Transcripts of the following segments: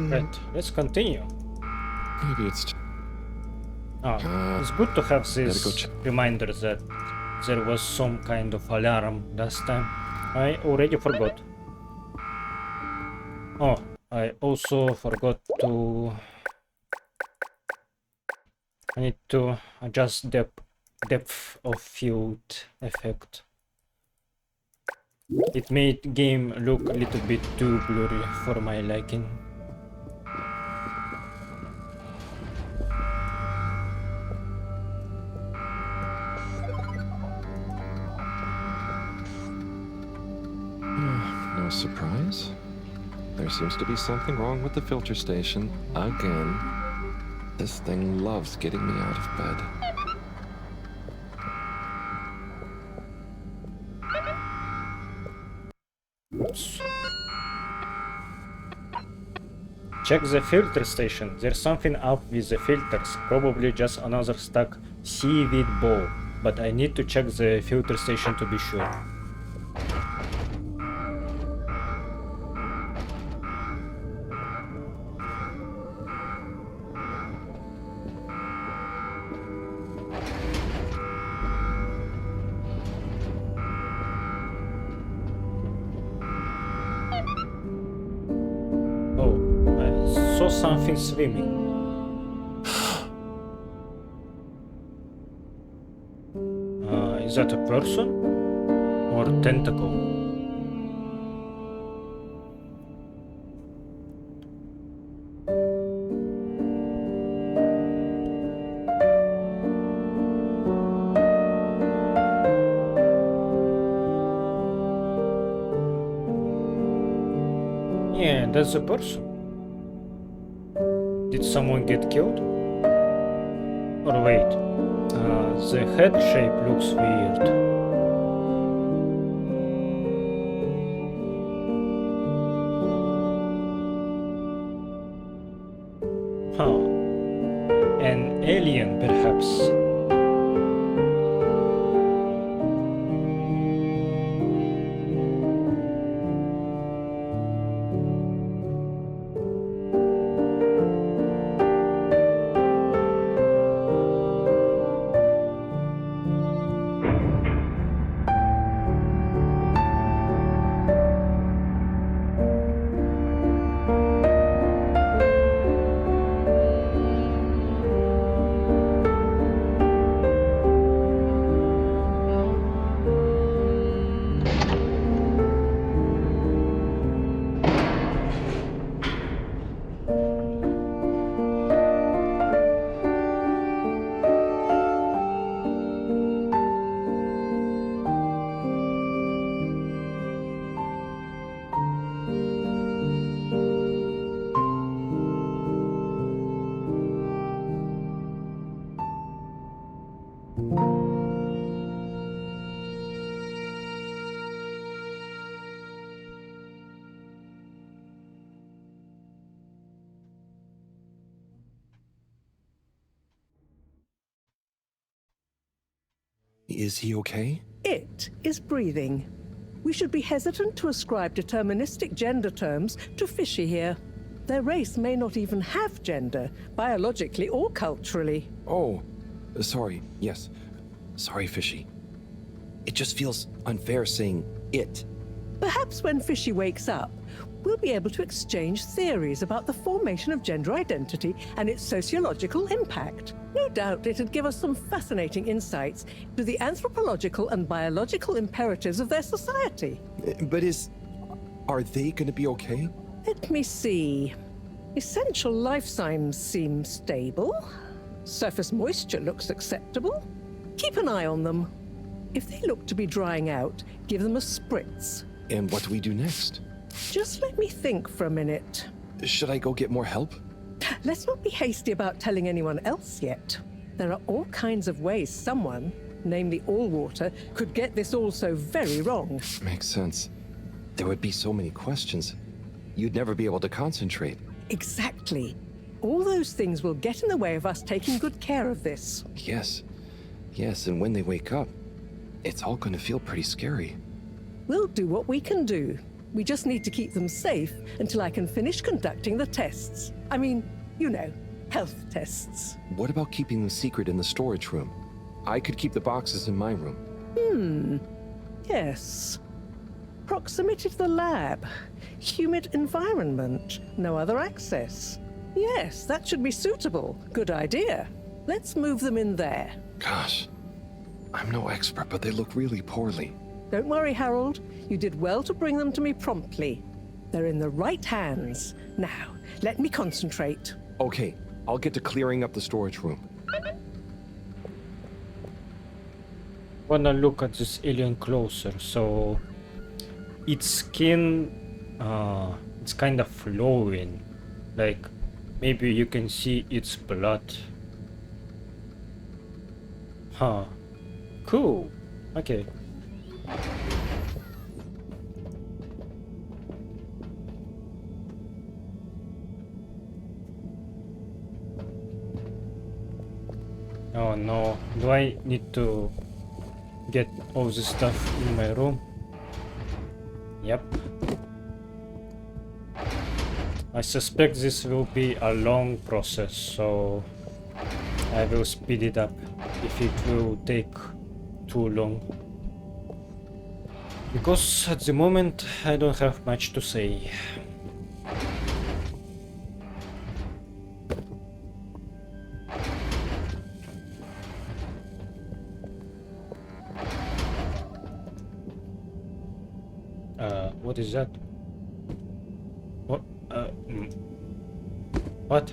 Right, let's continue. Maybe it's... It's good to have Gotta go this reminder that there was some kind of alarm last time. I already forgot. Oh, I also forgot to... I need to adjust depth of field effect. It made game look a little bit too blurry for my liking. No surprise. There seems to be something wrong with the filter station again. This thing loves getting me out of bed. Oops. Check the filter station. There's something up with the filters. Probably just another stuck seaweed ball. But I need to check the filter station to be sure. Something swimming. Is that a person or a tentacle? Yeah, that's a person. Did someone get killed? Or wait, the head shape looks weird. Huh. An alien, perhaps. Is he okay? It is breathing. We should be hesitant to ascribe deterministic gender terms to Fishy here. Their race may not even have gender, biologically or culturally. Oh, sorry, yes. Sorry, Fishy. It just feels unfair saying it. Perhaps when Fishy wakes up, we'll be able to exchange theories about the formation of gender identity and its sociological impact. No doubt it'd give us some fascinating insights to the anthropological and biological imperatives of their society. But are they gonna be okay? Let me see. Essential life signs seem stable. Surface moisture looks acceptable. Keep an eye on them. If they look to be drying out, give them a spritz. And what do we do next? Just let me think for a minute. Should I go get more help? Let's not be hasty about telling anyone else yet. There are all kinds of ways someone, namely Allwater, could get this all so very wrong. Makes sense. There would be so many questions. You'd never be able to concentrate. Exactly. All those things will get in the way of us taking good care of this. Yes. Yes, and when they wake up, it's all gonna feel pretty scary. We'll do what we can do. We just need to keep them safe until I can finish conducting the tests. I mean, you know, health tests. What about keeping them secret in the storage room? I could keep the boxes in my room. Yes. Proximity to the lab. Humid environment. No other access. Yes, that should be suitable. Good idea. Let's move them in there. Gosh, I'm no expert, but they look really poorly. Don't worry, Harold. You did well to bring them to me promptly. They're in the right hands. Now, let me concentrate. Okay, I'll get to clearing up the storage room. Wanna look at this alien closer. So its skin, it's kind of flowing, like maybe you can see its blood. Huh. Cool. Okay. Oh no, do I need to get all this stuff in my room? Yep. I suspect this will be a long process, so I will speed it up if it will take too long. Because at the moment I don't have much to say. What is that? What? What?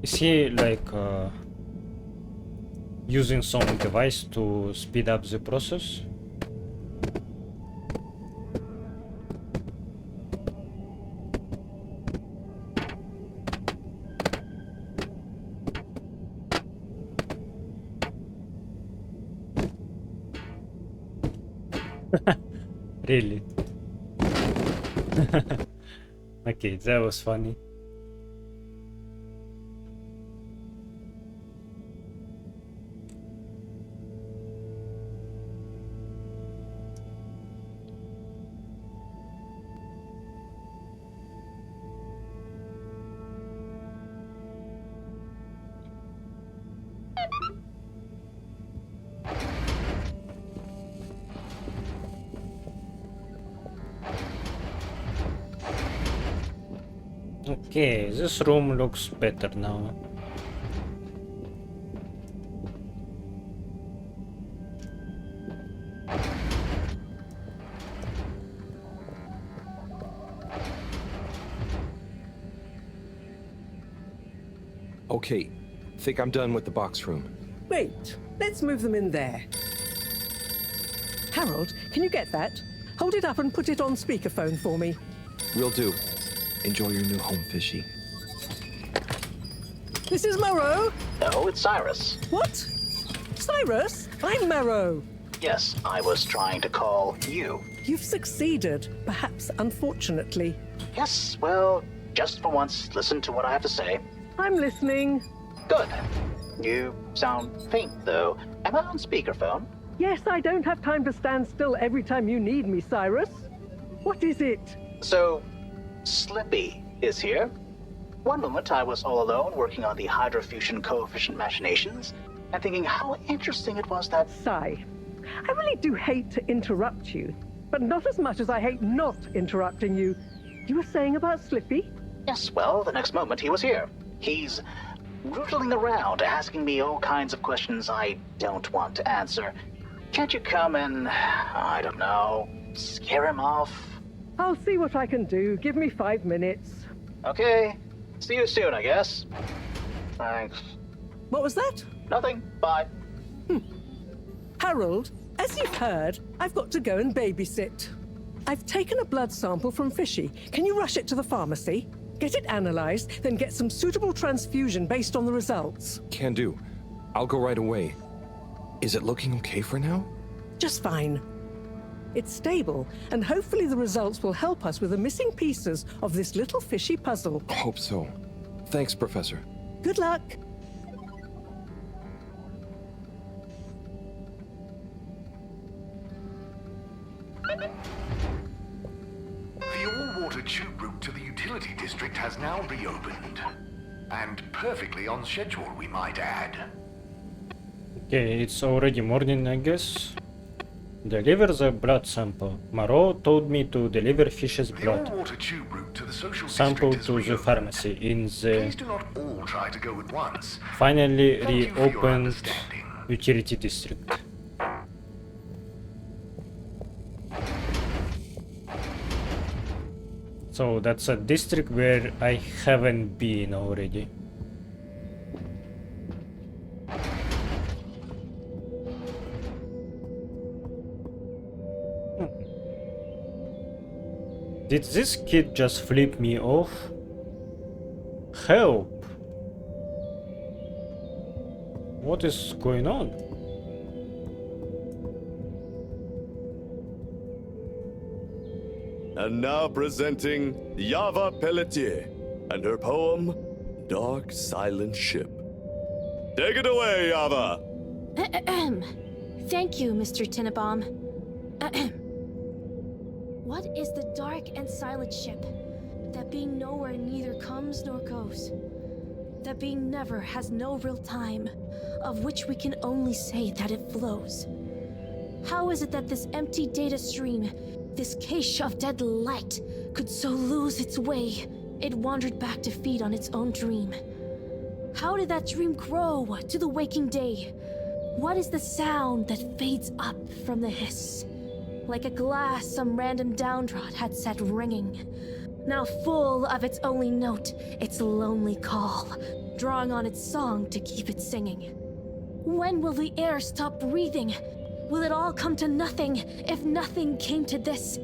Is he like using some device to speed up the process? Really? Okay, that was funny. Okay, this room looks better now. Okay, think I'm done with the box room. Wait, let's move them in there. Harold, can you get that? Hold it up and put it on speakerphone for me. Will do. Enjoy your new home, Fishy. This is Marrow. No, it's Cyrus. What? Cyrus? I'm Marrow. Yes, I was trying to call you. You've succeeded, perhaps unfortunately. Yes, well, just for once, listen to what I have to say. I'm listening. Good. You sound faint, though. Am I on speakerphone? Yes, I don't have time to stand still every time you need me, Cyrus. What is it? So, Slippy is here. One moment I was all alone working on the hydrofusion coefficient machinations and thinking how interesting it was that... Sigh. I really do hate to interrupt you, but not as much as I hate not interrupting you. You were saying about Slippy? Yes, well, the next moment he was here. He's rootling around, asking me all kinds of questions I don't want to answer. Can't you come and, I don't know, scare him off? I'll see what I can do. Give me 5 minutes. Okay. See you soon, I guess. Thanks. What was that? Nothing. Bye. Harold, as you've heard, I've got to go and babysit. I've taken a blood sample from Fishy. Can you rush it to the pharmacy? Get it analyzed, then get some suitable transfusion based on the results. Can do. I'll go right away. Is it looking okay for now? Just fine. It's stable, and hopefully the results will help us with the missing pieces of this little fishy puzzle. Hope so. Thanks, Professor. Good luck. The all-water tube route to the utility district has now reopened. And perfectly on schedule, we might add. Okay, it's already morning, I guess. Deliver the blood sample. Moreau told me to deliver fish's The blood all-water tube route to the social sample district has to the reopened. pharmacy in the Please do not all try to go at once. finally Thank you for your reopened understanding. utility district. So that's a district where I haven't been already. Did this kid just flip me off? Help! What is going on? And now presenting Yava Pelletier and her poem, Dark Silent Ship. Take it away, Yava! Thank you, Mr. Tinnabaum. What is the dark and silent ship? That being nowhere neither comes nor goes. That being never has no real time, of which we can only say that it flows. How is it that this empty data stream, this cache of dead light, could so lose its way? It wandered back to feed on its own dream. How did that dream grow to the waking day? What is the sound that fades up from the hiss? Like a glass some random downtrod had set ringing. Now full of its only note, its lonely call, drawing on its song to keep it singing. When will the air stop breathing? Will it all come to nothing if nothing came to this?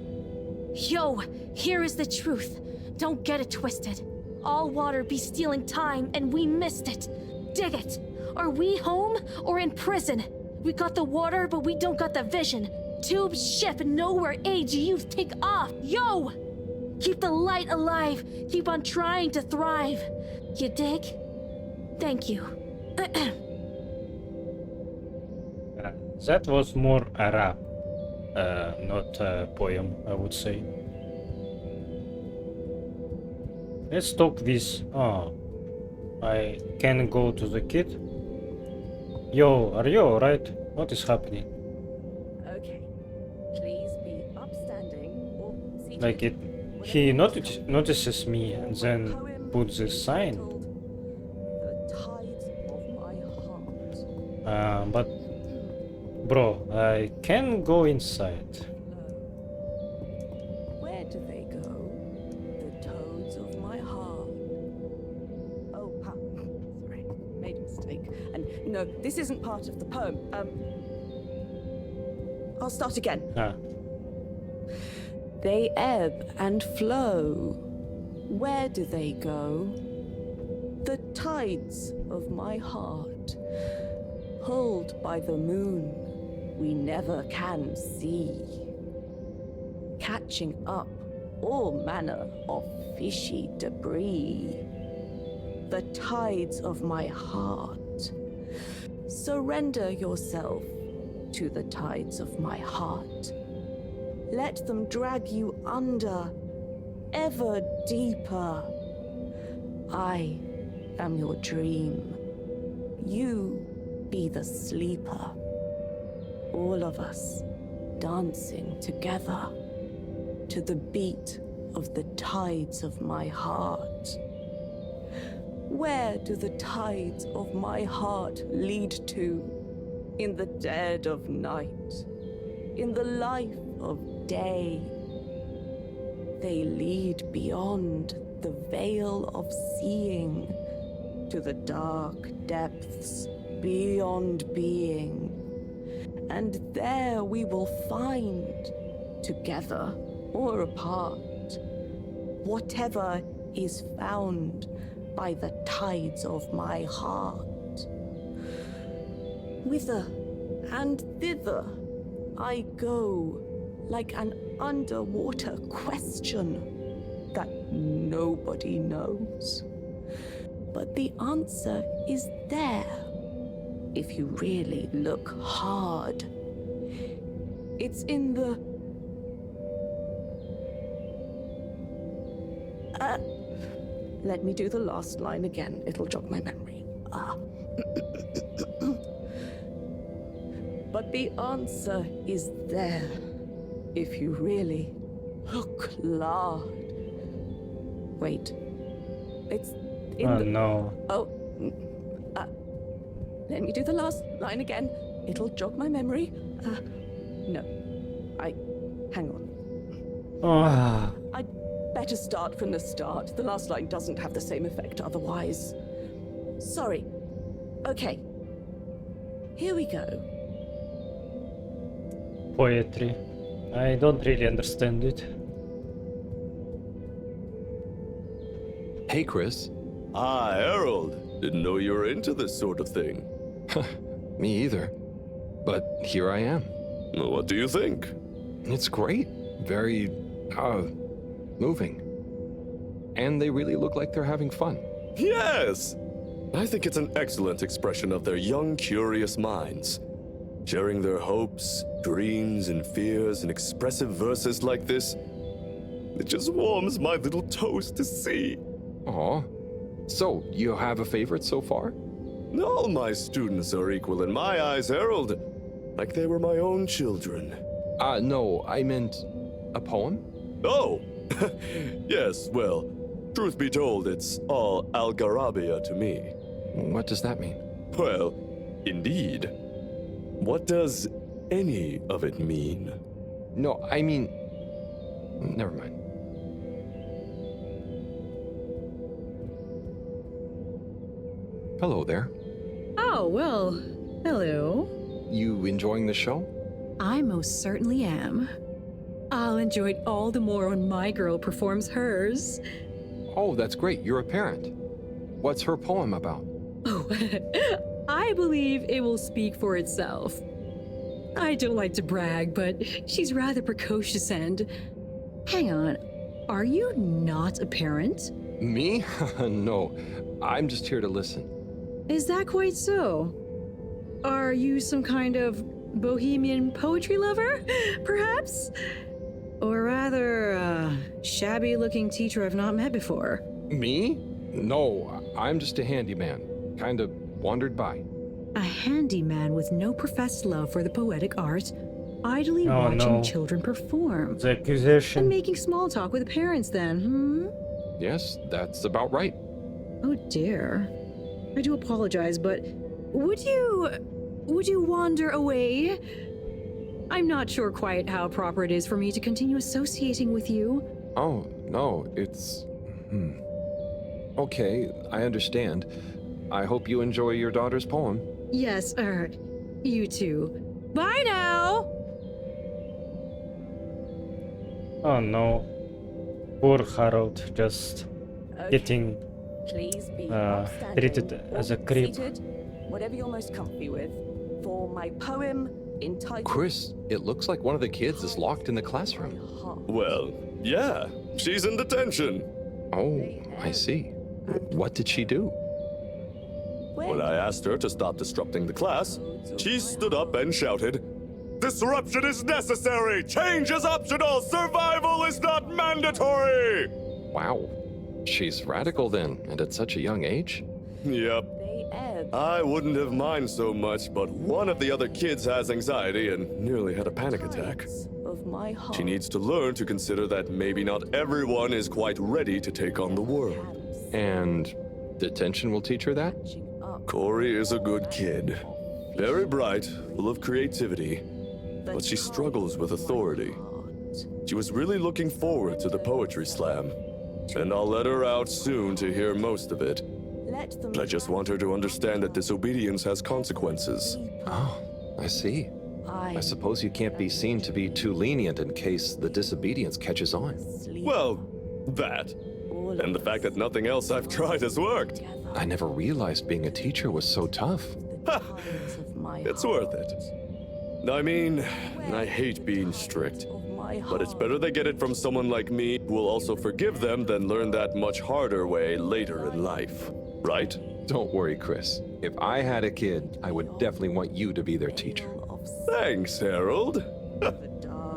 Yo, here is the truth. Don't get it twisted. All water be stealing time and we missed it. Dig it. Are we home or in prison? We got the water, but we don't got the vision. Tube, ship, nowhere, age, youth, take off. Yo! Keep the light alive. Keep on trying to thrive. You dig? Thank you. That was more a rap, not a poem, I would say. Let's talk this. Oh, I can go to the kid. Yo, are you alright? What is happening? Okay. Please be upstanding or seated. Like it, he notices me and then puts this sign. The tides of my heart. But bro, I can go inside. Where do they go? The toads of my heart. Oh, sorry, made a mistake. And no, this isn't part of the poem. I'll start again. They ebb and flow. Where do they go? The tides of my heart, pulled by the moon, we never can see, catching up all manner of fishy debris. The tides of my heart. Surrender yourself to the tides of my heart. Let them drag you under, ever deeper. I am your dream. You be the sleeper. All of us dancing together to the beat of the tides of my heart. Where do the tides of my heart lead to? In the dead of night, in the life of day. They lead beyond the veil of seeing to the dark depths beyond being. And there we will find, together or apart, whatever is found by the tides of my heart. Whither and thither I go, like an underwater question that nobody knows. But the answer is there if you really look hard. It's in the... let me do the last line again. It'll jog my memory. But the answer is there if you really look hard. Wait. It's in Oh the... no. Oh. Let me do the last line again. It'll jog my memory. No. Hang on. Ah. I'd better start from the start. The last line doesn't have the same effect otherwise. Sorry. Okay. Here we go. Poetry. I don't really understand it. Hey, Chris. Ah, Harold. Didn't know you were into this sort of thing. Me either. But here I am. What do you think? It's great. Very, moving. And they really look like they're having fun. Yes! I think it's an excellent expression of their young, curious minds. Sharing their hopes, dreams, and fears in expressive verses like this, it just warms my little toes to see. Aw. So, you have a favorite so far? All my students are equal in my eyes, Harold. Like they were my own children. No, I meant a poem? Oh! Yes, well, truth be told, it's all Algarabia to me. What does that mean? Well, indeed. What does any of it mean? No, I mean... Never mind. Hello there. Oh, well, hello. You enjoying the show? I most certainly am. I'll enjoy it all the more when my girl performs hers. Oh, that's great. You're a parent. What's her poem about? Oh, I believe it will speak for itself. I don't like to brag, but she's rather precocious and... Hang on, are you not a parent? Me? No, I'm just here to listen. Is that quite so? Are you some kind of bohemian poetry lover, perhaps? Or rather, shabby-looking teacher I've not met before? Me? No, I'm just a handyman. Kind of wandered by. A handyman with no professed love for the poetic art, idly Oh, watching no. children perform. The And accusation. making small talk with the parents then, Yes, that's about right. Oh dear. I do apologize, but would you wander away? I'm not sure quite how proper it is for me to continue associating with you. Oh, no, it's... Okay, I understand. I hope you enjoy your daughter's poem. Yes, you too. Bye now! Oh no. Poor Harold, just getting Please be treated as a creep. Seated, whatever you're most comfy with. For my poem entitled... Chris, it looks like one of the kids is locked in the classroom. Well, yeah, she's in detention. Oh, I see. What did she do? When I asked her to stop disrupting the class, she stood up and shouted, "Disruption is necessary! Change is optional! Survival is not mandatory!" Wow. She's radical then, and at such a young age? Yep. They ebb. I wouldn't have minded so much, but one of the other kids has anxiety and nearly had a panic attack. Of my heart. She needs to learn to consider that maybe not everyone is quite ready to take on the world. And detention will teach her that? Corey is a good kid. Very bright, full of creativity, but she struggles with authority. She was really looking forward to the poetry slam, and I'll let her out soon to hear most of it. I just want her to understand that disobedience has consequences. Oh, I see. I suppose you can't be seen to be too lenient in case the disobedience catches on. Well, that. And the fact that nothing else I've tried has worked. I never realized being a teacher was so tough. It's worth it. I mean, I hate being strict. my heart. But it's better they get it from someone like me who will also forgive them than learn that much harder way later in life. Right? Don't worry, Chris. If I had a kid, I would definitely want you to be their teacher. Thanks, Harold.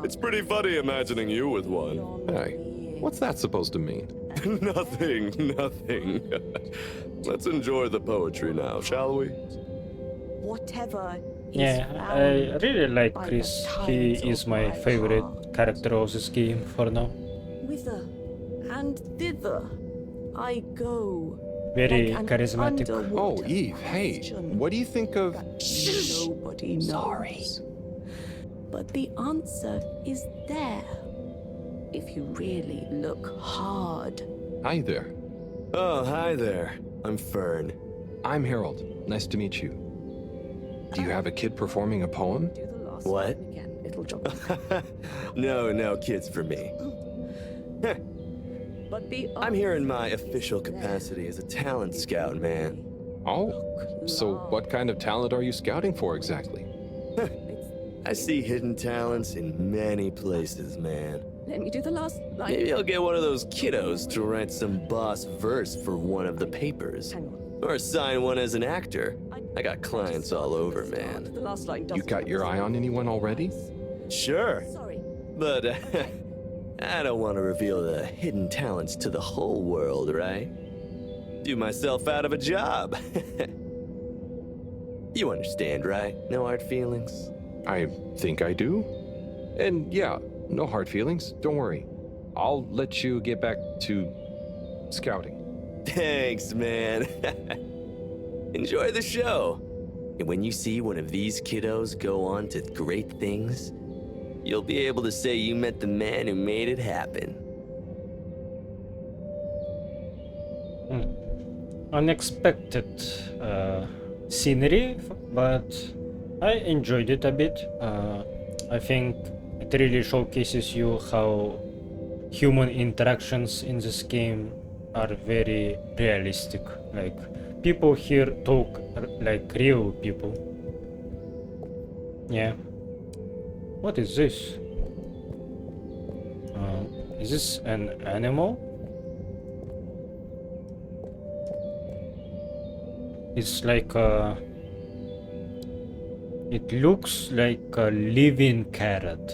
It's pretty funny imagining you with one. Hey, what's that supposed to mean? Nothing. Let's enjoy the poetry now, shall we? Whatever is Yeah, I found really like by the Chris. He tides is of my favorite heart. character of this game for now. Whither and thither I go. Very like an charismatic. underwater Oh, Eve, hey, question what do you think of... that nobody knows. But the answer is there. If you really look hard. Hi there. Oh, hi there. I'm Fern. I'm Harold. Nice to meet you. Do you have a kid performing a poem? Do the last What? line again. It'll jog. No kids for me. But the I'm here in my official capacity as a talent scout, man. Oh, so what kind of talent are you scouting for exactly? I see hidden talents in many places, man. Let me do the last line. Maybe I'll get one of those kiddos to write some boss verse for one of the papers. Hang on. Or assign one as an actor. I got clients all over, The man. last line You got your eye on anyone already? Sure, Sorry. but I don't want to reveal the hidden talents to the whole world, right? Do myself out of a job. You understand, right? No hard feelings? I think I do. And yeah, no hard feelings. Don't worry. I'll let you get back to scouting. Thanks, man. Enjoy the show. And when you see one of these kiddos go on to great things, you'll be able to say you met the man who made it happen. Unexpected scenery, but I enjoyed it a bit. I think it really showcases you how human interactions in this game are very realistic. Like, people here talk like real people. Yeah. What is this? Is this an animal? It's like a... It looks like a living carrot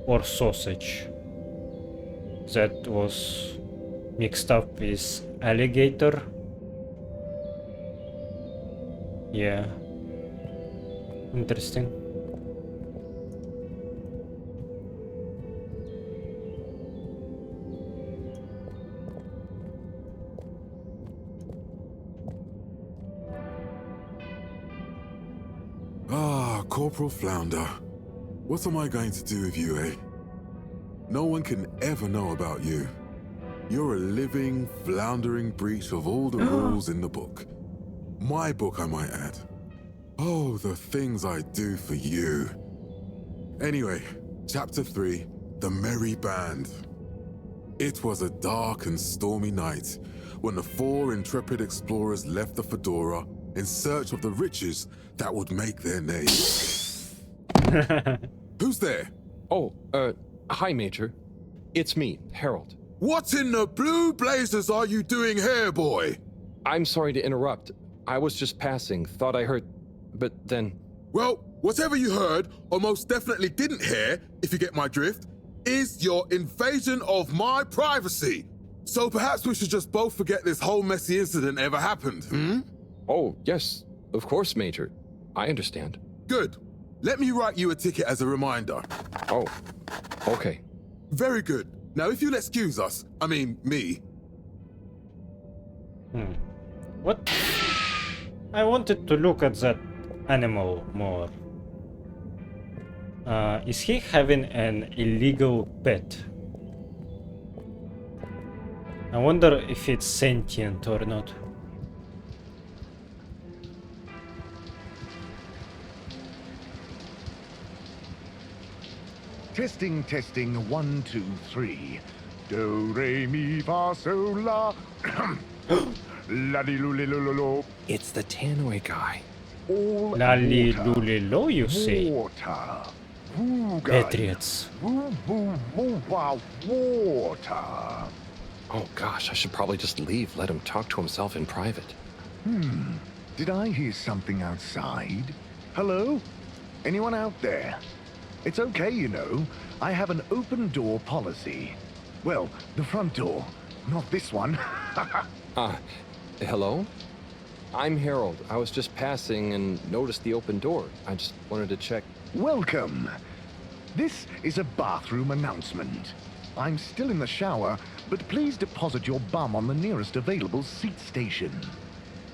or sausage that was mixed up with alligator. Yeah. Interesting. Ah, Corporal Flounder. What am I going to do with you, eh? No one can ever know about you. You're a living, floundering breach of all the rules in the book. My book, I might add. Oh, the things I do for you. Anyway, Chapter 3, The Merry Band. It was a dark and stormy night when the 4 intrepid explorers left the Fedora in search of the riches that would make their name. Who's there? Oh, hi, Major. It's me, Harold. What in the blue blazes are you doing here, boy? I'm sorry to interrupt. I was just passing, thought I heard... But then... Well, whatever you heard, or most definitely didn't hear, if you get my drift, is your invasion of my privacy. So perhaps we should just both forget this whole messy incident ever happened, hmm? Oh, yes. Of course, Major. I understand. Good. Let me write you a ticket as a reminder. Oh, okay. Very good. Now, if you'll excuse us, I mean, me. What? I wanted to look at that animal more. Is he having an illegal pet? I wonder if it's sentient or not. Testing, testing, 1, 2, 3. Do, re, mi, fa, sol, la. La, di, lu, li, lu, lu, lu. It's the Tannoy guy. All Lali water. luli lo, you say? Water. Patriots. Water. Oh gosh, I should probably just leave, let him talk to himself in private. Did I hear something outside? Hello? Anyone out there? It's okay, you know. I have an open door policy. Well, the front door, not this one. Hello? I'm Harold. I was just passing and noticed the open door. I just wanted to check. Welcome. This is a bathroom announcement. I'm still in the shower, but please deposit your bum on the nearest available seat station.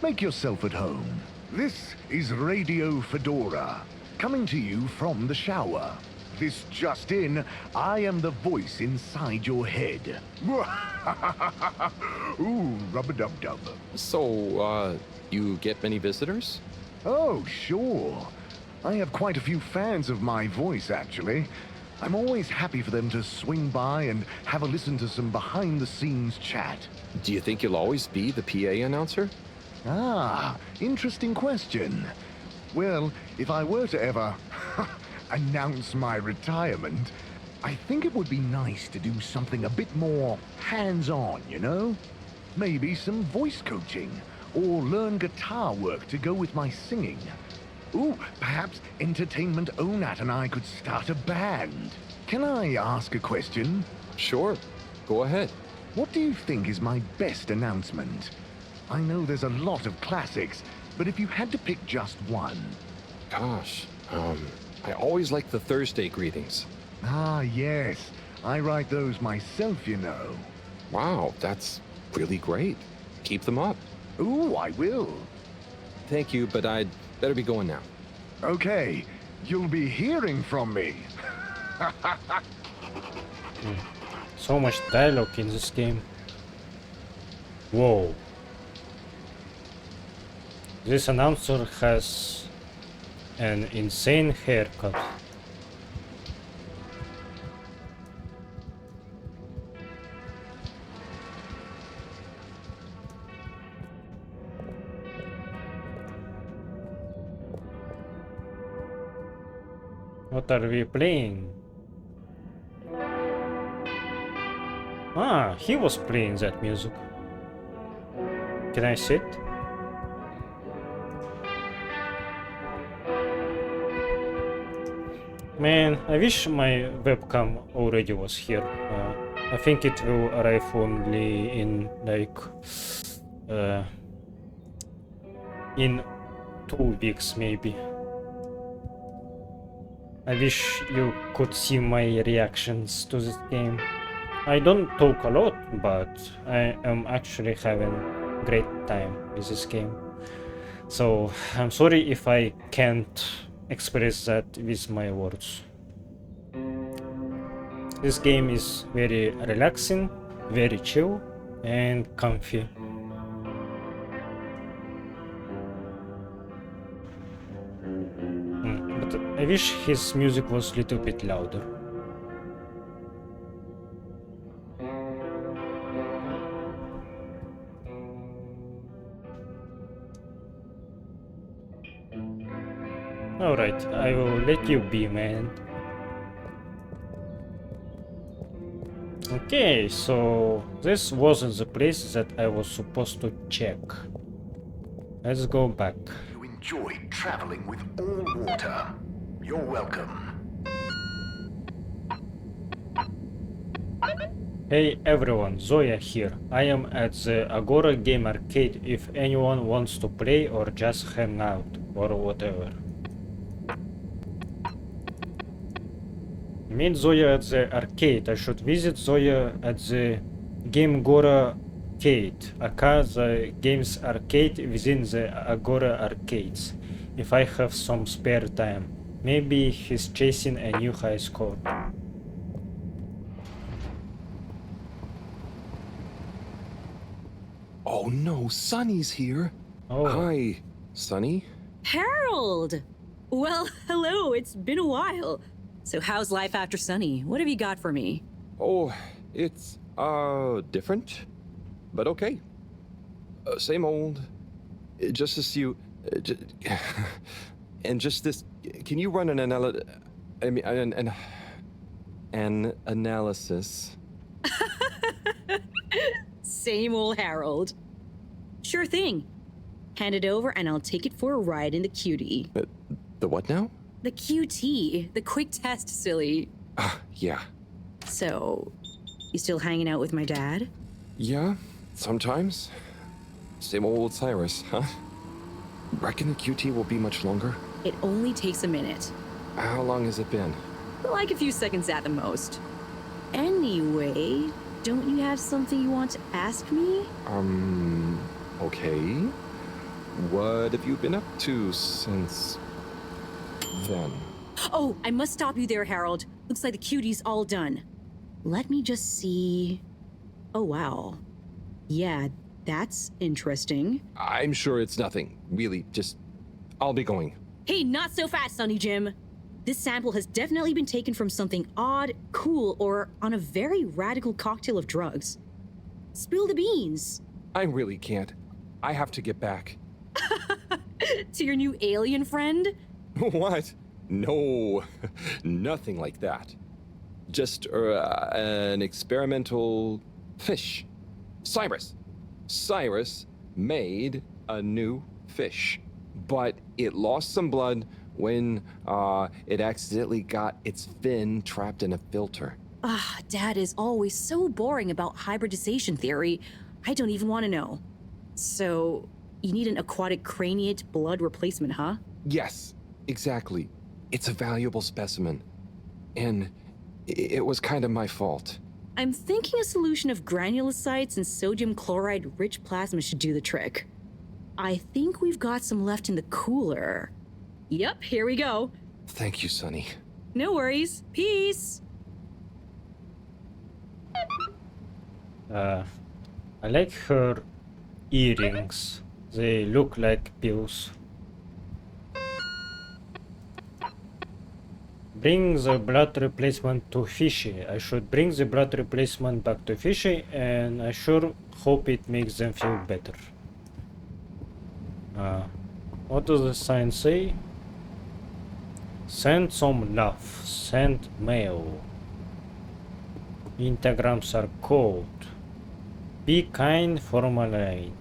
Make yourself at home. This is Radio Fedora, coming to you from the shower. This just in, I am the voice inside your head. Ooh, rub-a-dub-dub. So, you get many visitors? Oh, sure. I have quite a few fans of my voice, actually. I'm always happy for them to swing by and have a listen to some behind-the-scenes chat. Do you think you'll always be the PA announcer? Ah, interesting question. Well, if I were to ever announce my retirement, I think it would be nice to do something a bit more hands-on, you know? Maybe some voice coaching, or learn guitar work to go with my singing. Ooh, perhaps Entertainment Onat and I could start a band. Can I ask a question? Sure. Go ahead. What do you think is my best announcement? I know there's a lot of classics, but if you had to pick just one. Gosh, I always like the Thursday greetings. Ah, yes. I write those myself, you know. Wow, that's really great. Keep them up. Ooh, I will. Thank you, but I'd better be going now. Okay, you'll be hearing from me. So much dialogue in this game. Whoa. This announcer has an insane haircut. What are we playing? Ah, he was playing that music. Can I sit? Man, I wish my webcam already was here. I think it will arrive only in like in 2 weeks maybe. I wish you could see my reactions to this game. I don't talk a lot, but I am actually having great time with this game. So I'm sorry if I can't express that with my words. This game is very relaxing, very chill and comfy. But I wish his music was a little bit louder. Alright, I will let you be, man. Okay, so this wasn't the place that I was supposed to check. Let's go back. You enjoyed traveling with all water. You're welcome. Hey everyone, Zoya here. I am at the Agora Game Arcade if anyone wants to play or just hang out or whatever. Meet Zoya at the arcade. I should visit Zoya at the Game Agora Arcade, aka the game's arcade within the Agora arcades, if I have some spare time. Maybe he's chasing a new high score. Oh no, Sunny's here. Oh. Hi, Sunny. Harold! Well, hello, it's been a while. So how's life after Sunny? What have you got for me? Oh, it's, different, but okay. Same old. Just as you, and just this, can you run an I mean, an analysis. Same old Harold. Sure thing. Hand it over and I'll take it for a ride in the QT. The what now? The QT, the quick test, silly. Yeah. So, you still hanging out with my dad? Yeah, sometimes. Same old Cyrus, huh? Reckon the QT will be much longer? It only takes a minute. How long has it been? Like a few seconds at the most. Anyway, don't you have something you want to ask me? Okay. What have you been up to since then? Oh, I must stop you there, Harold. Looks like the QT's all done. Let me just see. Oh, wow. Yeah, that's interesting. I'm sure it's nothing. Really, just... I'll be going. Hey, not so fast, Sonny Jim. This sample has definitely been taken from something odd, cool, or on a very radical cocktail of drugs. Spill the beans. I really can't. I have to get back. To your new alien friend? What? No, nothing like that. Just an experimental fish. Cyrus made a new fish, but it lost some blood when it accidentally got its fin trapped in a filter. Dad is always so boring about hybridization theory. I don't even want to know. So, you need an aquatic craniate blood replacement, huh? Yes, exactly. It's a valuable specimen. And it was kind of my fault. I'm thinking a solution of granulocytes and sodium chloride-rich plasma should do the trick. I think we've got some left in the cooler. Yep, here we go. Thank you, Sonny. No worries. Peace! I like her earrings. They look like pills. Bring the blood replacement to Fishy. I should bring the blood replacement back to Fishy, and I sure hope it makes them feel better. What does the sign say? Send some love. Send mail. Instagrams are cold. Be kind for Malaine.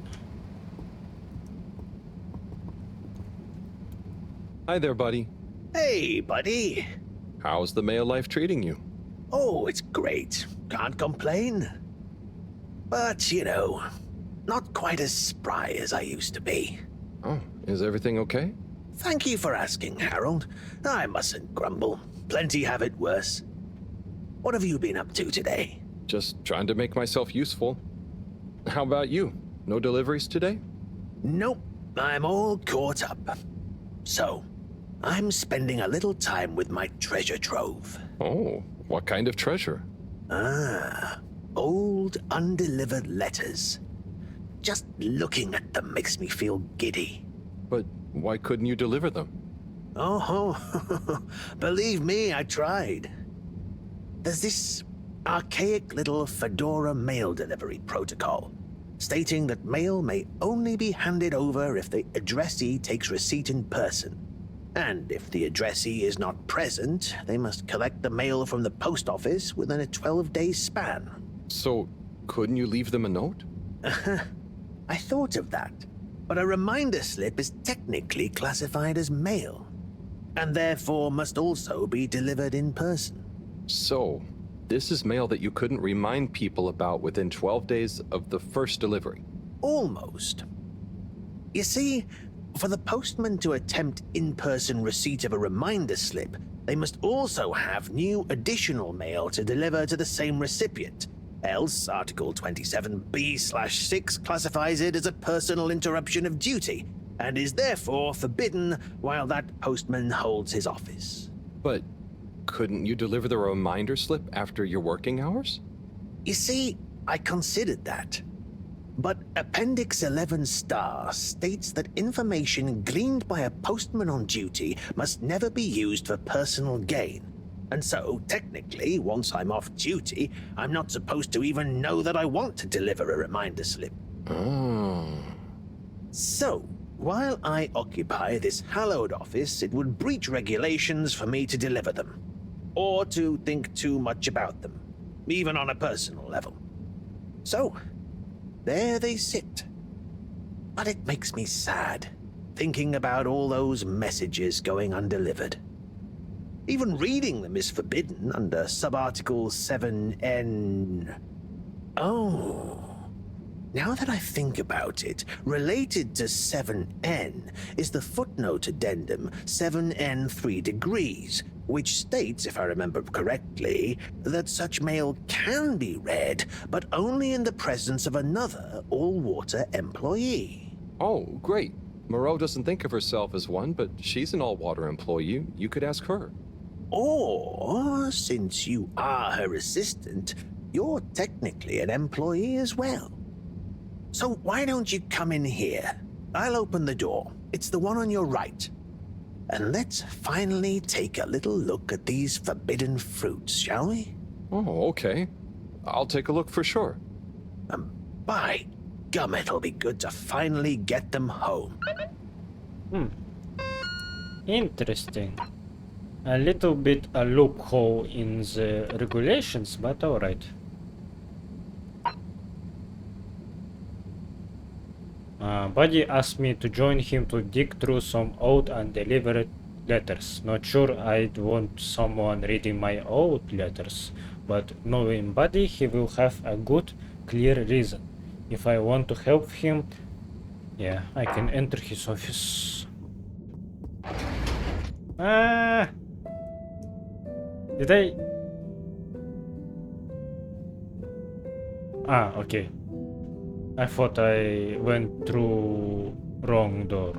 Hi there, buddy. Hey, buddy. How's the male life treating you? Oh, it's great. Can't complain. But, you know, not quite as spry as I used to be. Oh, is everything okay? Thank you for asking, Harold. I mustn't grumble. Plenty have it worse. What have you been up to today? Just trying to make myself useful. How about you? No deliveries today? Nope. I'm all caught up. So, I'm spending a little time with my treasure trove. Oh, what kind of treasure? Old undelivered letters. Just looking at them makes me feel giddy. But why couldn't you deliver them? Oh, believe me, I tried. There's this archaic little Fedora mail delivery protocol, stating that mail may only be handed over if the addressee takes receipt in person. And if the addressee is not present, they must collect the mail from the post office within a 12-day span. So, couldn't you leave them a note? I thought of that, but a reminder slip is technically classified as mail, and therefore must also be delivered in person. So, this is mail that you couldn't remind people about within 12 days of the first delivery. Almost. You see, for the postman to attempt in-person receipt of a reminder slip, they must also have new additional mail to deliver to the same recipient. Else, Article 27B/6 classifies it as a personal interruption of duty, and is therefore forbidden while that postman holds his office. But couldn't you deliver the reminder slip after your working hours? You see, I considered that. But Appendix 11 Star states that information gleaned by a postman on duty must never be used for personal gain. And so, technically, once I'm off duty, I'm not supposed to even know that I want to deliver a reminder slip. Oh. So, while I occupy this hallowed office, it would breach regulations for me to deliver them. or to think too much about them, even on a personal level. So, there they sit. But it makes me sad, thinking about all those messages going undelivered. Even reading them is forbidden under Subarticle 7N. Oh. Now that I think about it, related to 7N is the footnote addendum 7N 3 degrees, which states, if I remember correctly, that such mail can be read, but only in the presence of another all-water employee. Oh, great. Moreau doesn't think of herself as one, but she's an all-water employee. You could ask her. Or, since you are her assistant, you're technically an employee as well. So why don't you come in here? I'll open the door. It's the one on your right. And let's finally take a little look at these forbidden fruits, shall we? Oh, okay. I'll take a look for sure. By gum, it'll be good to finally get them home. Interesting. A little bit a loophole in the regulations, but alright. Buddy asked me to join him to dig through some old undelivered letters. Not sure I'd want someone reading my old letters, but knowing Buddy, he will have a good, clear reason. If I want to help him, yeah, I can enter his office. Did I? Okay. I thought I went through wrong door.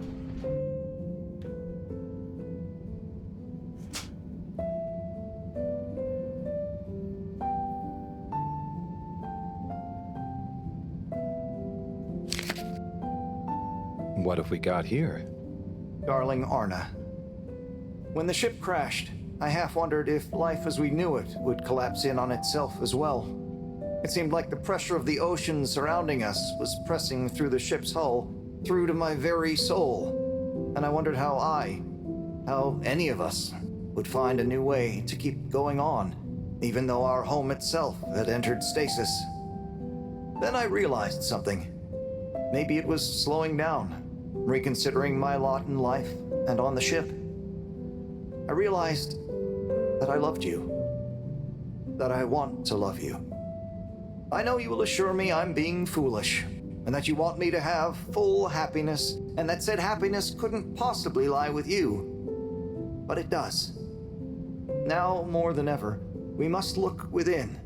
What have we got here? Darling Arna, when the ship crashed, I half wondered if life as we knew it would collapse in on itself as well. It seemed like the pressure of the ocean surrounding us was pressing through the ship's hull, through to my very soul. And I wondered how any of us, would find a new way to keep going on, even though our home itself had entered stasis. Then I realized something. Maybe it was slowing down, reconsidering my lot in life and on the ship. I realized that I loved you, that I want to love you. I know you will assure me I'm being foolish, and that you want me to have full happiness, and that said happiness couldn't possibly lie with you. But it does. Now, more than ever, we must look within,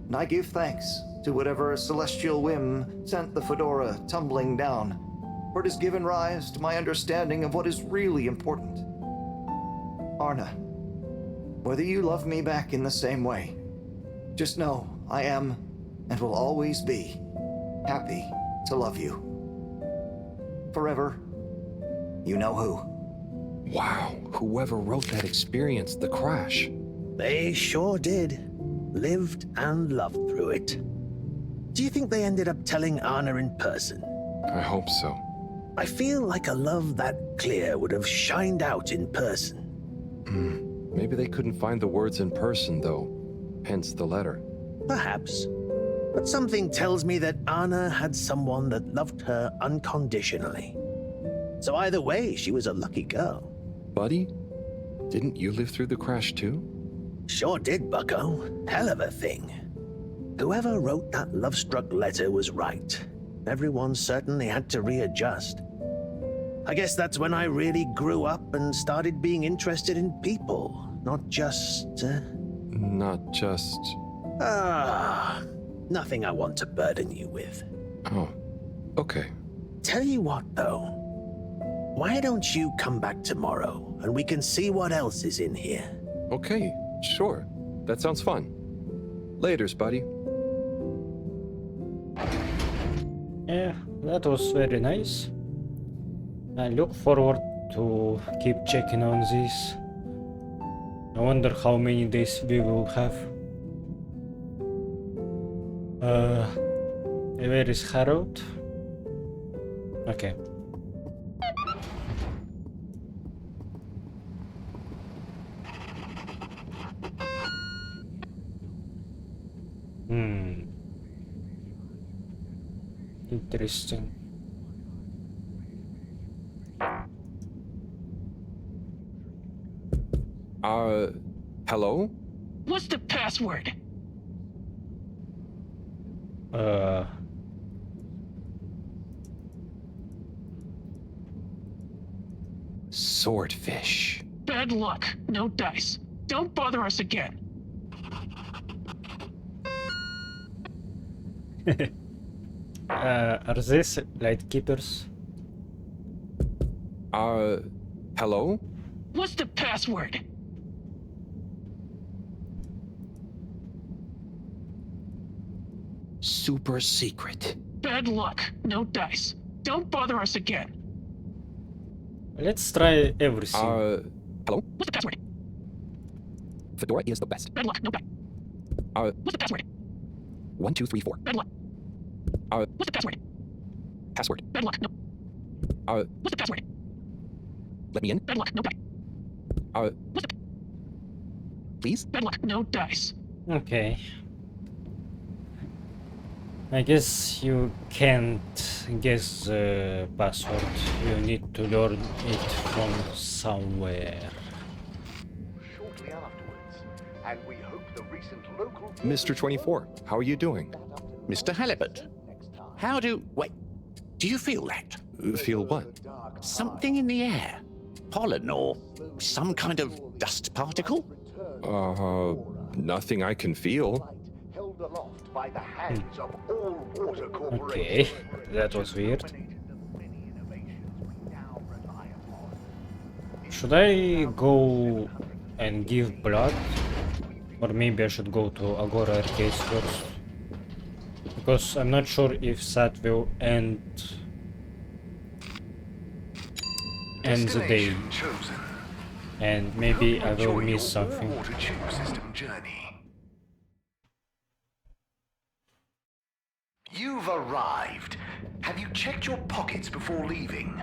and I give thanks to whatever celestial whim sent the fedora tumbling down, for it has given rise to my understanding of what is really important. Arna, whether you love me back in the same way, just know I am, and will always be, happy to love you. Forever, you know who. Wow, whoever wrote that experienced the crash. They sure did. Lived and loved through it. Do you think they ended up telling Anna in person? I hope so. I feel like a love that clear would have shined out in person. Maybe they couldn't find the words in person, though. Hence the letter. Perhaps. But something tells me that Anna had someone that loved her unconditionally. So either way, she was a lucky girl. Buddy, didn't you live through the crash too? Sure did, bucko. Hell of a thing. Whoever wrote that love-struck letter was right. Everyone certainly had to readjust. I guess that's when I really grew up and started being interested in people, not just... Not just... Nothing I want to burden you with. Oh, okay. Tell you what, though. Why don't you come back tomorrow, and we can see what else is in here? Okay, sure. That sounds fun. Laters, buddy. Yeah, that was very nice. I look forward to keep checking on this. I wonder how many days we will have. Where is Harold? Okay. Interesting. Hello? What's the password? Swordfish. Bad luck. No dice. Don't bother us again. Are these lightkeepers? Hello? What's the password? Super secret. Bad luck. No dice. Don't bother us again. Let's try everything. Hello? What's the password? Fedora is the best. Bad luck. No dice. What's the password? 1, 2, 3, 4. Bad luck. What's the password? Password. Bad luck. No. What's the password? Let me in. Bad luck. No dice. What's the... Please? Bad luck. No dice. Okay. I guess you can't guess the password. You need to learn it from somewhere. Shortly afterwards, and we hope the recent local Mr. 24, how are you doing? Mr. Halibut, how do... Wait, do you feel that? Feel what? Something in the air? Pollen or some kind of dust particle? Nothing I can feel. held aloft by the hands of all water corporations. Okay, that was weird. Should I go and give blood? Or maybe I should go to Agora Arcades first? Because I'm not sure if that will end the day. Chosen. And maybe I will miss something. Water tube system journey. You've arrived. Have you checked your pockets before leaving?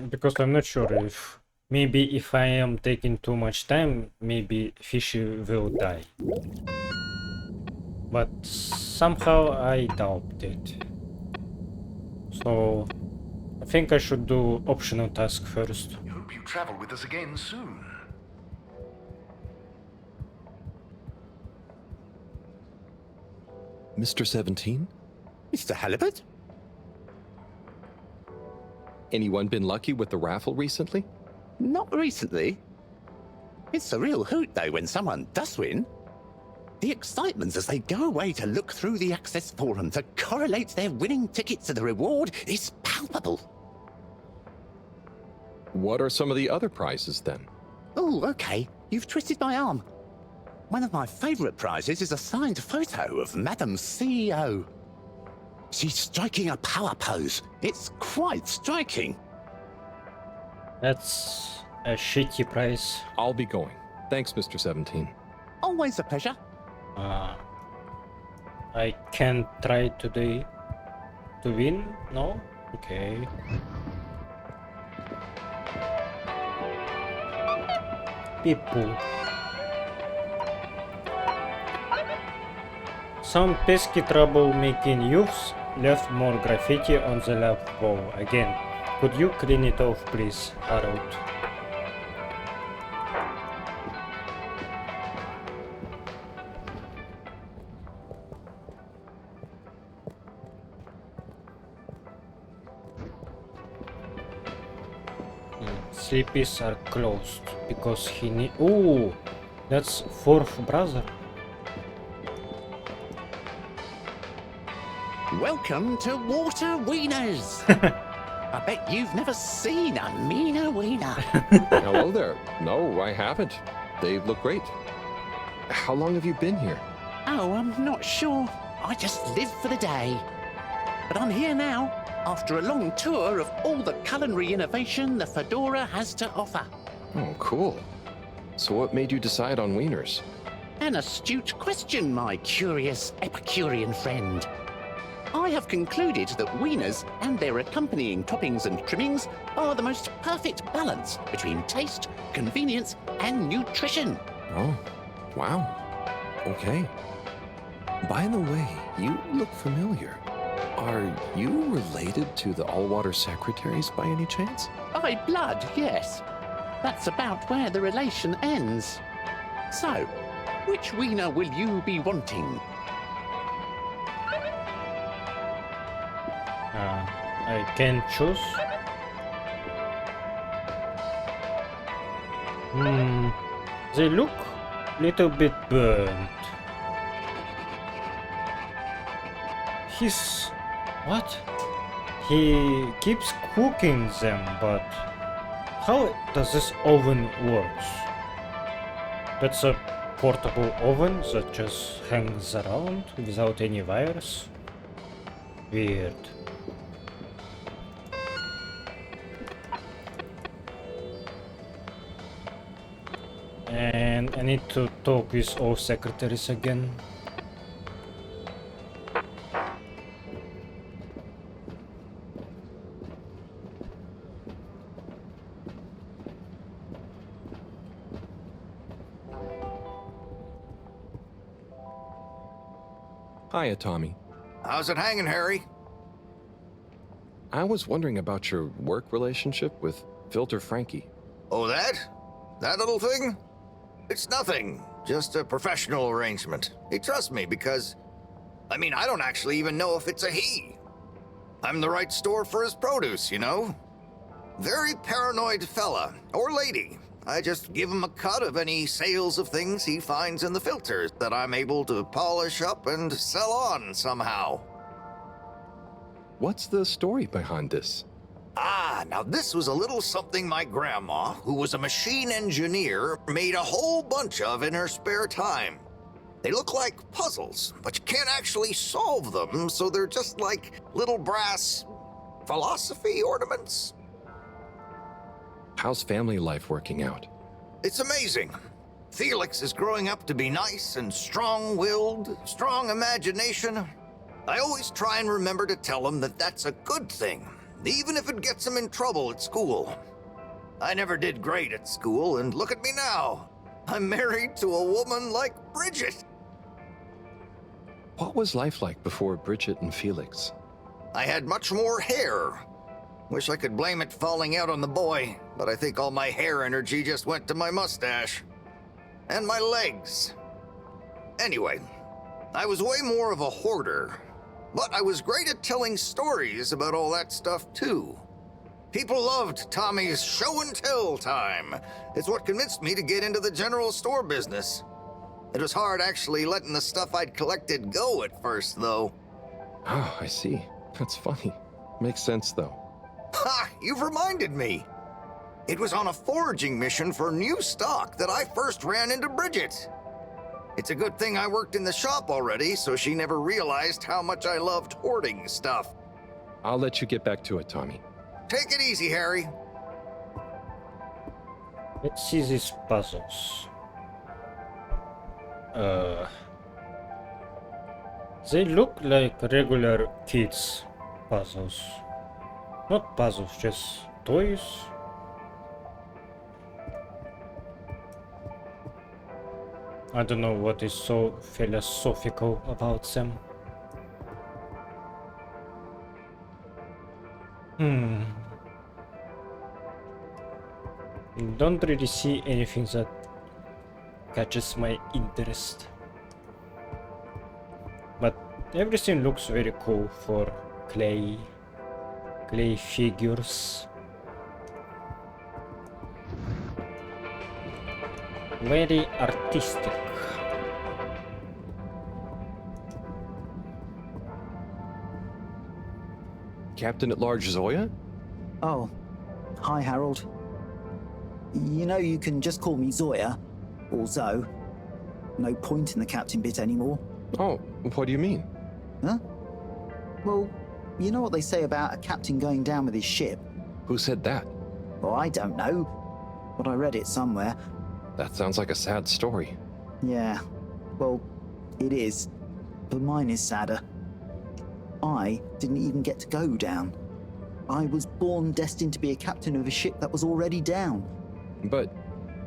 Because I'm not sure if... Maybe if I am taking too much time, maybe Fishy will die. But somehow I doubt it. So I think I should do optional task first. Hope you travel with us again soon. Mr. 17? Mr. Halibut? Anyone been lucky with the raffle recently? Not recently. It's a real hoot, though, when someone does win. The excitement as they go away to look through the access forum to correlate their winning ticket to the reward is palpable. What are some of the other prizes then? Oh, okay. You've twisted my arm. One of my favourite prizes is a signed photo of Madam CEO. She's striking a power pose. It's quite striking. That's a shitty prize. I'll be going. Thanks, Mr. 17. Always a pleasure. I can try today to win? No? Okay. People. Some pesky trouble-making youths left more graffiti on the lab wall. Again, could you clean it off, please, Harold? Sleepies are closed because he need. Ooh, that's fourth brother. Welcome to Water Wieners. I bet you've never seen a meaner wiener. Hello there. No, I haven't. They look great. How long have you been here? Oh, I'm not sure. I just live for the day. But I'm here now, after a long tour of all the culinary innovation the Fedora has to offer. Oh, cool. So what made you decide on wieners? An astute question, my curious Epicurean friend. I have concluded that wieners and their accompanying toppings and trimmings are the most perfect balance between taste, convenience, and nutrition. Oh, wow. Okay. By the way, you look familiar. Are you related to the Allwater Secretaries by any chance? By blood, yes. That's about where the relation ends. So, which wiener will you be wanting? I can choose. They look little bit burnt. What? He keeps cooking them, but how does this oven work? That's a portable oven that just hangs around without any wires? Weird. And I need to talk with all secretaries again. Hiya, Tommy. How's it hanging, Harry? I was wondering about your work relationship with Filter Frankie. Oh, that? That little thing? It's nothing. Just a professional arrangement. He trusts me because... I mean, I don't actually even know if it's a he. I'm the right store for his produce, you know? Very paranoid fella. Or lady. I just give him a cut of any sales of things he finds in the filters that I'm able to polish up and sell on somehow. What's the story behind this? Ah, now this was a little something my grandma, who was a machine engineer, made a whole bunch of in her spare time. They look like puzzles, but you can't actually solve them, so they're just like little brass philosophy ornaments. How's family life working out? It's amazing. Felix is growing up to be nice and strong-willed, strong imagination. I always try and remember to tell him that that's a good thing, even if it gets him in trouble at school. I never did great at school, and look at me now. I'm married to a woman like Bridget. What was life like before Bridget and Felix? I had much more hair. Wish I could blame it falling out on the boy, but I think all my hair energy just went to my mustache. And my legs. Anyway, I was way more of a hoarder. But I was great at telling stories about all that stuff, too. People loved Tommy's show and tell time. It's what convinced me to get into the general store business. It was hard actually letting the stuff I'd collected go at first, though. Oh, I see. That's funny. Makes sense, though. Ha! You've reminded me. It was on a foraging mission for new stock that I first ran into Bridget. It's a good thing I worked in the shop already, so she never realized how much I loved hoarding stuff. I'll let you get back to it, Tommy. Take it easy, Harry. Let's see these puzzles. They look like regular kids' puzzles. Not puzzles, just toys. I don't know what is so philosophical about them. Don't really see anything that catches my interest. But everything looks very cool for clay figures. Very artistic. Captain at Large Zoya? Oh, hi, Harold. You know you can just call me Zoya, or Zo. No point in the captain bit anymore. Oh, what do you mean? Huh? Well, you know what they say about a captain going down with his ship? Who said that? Well, I don't know, but I read it somewhere. That sounds like a sad story. Yeah, well, it is, but mine is sadder. I didn't even get to go down. I was born destined to be a captain of a ship that was already down. But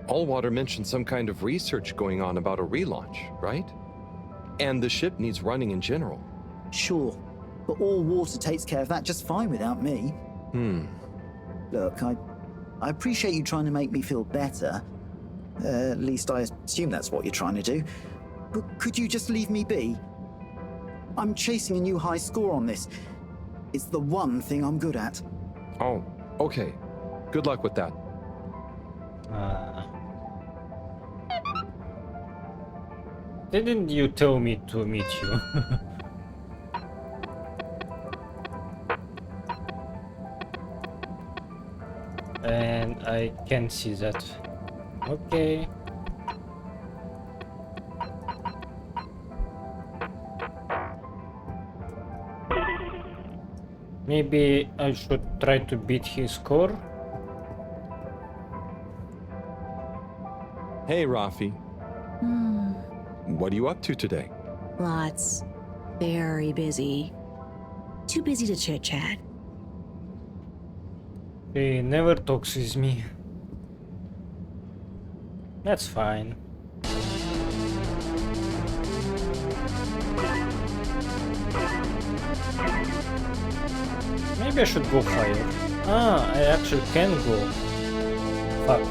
Allwater mentioned some kind of research going on about a relaunch, right? And the ship needs running in general. Sure, but all water takes care of that just fine without me. Look, I appreciate you trying to make me feel better. At least I assume that's what you're trying to do. But could you just leave me be? I'm chasing a new high score on this. It's the one thing I'm good at. Oh, okay. Good luck with that. Didn't you tell me to meet you? And I can see that. Okay. Maybe I should try to beat his score. Hey, Rafi. What are you up to today? Lots. Very busy. Too busy to chit-chat. He never talks with me. That's fine. Maybe I should go higher. Ah, I actually can go. Fuck.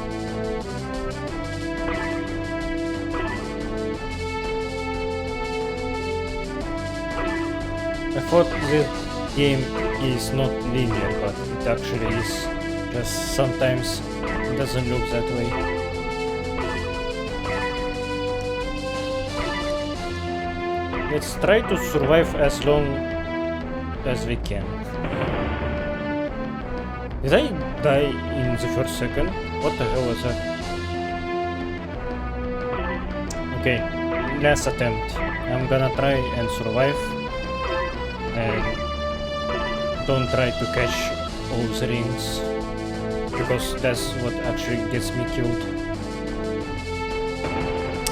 I thought this game is not linear, but it actually is. Just sometimes it doesn't look that way. Let's try to survive as long as we can. Did I die in the first second? What the hell was that? Okay, last attempt. I'm gonna try and survive. And don't try to catch all the rings, because that's what actually gets me killed.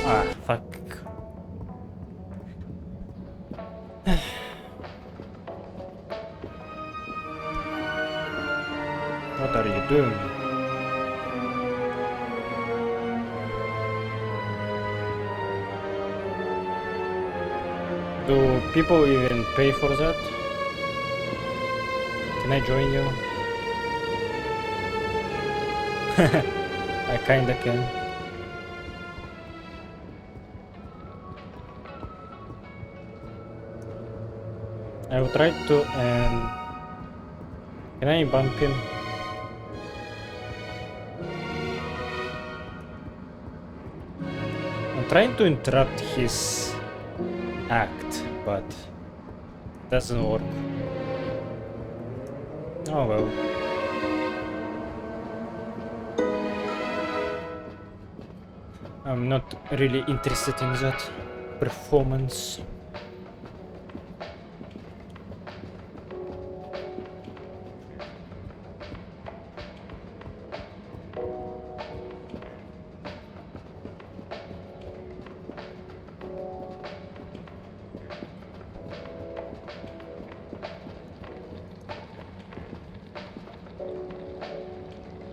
Ah, fuck. What are you doing? Do people even pay for that? Can I join you? I kinda can. I will try to, and can I bump him? I'm trying to interrupt his act, but doesn't work. Oh well. I'm not really interested in that performance.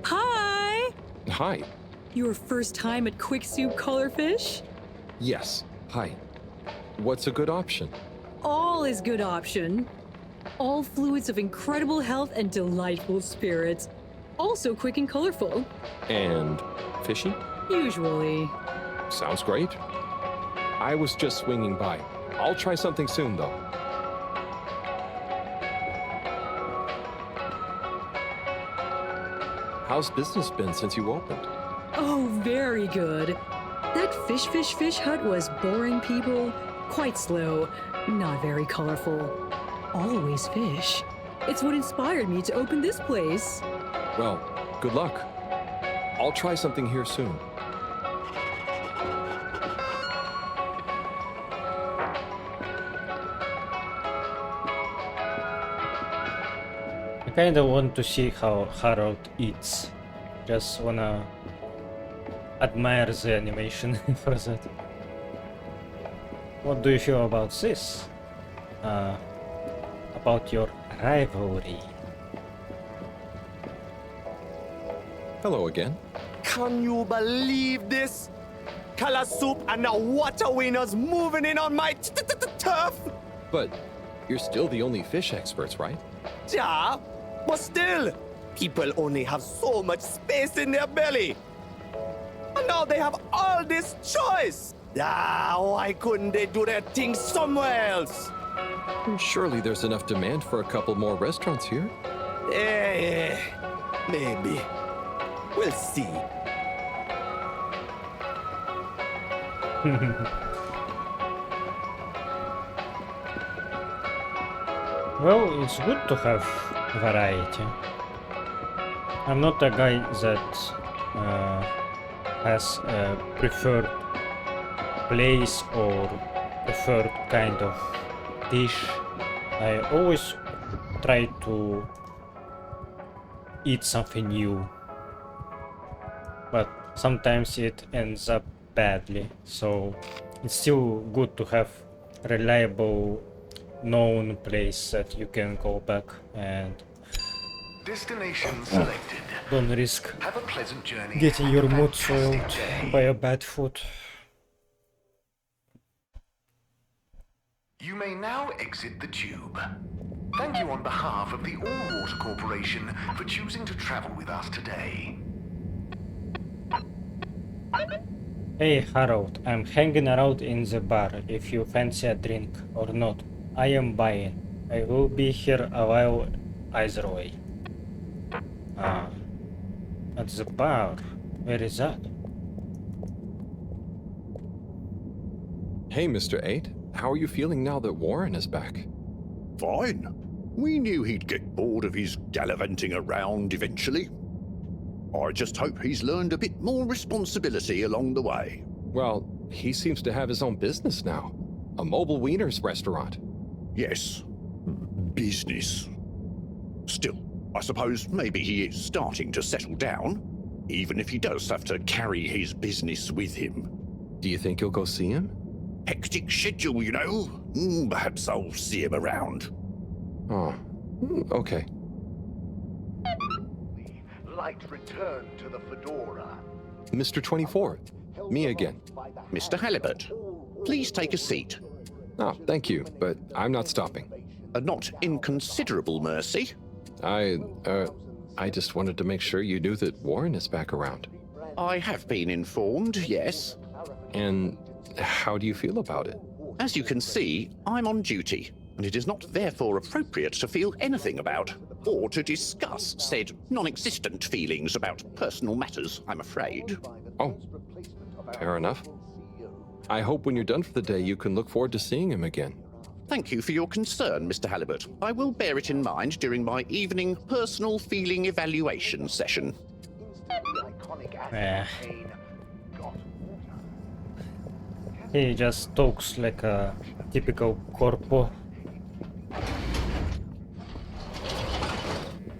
Hi! Hi. Your first time at Quick Soup Colorfish? Yes. Hi. What's a good option? All is good option. All fluids of incredible health and delightful spirits. Also quick and colorful. And fishy? Usually. Sounds great. I was just swinging by. I'll try something soon, though. How's business been since you opened? Oh, very good. That fish hut was boring people, quite slow, not very colorful. Always fish. It's what inspired me to open this place. Well, good luck. I'll try something here soon. I kinda want to see how Harold eats. Just wanna admire the animation for that. What do you feel about this? About your rivalry? Hello again. Can you believe this? color soup and the water winners moving in on my turf. But you're still the only fish experts, right? Yeah, but still, people only have so much space in their belly. And now they have all this choice. Ah, why couldn't they do their thing somewhere else? Surely there's enough demand for a couple more restaurants here. Eh, maybe. We'll see. Well, it's good to have variety. I'm not a guy that has a preferred place or preferred kind of dish. I always try to eat something new, but sometimes it ends up badly, so it's still good to have reliable known place that you can go back and Destination selected. don't risk Have a pleasant journey. getting your and a mood fantastic soiled day. by a bad food. You may now exit the tube. Thank you on behalf of the All Water Corporation for choosing to travel with us today. Hey Harold, I'm hanging around in the bar if you fancy a drink or not. I am buying. I will be here a while either way. Ah, at the bar. Where is that? Hey, Mr. 8, how are you feeling now that Warren is back? Fine. We knew he'd get bored of his gallivanting around eventually. I just hope he's learned a bit more responsibility along the way. Well, he seems to have his own business now. A mobile wieners restaurant. Yes. Business. Still, I suppose maybe he is starting to settle down, even if he does have to carry his business with him. Do you think you'll go see him? Hectic schedule, you know. Perhaps I'll see him around. Oh, okay. Light return to the Fedora. Mr. 24, me again. Mr. Halibut, please take a seat. Oh, thank you, but I'm not stopping. A not inconsiderable mercy. I just wanted to make sure you knew that Warren is back around. I have been informed, yes. And how do you feel about it? As you can see, I'm on duty, and it is not therefore appropriate to feel anything about, or to discuss said non-existent feelings about personal matters, I'm afraid. Oh, fair enough. I hope when you're done for the day you can look forward to seeing him again. Thank you for your concern, Mr. Halibut. I will bear it in mind during my evening personal feeling evaluation session. He just talks like a typical corpo.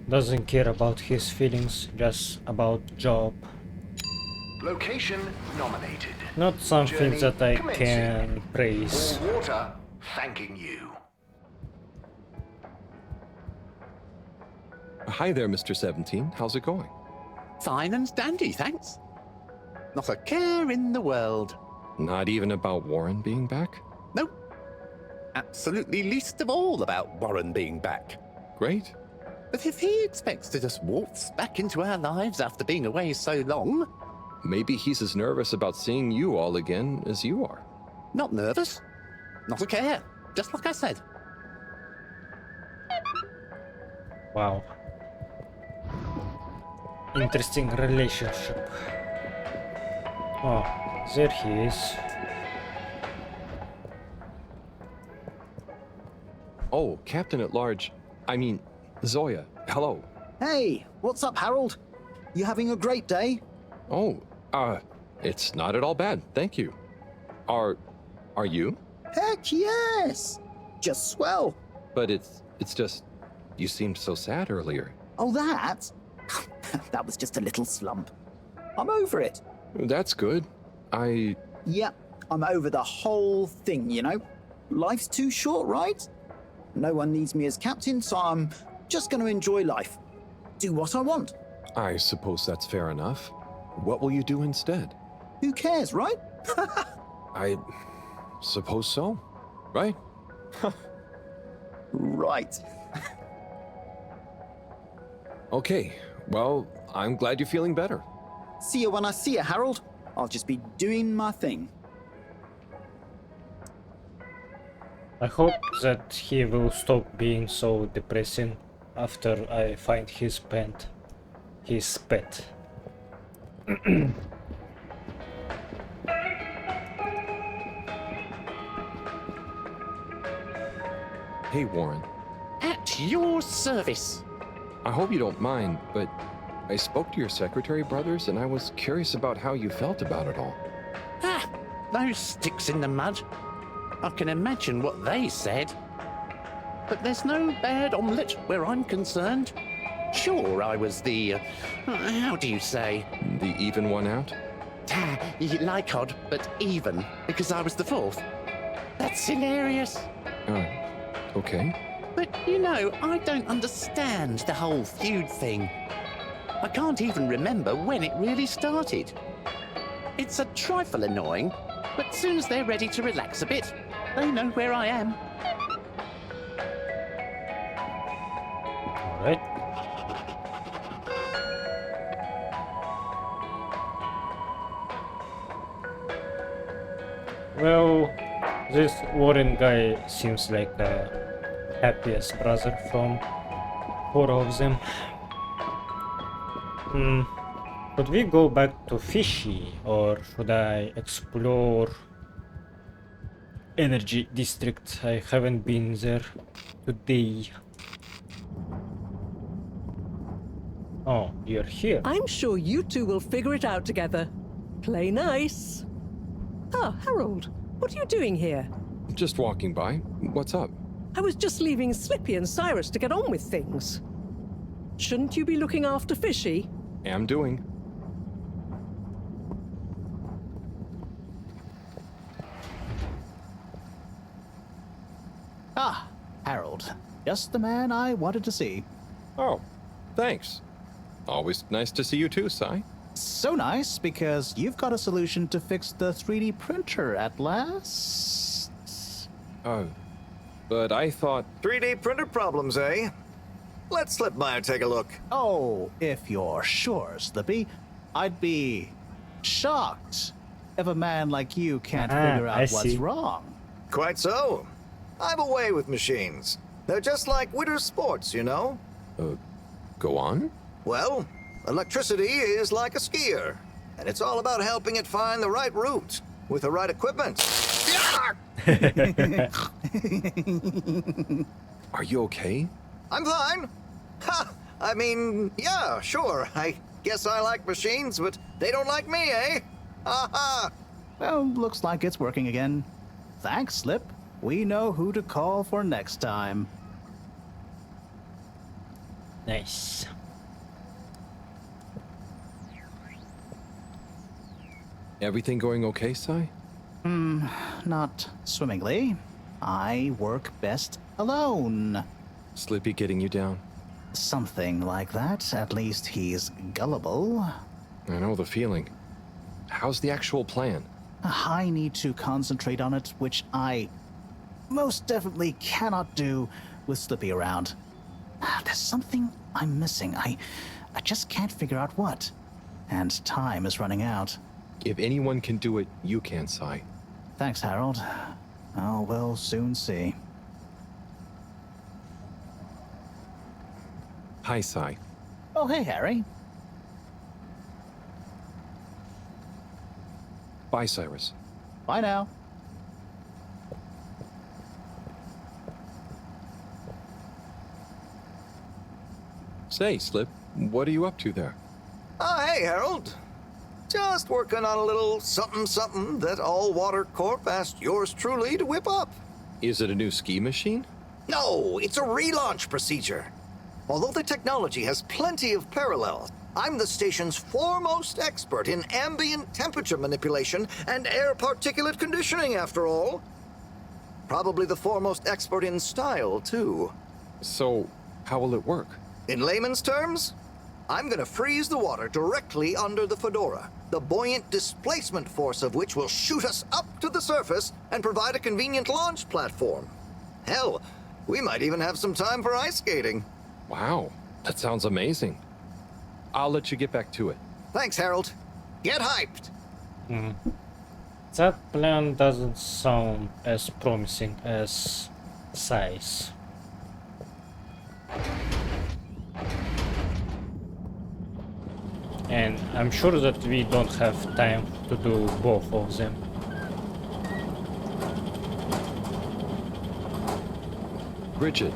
Doesn't care about his feelings, just about job. Location nominated. Not something Journey that I commencing. can praise. All Water thanking you. Hi there, Mr. 17. How's it going? Fine and dandy, thanks. Not a care in the world. Not even about Warren being back? Nope. Absolutely least of all about Warren being back. Great. But if he expects to just waltz back into our lives after being away so long... Maybe he's as nervous about seeing you all again as you are. Not nervous. Not a care. Just like I said. Wow. Interesting relationship. Oh, there he is. Oh, Captain at Large. I mean, Zoya. Hello. Hey, what's up, Harold? You having a great day? Oh, it's not at all bad, thank you. Are you? Heck yes! Just swell. But it's just, you seemed so sad earlier. Oh, that? That was just a little slump. I'm over it. That's good. Yep, I'm over the whole thing, you know? Life's too short, right? No one needs me as captain, so I'm just going to enjoy life. Do what I want. I suppose that's fair enough. What will you do instead? Who cares, right? I suppose so, right? Right. Okay, well, I'm glad you're feeling better. See you when I see you, Harold. I'll just be doing my thing. I hope that he will stop being so depressing after I find his pet. His pet. Hey, Warren. At your service. I hope you don't mind, but I spoke to your secretary brothers and I was curious about how you felt about it all. Ah, those sticks in the mud. I can imagine what they said. But there's no bad omelette where I'm concerned. Sure, I was the, how do you say? The even one out? Like odd, but even, because I was the fourth. That's hilarious. Okay. But, you know, I don't understand the whole feud thing. I can't even remember when it really started. It's a trifle annoying, but as soon as they're ready to relax a bit, they know where I am. Alright. Well, this Warren guy seems like the happiest brother from four of them. Could we go back to Fishy, or should I explore Energy District? I haven't been there today. Oh, you're here. I'm sure you two will figure it out together. Play nice. Ah, Harold, what are you doing here? Just walking by. What's up? I was just leaving Slippy and Cyrus to get on with things. Shouldn't you be looking after Fishy? Am doing. Ah, Harold. Just the man I wanted to see. Oh, thanks. Always nice to see you too, Sai. So nice, because you've got a solution to fix the 3D printer at last. Oh, but I thought... 3D printer problems, eh? Let's slip by and take a look. Oh, if you're sure, Slippy. I'd be shocked if a man like you can't figure out what's wrong. Quite so. I'm away with machines. They're just like winter sports, you know? Go on? Well, electricity is like a skier, and it's all about helping it find the right route with the right equipment. Are you okay? I'm fine. Ha! I mean, yeah, sure. I guess I like machines, but they don't like me, eh? Ha ha! Well, looks like it's working again. Thanks, Slip. We know who to call for next time. Nice. Everything going okay, Sai? Not swimmingly. I work best alone. Slippy getting you down? Something like that. At least he's gullible. I know the feeling. How's the actual plan? I need to concentrate on it, which I most definitely cannot do with Slippy around. There's something I'm missing. I just can't figure out what. And time is running out. If anyone can do it, you can, Sai. Thanks, Harold. Oh, we'll soon see. Hi, Sai. Oh, hey, Harry. Bye, Cyrus. Bye now. Say, Slip, what are you up to there? Oh, hey, Harold. Just working on a little something that All Water Corp asked yours truly to whip up. Is it a new ski machine? No, it's a relaunch procedure. Although the technology has plenty of parallels, I'm the station's foremost expert in ambient temperature manipulation and air particulate conditioning, after all. Probably the foremost expert in style, too. So, how will it work? In layman's terms, I'm gonna freeze the water directly under the Fedora, the buoyant displacement force of which will shoot us up to the surface and provide a convenient launch platform. Hell, we might even have some time for ice skating. Wow, that sounds amazing. I'll let you get back to it. Thanks, Harold. Get hyped! That plan doesn't sound as promising as size. And I'm sure that we don't have time to do both of them. Bridget,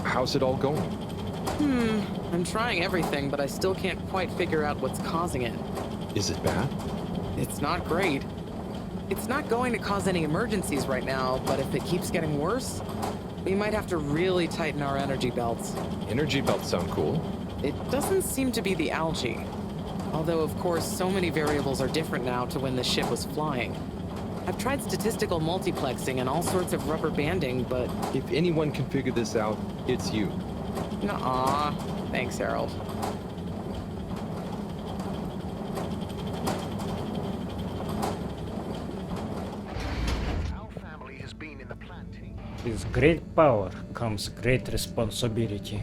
how's it all going? I'm trying everything, but I still can't quite figure out what's causing it. Is it bad? It's not great. It's not going to cause any emergencies right now, but if it keeps getting worse, we might have to really tighten our energy belts. Energy belts sound cool. It doesn't seem to be the algae. Although, of course, so many variables are different now to when the ship was flying. I've tried statistical multiplexing and all sorts of rubber banding, but... If anyone can figure this out, it's you. Nuh-uh. Thanks, Harold. With great power comes great responsibility.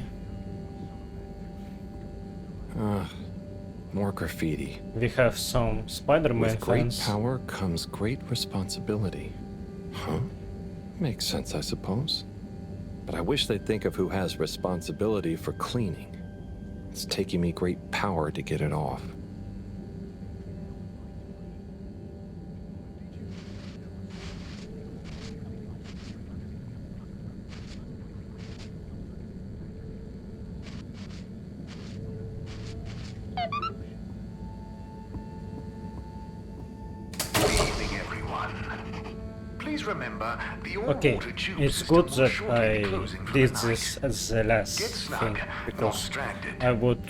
More graffiti. We have some Spider-Man With great fans. power comes great responsibility. Huh? Makes sense, I suppose. But I wish they'd think of who has responsibility for cleaning. It's taking me great power to get it off. Remember, the Okay, all-water tube it's system good will that shortly I be closing for did the this night. as the last Get snug, thing, not because distracted. I would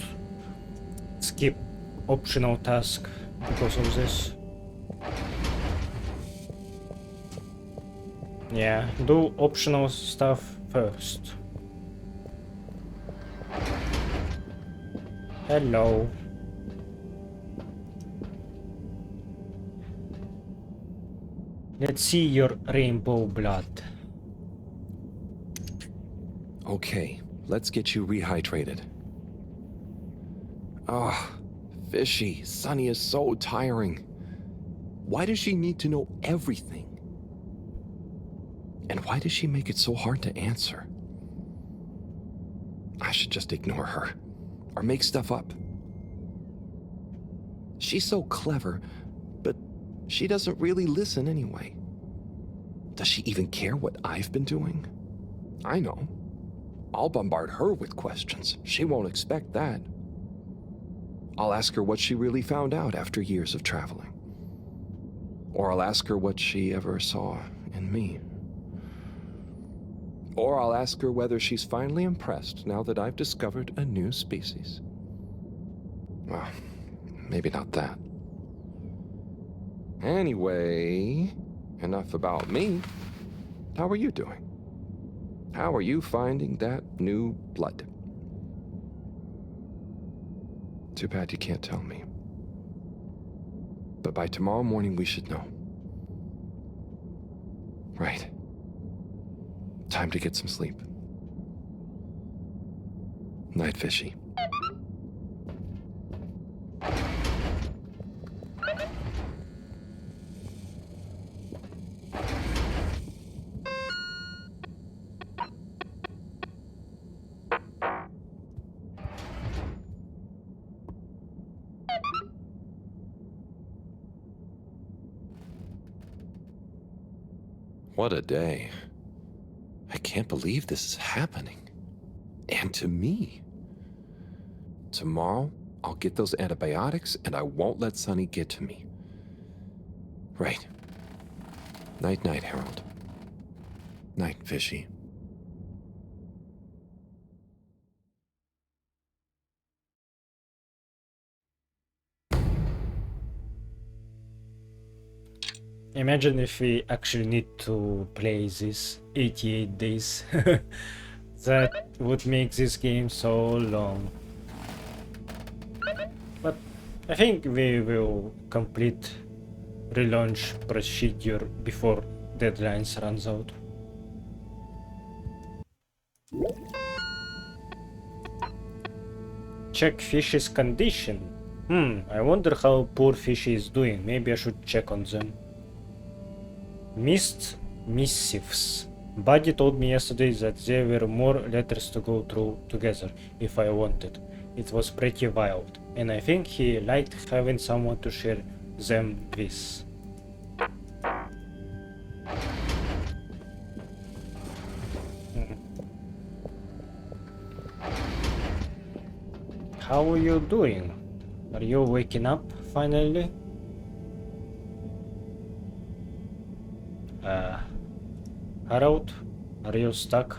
skip optional task because of this. Yeah, do optional stuff first. Hello. Let's see your rainbow blood. Okay, let's get you rehydrated. Ah, Fishy, Sunny is so tiring. Why does she need to know everything? And why does she make it so hard to answer? I should just ignore her, or make stuff up. She's so clever, but she doesn't really listen anyway. Does she even care what I've been doing? I know. I'll bombard her with questions. She won't expect that. I'll ask her what she really found out after years of traveling. Or I'll ask her what she ever saw in me. Or I'll ask her whether she's finally impressed now that I've discovered a new species. Well, maybe not that. Anyway, enough about me. How are you doing? How are you finding that new blood? Too bad you can't tell me. But by tomorrow morning we should know. Right. Time to get some sleep. Night, Fishy. What a day. I can't believe this is happening. And to me. Tomorrow, I'll get those antibiotics and I won't let Sunny get to me. Right. Night-night, Harold. Night, Fishy. Imagine if we actually need to play this 88 days. That would make this game so long. I think we will complete relaunch procedure before deadlines runs out. Check fish's condition. I wonder how poor fishy is doing. Maybe I should check on them. Missed missives. Buddy told me yesterday that there were more letters to go through together if I wanted. It was pretty wild, and I think he liked having someone to share them with. How are you doing? Are you waking up finally? Harold, are you stuck?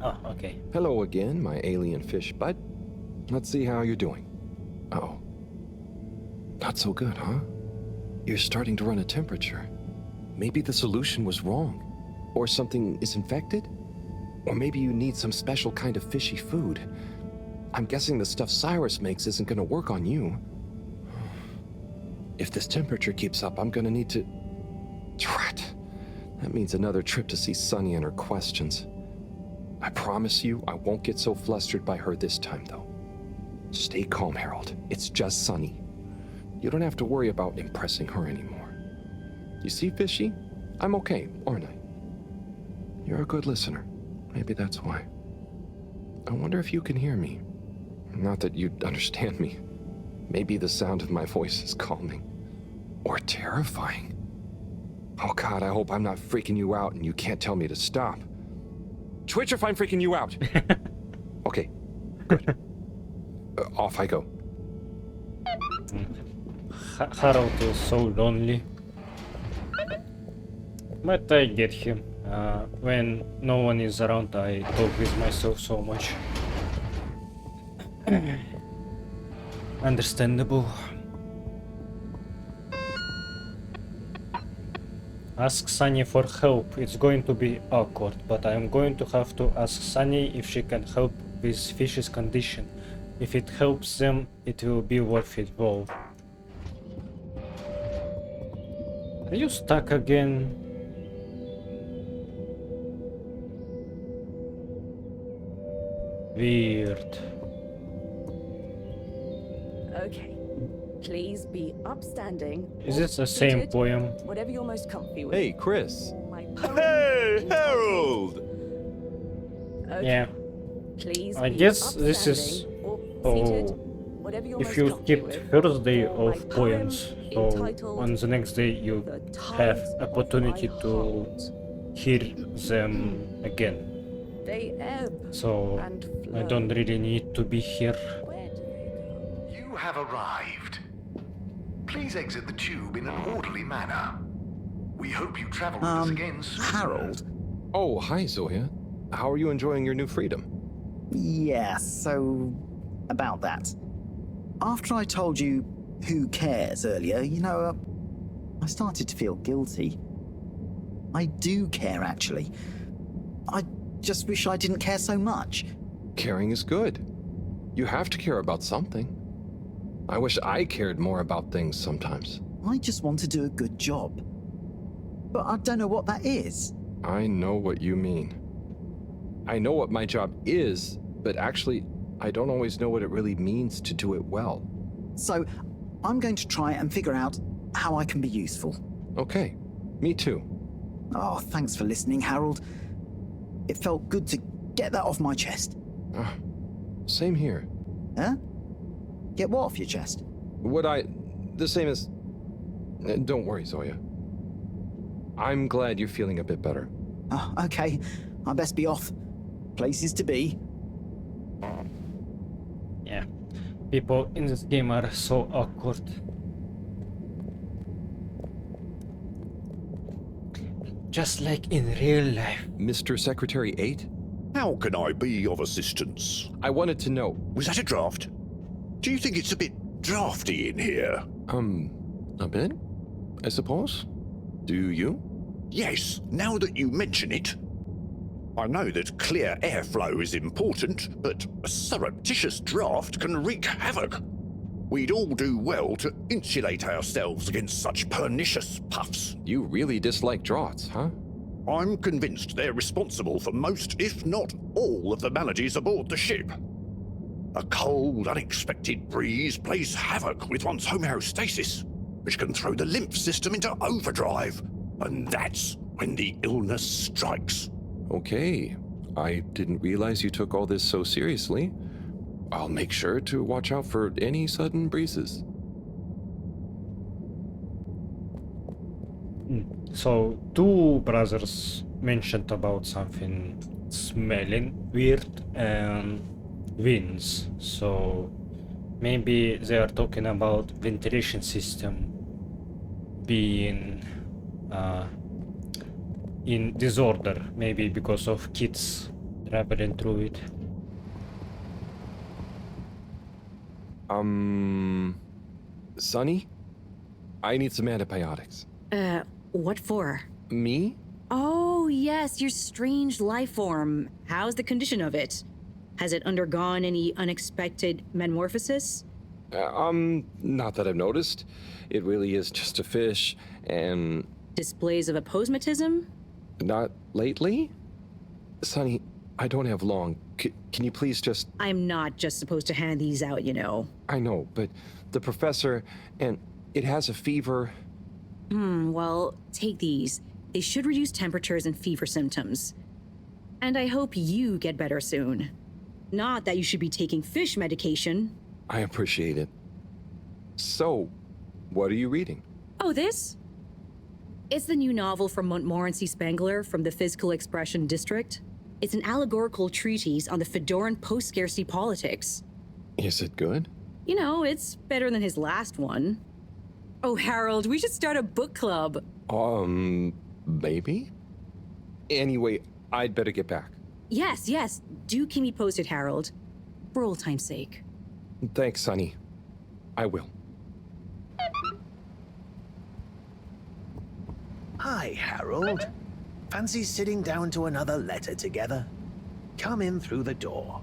Oh, okay. Hello again, my alien fish bud. Let's see how you're doing. Oh. Not so good, huh? You're starting to run a temperature. Maybe the solution was wrong. Or something is infected? Or maybe you need some special kind of fishy food. I'm guessing the stuff Cyrus makes isn't gonna work on you. If this temperature keeps up, I'm gonna need to... Drat. That means another trip to see Sunny and her questions. I promise you, I won't get so flustered by her this time, though. Stay calm, Harold. It's just Sunny. You don't have to worry about impressing her anymore. You see, Fishy? I'm okay, aren't I? You're a good listener. Maybe that's why. I wonder if you can hear me. Not that you'd understand me. Maybe the sound of my voice is calming. Or terrifying. Oh God, I hope I'm not freaking you out and you can't tell me to stop. Twitch if I'm freaking you out. Okay, good. Off I go. Harold is so lonely. But I get him. When no one is around, I talk with myself so much. Understandable. Ask Sunny for help. It's going to be awkward, but I'm going to have to ask Sunny if she can help with Fish's condition. If it helps them, it will be worth it both. Are you stuck again? Weird. Okay. Please be upstanding. Is this the same seated, poem? Whatever you're most comfy with. Hey, Chris. Hey, Harold! Okay. Yeah. Please I be guess this is... upstanding or Oh, seated, whatever you're if most you comfy skipped with. first day or of my poems, poem so entitled on the next day you The have Tides of opportunity My to Heart. hear them again. They ebb So and I flow. don't really need to be here. You have arrived. Please exit the tube in an orderly manner. We hope you travel with us again soon. Harold? Oh, hi, Zoya. How are you enjoying your new freedom? Yeah, so... about that. After I told you who cares earlier, you know, I started to feel guilty. I do care, actually. I just wish I didn't care so much. Caring is good. You have to care about something. I wish I cared more about things sometimes. I just want to do a good job. But I don't know what that is. I know what you mean. I know what my job is, but actually, I don't always know what it really means to do it well. So, I'm going to try and figure out how I can be useful. Okay, me too. Oh, thanks for listening, Harold. It felt good to get that off my chest. Same here. Huh? Get what off your chest? The same as... Don't worry, Zoya. I'm glad you're feeling a bit better. Oh, okay. I best be off. Places to be. Yeah. People in this game are so awkward. Just like in real life. Mr. Secretary 8? How can I be of assistance? I wanted to know... Was that a draft? Do you think it's a bit drafty in here? A bit? I suppose? Do you? Yes, now that you mention it. I know that clear airflow is important, but a surreptitious draft can wreak havoc. We'd all do well to insulate ourselves against such pernicious puffs. You really dislike draughts, huh? I'm convinced they're responsible for most, if not all, of the maladies aboard the ship. A cold, unexpected breeze plays havoc with one's homeostasis, which can throw the lymph system into overdrive, and that's when the illness strikes. Okay, I didn't realize you took all this so seriously. I'll make sure to watch out for any sudden breezes. So, two brothers mentioned about something smelling weird and winds. So, maybe they are talking about ventilation system being in disorder, maybe because of kids traveling through it. Sonny? I need some antibiotics. What for? Me? Oh, yes, your strange life form. How's the condition of it? Has it undergone any unexpected metamorphosis? Not that I've noticed. It really is just a fish, and... Displays of aposematism? Not lately? Sonny, I don't have long. Can you please just... I'm not just supposed to hand these out, you know. I know, but the professor, and it has a fever. Well, take these. They should reduce temperatures and fever symptoms. And I hope you get better soon. Not that you should be taking fish medication. I appreciate it. So, what are you reading? Oh, this? It's the new novel from Montmorency Spangler from the Physical Expression District. It's an allegorical treatise on the Fedoran post-scarcity politics. Is it good? You know, it's better than his last one. Oh, Harold, we should start a book club. Maybe? Anyway, I'd better get back. Yes, do keep me posted, Harold. For old time's sake. Thanks, Sonny. I will. Hi, Harold. Fancy sitting down to another letter together? Come in through the door.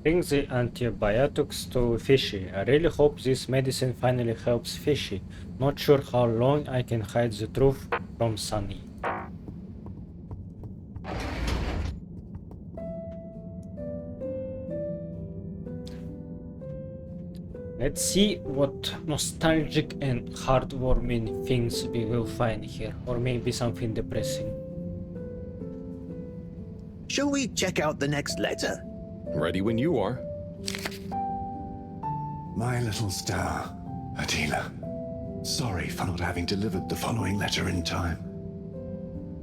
Bring the antibiotics to Fishy. I really hope this medicine finally helps Fishy. Not sure how long I can hide the truth from Sunny. Let's see what nostalgic and heartwarming things we will find here, or maybe something depressing. Shall we check out the next letter? Ready when you are. My little star, Adila. Sorry for not having delivered the following letter in time.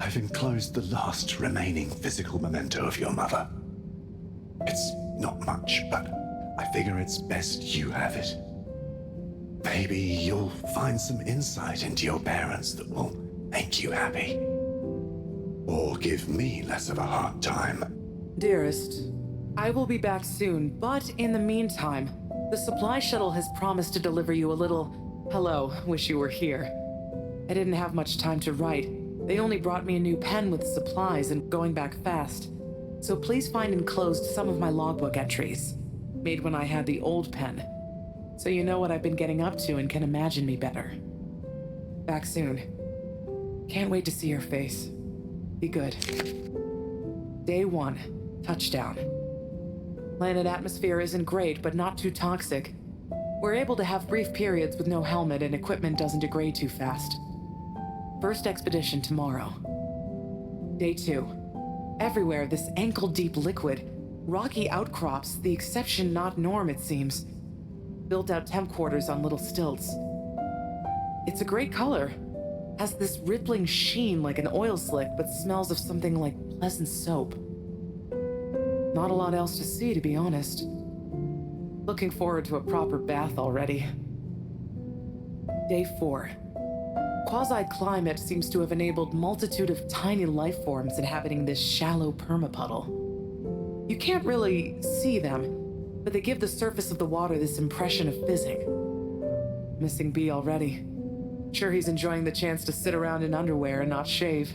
I've enclosed the last remaining physical memento of your mother. It's not much, but I figure it's best you have it. Maybe you'll find some insight into your parents that will make you happy. Or give me less of a hard time. Dearest, I will be back soon, but in the meantime, the supply shuttle has promised to deliver you a little, hello, wish you were here. I didn't have much time to write. They only brought me a new pen with supplies and going back fast. So please find enclosed some of my logbook entries, made when I had the old pen, so you know what I've been getting up to and can imagine me better. Back soon. Can't wait to see your face. Be good. Day 1, touchdown. Planet atmosphere isn't great, but not too toxic. We're able to have brief periods with no helmet and equipment doesn't degrade too fast. First expedition tomorrow. Day 2. Everywhere this ankle-deep liquid. Rocky outcrops, the exception not norm it seems. Built out temp quarters on little stilts. It's a great color. Has this rippling sheen like an oil slick, but smells of something like pleasant soap. Not a lot else to see, to be honest. Looking forward to a proper bath already. Day 4. Quasi-climate seems to have enabled multitude of tiny life forms inhabiting this shallow permapuddle. You can't really see them, but they give the surface of the water this impression of fizzing. Missing B already. Sure he's enjoying the chance to sit around in underwear and not shave.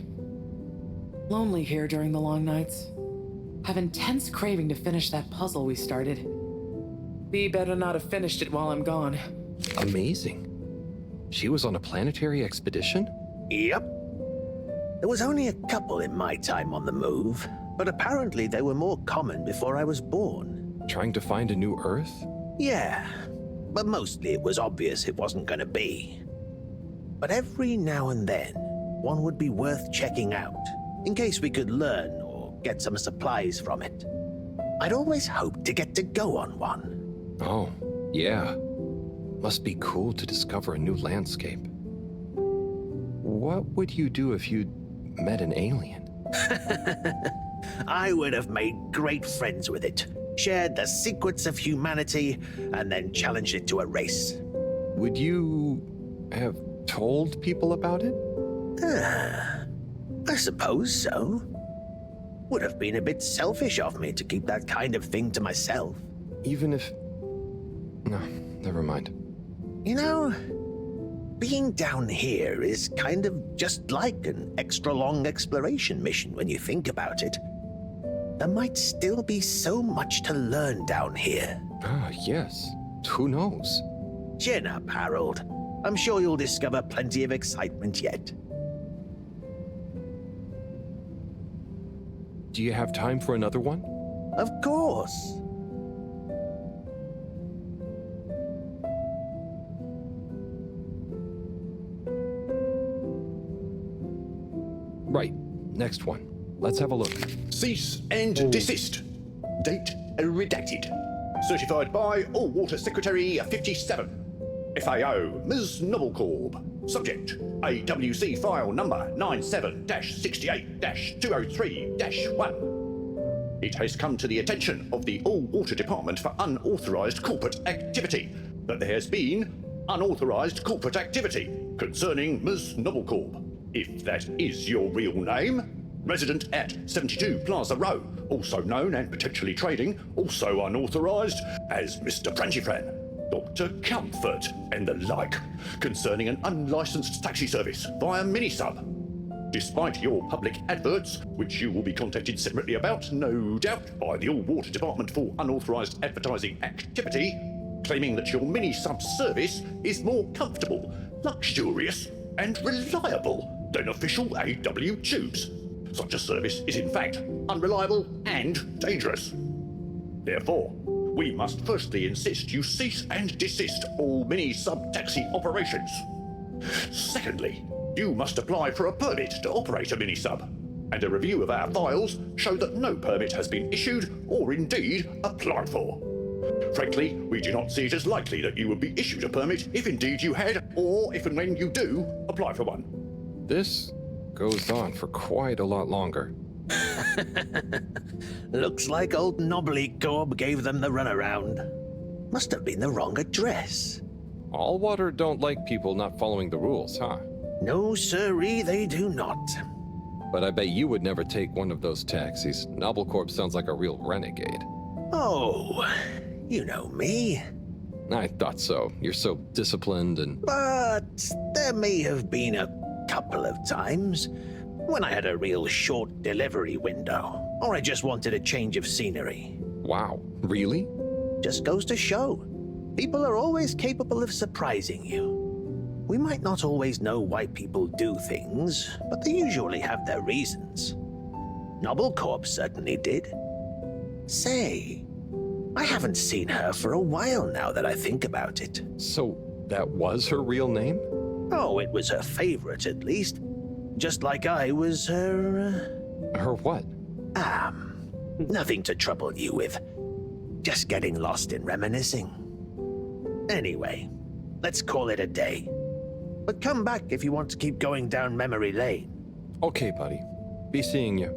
Lonely here during the long nights. Have intense craving to finish that puzzle we started. Bee better not have finished it while I'm gone. Amazing. She was on a planetary expedition? Yep. There was only a couple in my time on the move, but apparently they were more common before I was born. Trying to find a new Earth? Yeah, but mostly it was obvious it wasn't gonna be. But every now and then, one would be worth checking out, in case we could learn or get some supplies from it. I'd always hoped to get to go on one. Oh, yeah. Must be cool to discover a new landscape. What would you do if you'd met an alien? I would have made great friends with it, shared the secrets of humanity, and then challenged it to a race. Would you have told people about it? I suppose so. Would have been a bit selfish of me to keep that kind of thing to myself. Even if... No, never mind. You know, being down here is kind of just like an extra long exploration mission when you think about it. There might still be so much to learn down here. Ah, yes. Who knows? Chin up, Harold. I'm sure you'll discover plenty of excitement yet. Do you have time for another one? Of course. Right. Next one. Let's have a look. Cease and desist. Date redacted. Certified by All-Water Secretary 57. FAO, Ms. Nobblecorp. Subject, AWC file number 97-68-203-1. It has come to the attention of the All-Water Department for unauthorized corporate activity that there has been unauthorized corporate activity concerning Ms. Nobblecorp. If that is your real name, resident at 72 Plaza Row, also known and potentially trading, also unauthorized as Mr. Frangifran, Dr. Comfort, and the like, concerning an unlicensed taxi service via Minisub. Despite your public adverts, which you will be contacted separately about, no doubt, by the All-Water Department for unauthorized advertising activity, claiming that your Minisub service is more comfortable, luxurious, and reliable than official AW tubes. Such a service is in fact unreliable and dangerous. Therefore, we must firstly insist you cease and desist all mini-sub-taxi operations. Secondly, you must apply for a permit to operate a mini-sub, and a review of our files show that no permit has been issued or indeed applied for. Frankly, we do not see it as likely that you would be issued a permit if indeed you had, or if and when you do, apply for one. This goes on for quite a lot longer. Looks like old Nobblecorp gave them the runaround. Must have been the wrong address. All-Water don't like people not following the rules, huh? No, sirree, they do not. But I bet you would never take one of those taxis. Nobblecorp sounds like a real renegade. Oh, you know me. I thought so. You're so disciplined and... But there may have been a couple of times when I had a real short delivery window, or I just wanted a change of scenery. Wow, really? Just goes to show. People are always capable of surprising you. We might not always know why people do things, but they usually have their reasons. Nobblecorp certainly did. Say, I haven't seen her for a while now that I think about it. So that was her real name? Oh, it was her favorite at least. Just like I was her... Her what? Nothing to trouble you with. Just getting lost in reminiscing. Anyway, let's call it a day. But come back if you want to keep going down memory lane. Okay, buddy. Be seeing you.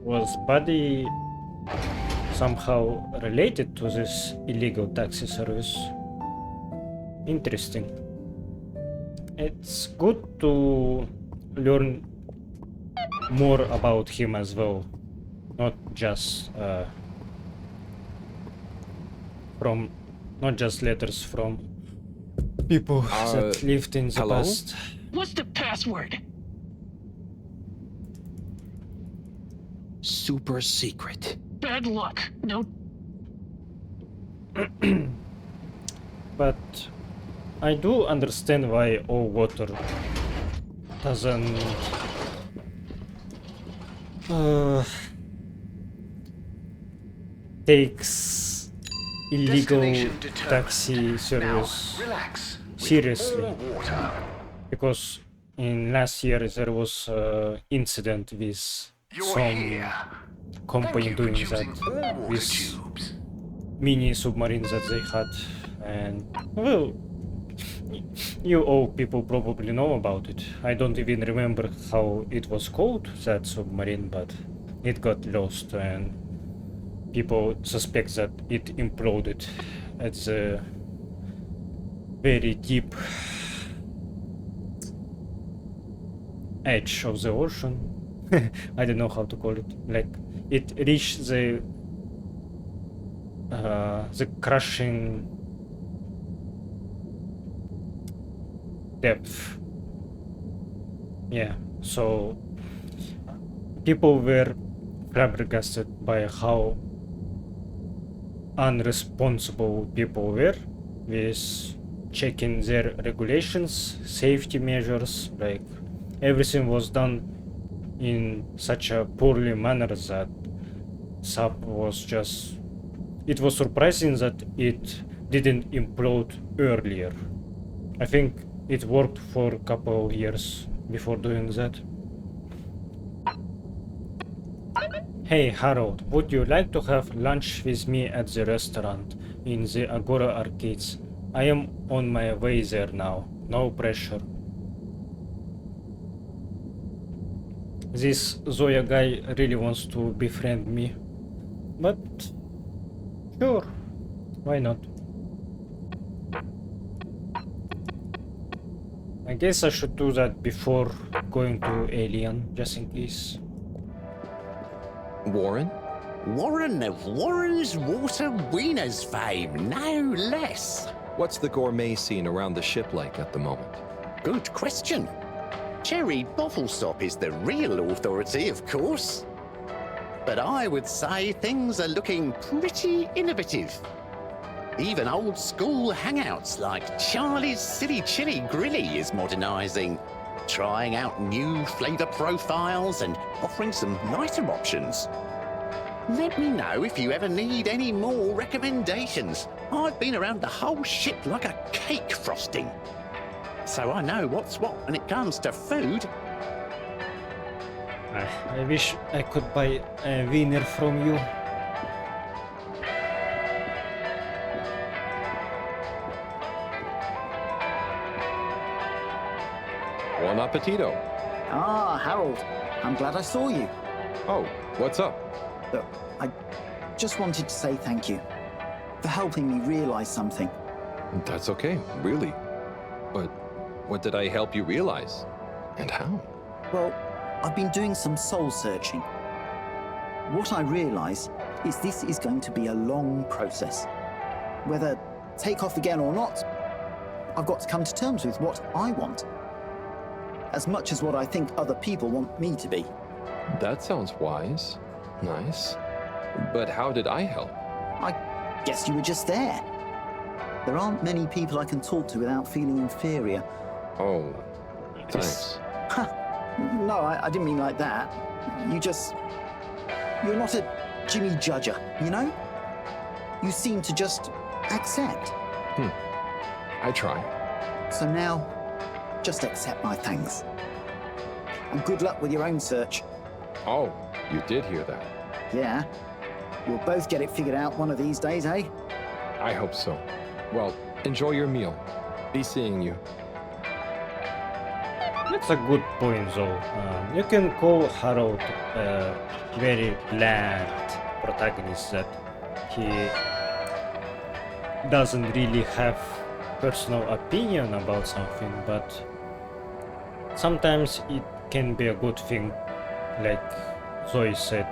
Was Buddy somehow related to this illegal taxi service? Interesting. It's good to learn more about him as well, not just letters from people that lived in the hello? past. What's the password? Super secret. Bad luck. No. But I do understand why all water doesn't takes illegal taxi service seriously, because in last year there was incident with some company doing that with mini submarines that they had, and well, you all people probably know about it. I don't even remember how it was called, that submarine, but it got lost and people suspect that it imploded at the very deep edge of the ocean. I don't know how to call it. Like, it reached the crushing depth. Yeah, so people were flabbergasted by how unresponsible people were with checking their regulations, safety measures. Like, everything was done in such a poorly manner that SAP was just... It was surprising that it didn't implode earlier. I think it worked for a couple of years before doing that. Hey Harold, would you like to have lunch with me at the restaurant in the Agora Arcades? I am on my way there now, no pressure. This Zoya guy really wants to befriend me, but sure, why not? I guess I should do that before going to Alien, just in case. Warren? Warren of Warren's Water Wieners fame, no less. What's the gourmet scene around the ship like at the moment? Good question. Cherry Bottlestop is the real authority, of course. But I would say things are looking pretty innovative. Even old school hangouts like Charlie's Silly Chili Grilly is modernizing, trying out new flavor profiles and offering some lighter options. Let me know if you ever need any more recommendations. I've been around the whole ship like a cake frosting, so I know what's what when it comes to food. I wish I could buy a wiener from you. Buon appetito. Ah, Harold, I'm glad I saw you. Oh, what's up? Look, I just wanted to say thank you for helping me realize something. That's okay, really. But what did I help you realize? And how? Well, I've been doing some soul searching. What I realize is this is going to be a long process. Whether take off again or not, I've got to come to terms with what I want, as much as what I think other people want me to be. That sounds wise. Nice. But how did I help? I guess you were just there. There aren't many people I can talk to without feeling inferior. Oh, thanks. No, I didn't mean like that. You're not a Jimmy Judger, you know? You seem to just accept. I try. So now, just accept my thanks. And good luck with your own search. Oh, you did hear that. Yeah. You'll both get it figured out one of these days, eh? I hope so. Well, enjoy your meal. Be seeing you. That's a good point, though. You can call Harold a very bland protagonist, that he doesn't really have personal opinion about something, but sometimes it can be a good thing, like Zoe said,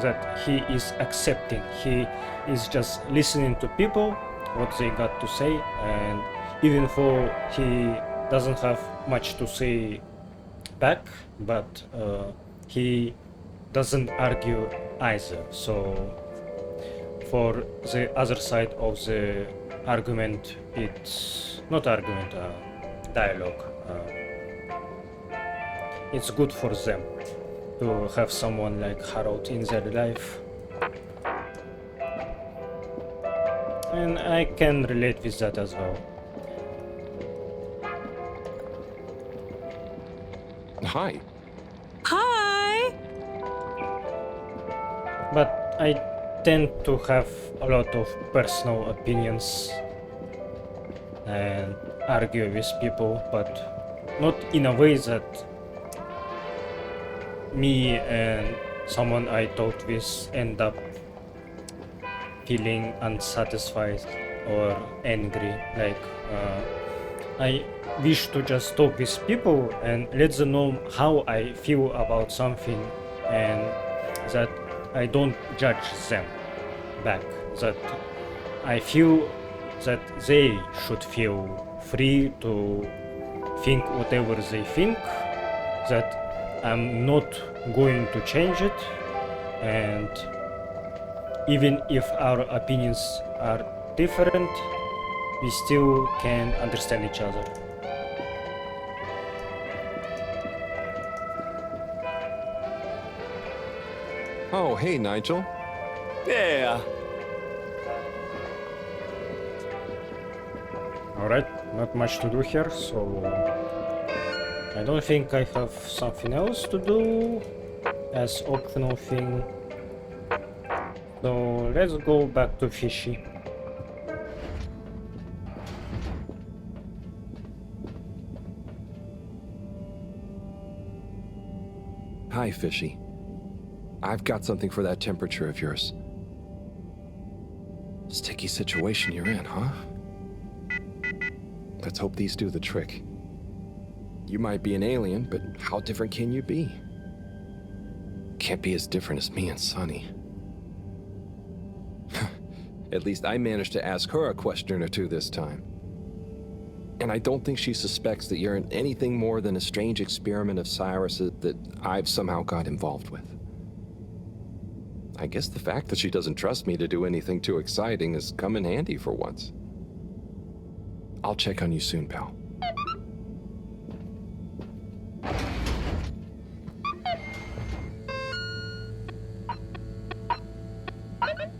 that he is accepting. He is just listening to people what they got to say, and even though he doesn't have much to say back, but he doesn't argue either. So for the other side of the argument, it's not argument, dialogue. It's good for them to have someone like Harold in their life. And I can relate with that as well. Hi. Hi! But I tend to have a lot of personal opinions and argue with people, but not in a way that me and someone I talked with end up feeling unsatisfied or angry. Like I wish to just talk with people and let them know how I feel about something, and that I don't judge them back, that I feel that they should feel free to think whatever they think, that I'm not going to change it, and even if our opinions are different, we still can understand each other. Oh, hey, Nigel. Yeah. Alright, not much to do here, so I don't think I have something else to do as optional thing. So let's go back to Fishy. Hi, Fishy. I've got something for that temperature of yours. Sticky situation you're in, huh? Let's hope these do the trick. You might be an alien, but how different can you be? Can't be as different as me and Sunny. At least I managed to ask her a question or two this time. And I don't think she suspects that you're anything more than a strange experiment of Cyrus's that I've somehow got involved with. I guess the fact that she doesn't trust me to do anything too exciting has come in handy for once. I'll check on you soon, pal.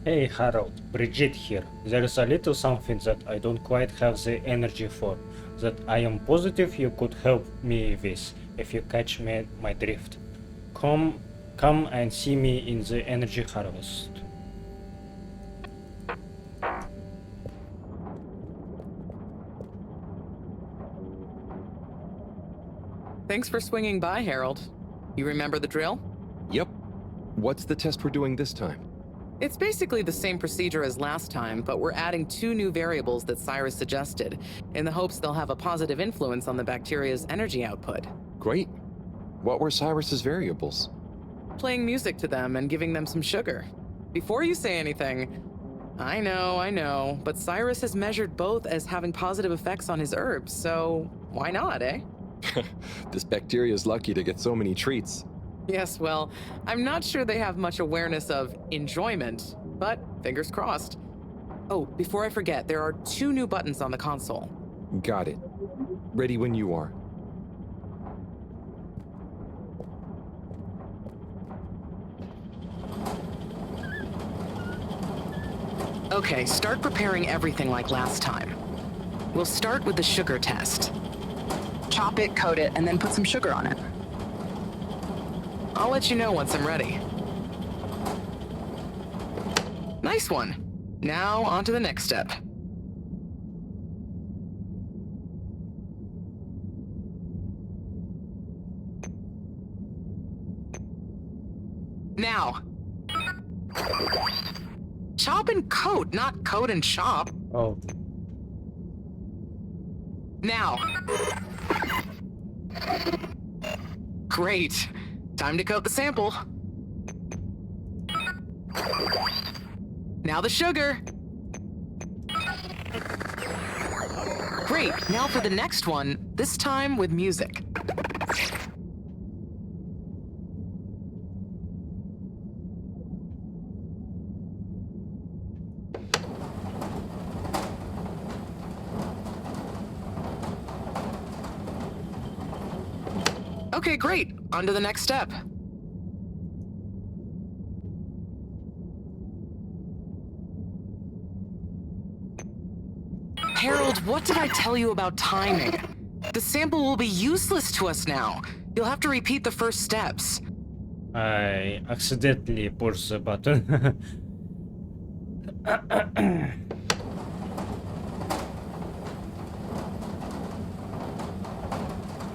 Hey Harold, Brigitte here. There is a little something that I don't quite have the energy for, that I am positive you could help me with, if you catch my drift. Come and see me in the energy harvest. Thanks for swinging by, Harold. You remember the drill? Yep. What's the test we're doing this time? It's basically the same procedure as last time, but we're adding 2 new variables that Cyrus suggested, in the hopes they'll have a positive influence on the bacteria's energy output. Great. What were Cyrus's variables? Playing music to them and giving them some sugar. Before you say anything, I know, but Cyrus has measured both as having positive effects on his herbs, so why not, eh? This bacteria's lucky to get so many treats. Yes, well, I'm not sure they have much awareness of enjoyment, but fingers crossed. Oh, before I forget, there are 2 new buttons on the console. Got it. Ready when you are. Okay, start preparing everything like last time. We'll start with the sugar test. Chop it, coat it, and then put some sugar on it. I'll let you know once I'm ready. Nice one. Now, on to the next step. Now. Chop and coat, not coat and chop. Oh. Now. Great. Time to coat the sample. Now the sugar. Great, now for the next one, this time with music. Okay, great. On to the next step. Harold, what did I tell you about timing? The sample will be useless to us now. You'll have to repeat the first steps. I accidentally pushed the button.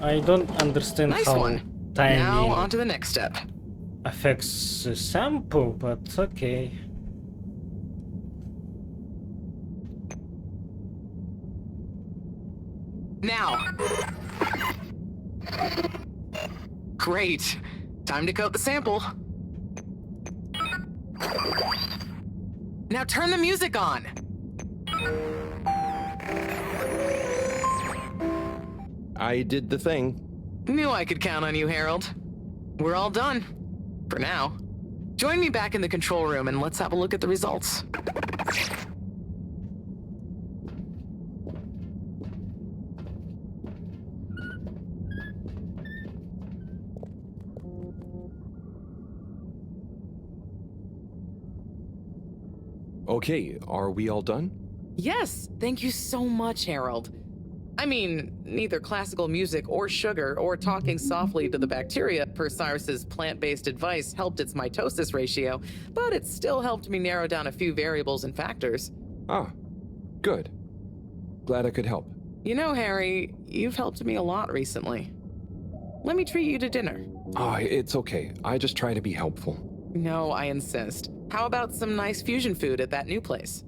I don't understand Nice how one. timing Now on to the next step. affects the sample, but okay. Now. Great. Time to coat the sample. Now turn the music on. I did the thing. Knew I could count on you, Harold. We're all done. For now. Join me back in the control room and let's have a look at the results. Okay, are we all done? Yes, thank you so much, Harold. I mean, neither classical music or sugar or talking softly to the bacteria per Cyrus's plant-based advice helped its mitosis ratio, but it still helped me narrow down a few variables and factors. Ah, good. Glad I could help. You know, Harry, you've helped me a lot recently. Let me treat you to dinner. Ah, it's okay. I just try to be helpful. No, I insist. How about some nice fusion food at that new place?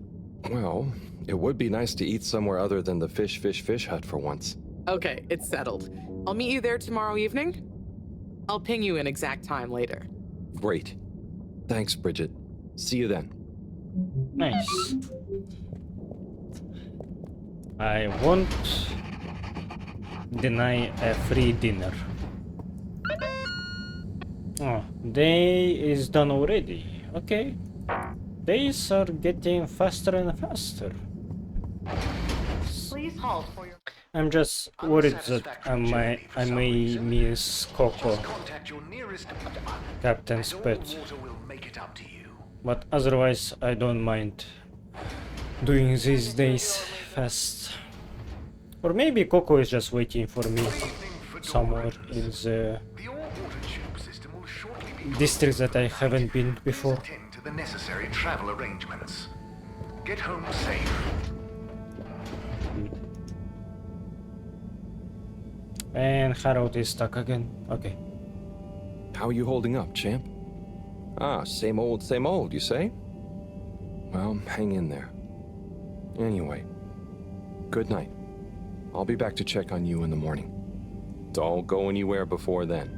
Well, it would be nice to eat somewhere other than the fish hut for once. Okay, it's settled. I'll meet you there tomorrow evening. I'll ping you an exact time later. Great. Thanks, Bridget. See you then. Nice. I won't deny a free dinner. Oh, day is done already. Okay. Days are getting faster and faster. Please halt for your... I'm just worried that I may miss Coco, Captain's pet. But otherwise, I don't mind doing these days fast. Or maybe Coco is just waiting for me somewhere in the district that I haven't been before. To the necessary travel arrangements. Get home safe. And Harold is stuck again. Okay. How are you holding up, champ? Ah, same old, you say? Well, hang in there. Anyway, good night. I'll be back to check on you in the morning. Don't go anywhere before then.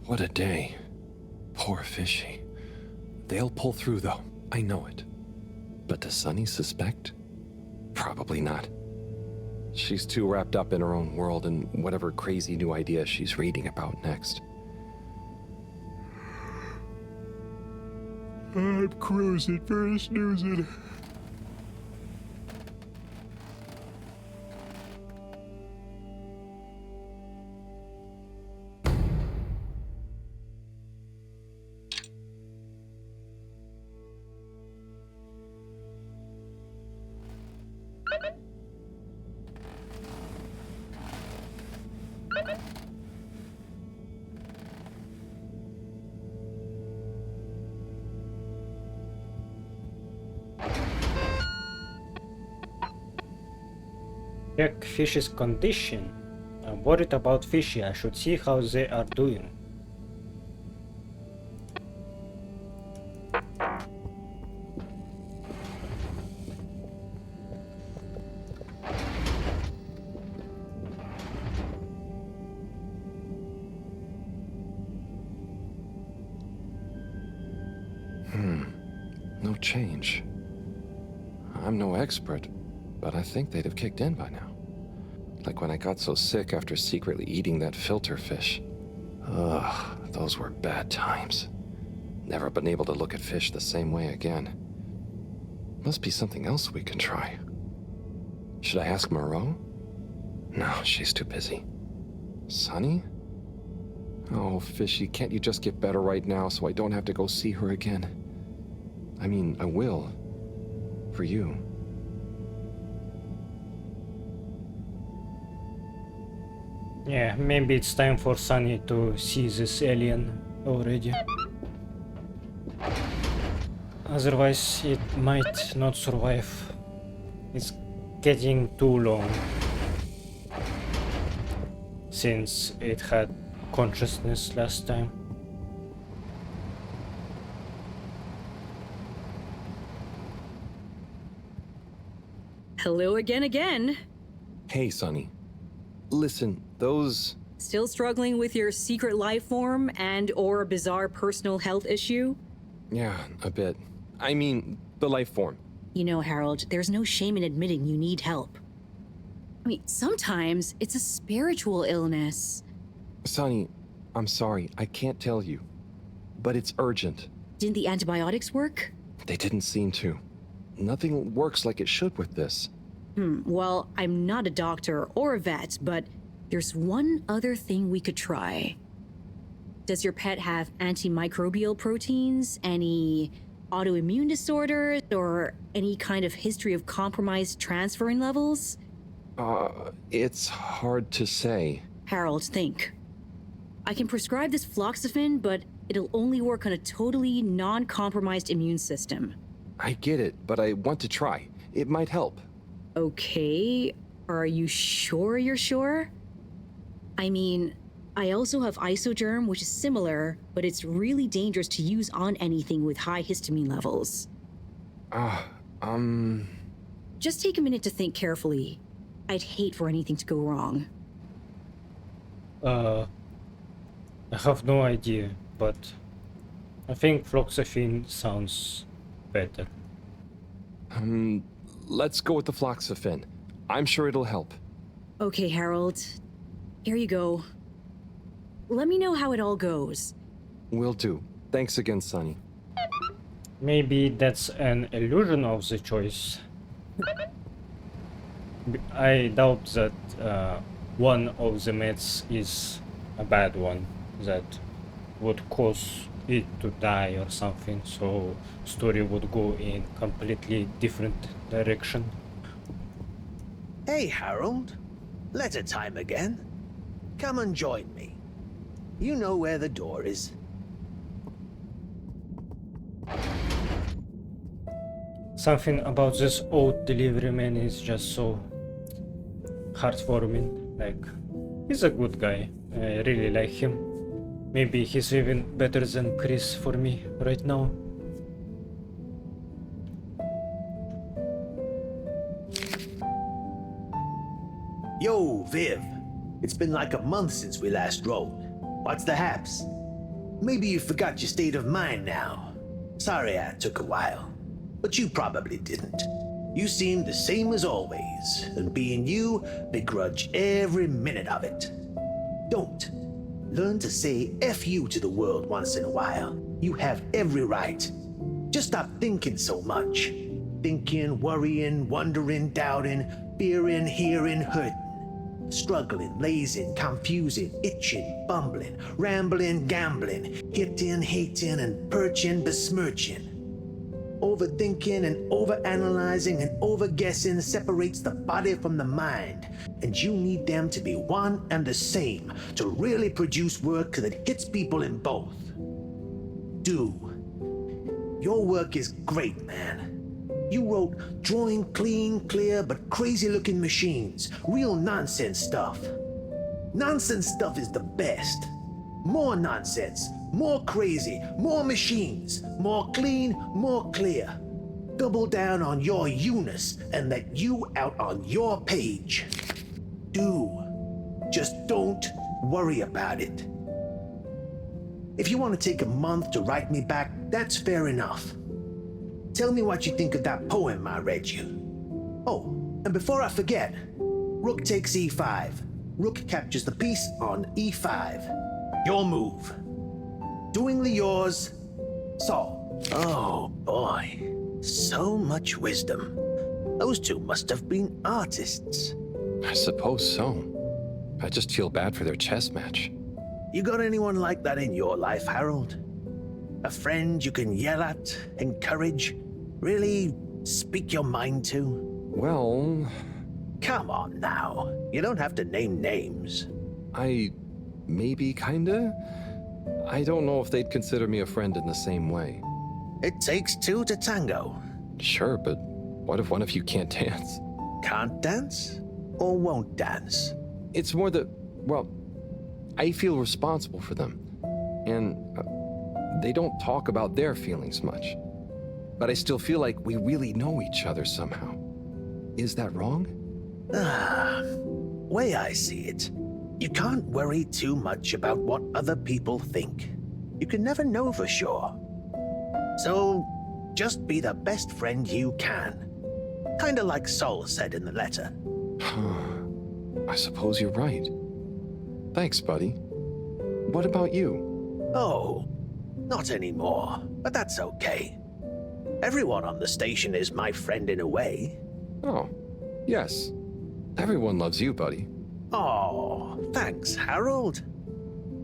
What a day. Poor Fishy. They'll pull through, though. I know it. But does Sunny suspect? Probably not. She's too wrapped up in her own world and whatever crazy new idea she's reading about next. I'm cruising for a snoozing. Check fish's condition. worried about fishy. I should see how they are doing. No change. I'm no expert, but I think they'd have kicked in by now. Like when I got so sick after secretly eating that filter fish. Ugh, those were bad times. Never been able to look at fish the same way again. Must be something else we can try. Should I ask Moreau? No, she's too busy. Sunny? Oh, Fishy, can't you just get better right now so I don't have to go see her again? I mean, I will. For you. Yeah, maybe it's time for Sunny to see this alien already. Otherwise, it might not survive. It's getting too long since it had consciousness last time. Hello again. Hey, Sunny. Listen, those... Still struggling with your secret life form and or a bizarre personal health issue? Yeah, a bit. I mean, the life form. You know, Harold, there's no shame in admitting you need help. I mean, sometimes it's a spiritual illness. Sunny, I'm sorry, I can't tell you. But it's urgent. Didn't the antibiotics work? They didn't seem to. Nothing works like it should with this. Well, I'm not a doctor or a vet, but there's one other thing we could try. Does your pet have antimicrobial proteins, any autoimmune disorders, or any kind of history of compromised transferrin levels? It's hard to say. Harold, think. I can prescribe this floxifene, but it'll only work on a totally non-compromised immune system. I get it, but I want to try. It might help. Okay, are you sure you're sure? I mean, I also have Isogerm, which is similar, but it's really dangerous to use on anything with high histamine levels. Just take a minute to think carefully. I'd hate for anything to go wrong. I have no idea, but I think floxifene sounds better. Let's go with the floxifene. I'm sure it'll help. Okay, Harold. Here you go. Let me know how it all goes. Will do. Thanks again, Sunny. Maybe that's an illusion of the choice. I doubt that one of the meds is a bad one that would cause it to die or something, so story would go in completely different direction. Hey, Harold. Letter time again. Come and join me. You know where the door is. Something about this old delivery man is just so heartwarming. Like, he's a good guy. I really like him. Maybe he's even better than Chris for me right now. Yo, Viv. It's been like a month since we last rode. What's the haps? Maybe you forgot your state of mind now. Sorry I took a while, but you probably didn't. You seemed the same as always, and being you, begrudge every minute of it. Don't. Learn to say F you to the world once in a while. You have every right. Just stop thinking so much. Thinking, worrying, wondering, doubting, fearing, hearing, hurting. Struggling, lazing, confusing, itching, bumbling, rambling, gambling, hitting, hating, and perching, besmirching. Overthinking and overanalyzing and overguessing separates the body from the mind, and you need them to be one and the same to really produce work that hits people in both. Do. Your work is great, man. You wrote drawing clean, clear, but crazy-looking machines. Real nonsense stuff. Nonsense stuff is the best. More nonsense, more crazy, more machines, more clean, more clear. Double down on your you-ness and let you out on your page. Do. Just don't worry about it. If you want to take a month to write me back, that's fair enough. Tell me what you think of that poem I read you. Oh, and before I forget, rook takes e5. Rook captures the piece on e5. Your move. Doingly yours, Saul. Oh boy, so much wisdom. Those two must have been artists. I suppose so. I just feel bad for their chess match. You got anyone like that in your life, Harold? A friend you can yell at, encourage, really speak your mind to? Well... Come on now. You don't have to name names. Maybe kinda? I don't know if they'd consider me a friend in the same way. It takes two to tango. Sure, but what if one of you can't dance? Can't dance? Or won't dance? It's more that, well, I feel responsible for them. And they don't talk about their feelings much. But I still feel like we really know each other somehow. Is that wrong? Way I see it, you can't worry too much about what other people think. You can never know for sure. So, just be the best friend you can. Kinda like Sol said in the letter. I suppose you're right. Thanks, buddy. What about you? Oh, not anymore, but that's okay. Everyone on the station is my friend in a way. Oh, yes. Everyone loves you, buddy. Oh, thanks, Harold.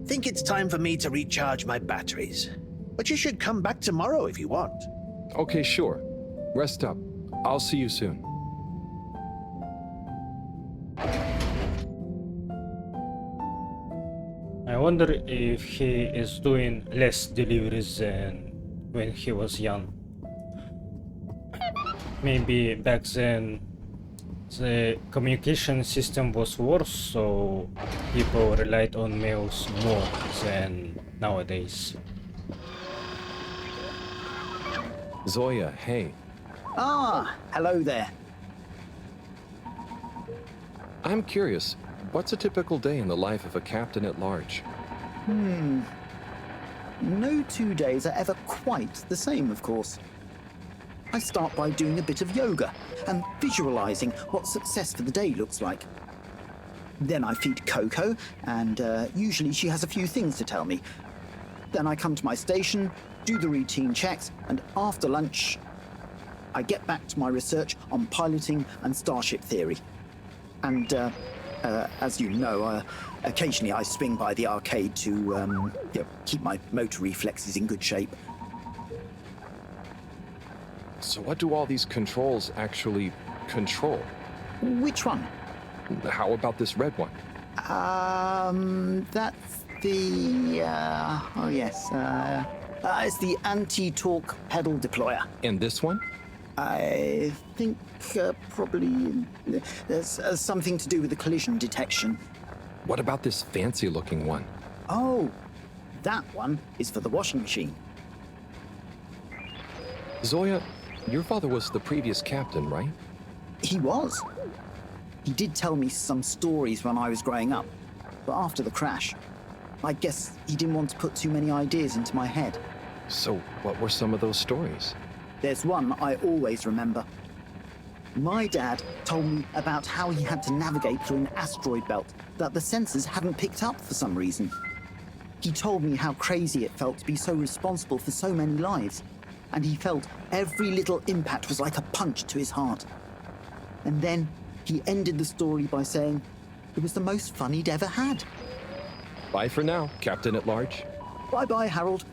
Think it's time for me to recharge my batteries. But you should come back tomorrow if you want. Okay, sure. Rest up. I'll see you soon. I wonder if he is doing less deliveries than when he was young. Maybe back then the communication system was worse, so people relied on mails more than nowadays. Zoya, hey. Ah, hello there. I'm curious, what's a typical day in the life of a captain at large? No 2 days are ever quite the same, of course. I start by doing a bit of yoga and visualizing what success for the day looks like. Then I feed Coco, and usually she has a few things to tell me. Then I come to my station, do the routine checks, and after lunch, I get back to my research on piloting and starship theory. And as you know, occasionally I swing by the arcade to keep my motor reflexes in good shape. So what do all these controls actually control? Which one? How about this red one? That's the... oh yes, it's the anti-torque pedal deployer. And this one? I think probably there's something to do with the collision detection. What about this fancy-looking one? Oh, that one is for the washing machine. Zoya, your father was the previous captain, right? He was. He did tell me some stories when I was growing up, but after the crash, I guess he didn't want to put too many ideas into my head. So what were some of those stories? There's one I always remember. My dad told me about how he had to navigate through an asteroid belt that the sensors hadn't picked up for some reason. He told me how crazy it felt to be so responsible for so many lives, and he felt every little impact was like a punch to his heart. And then he ended the story by saying it was the most fun he'd ever had. Bye for now, Captain at Large. Bye-bye, Harold.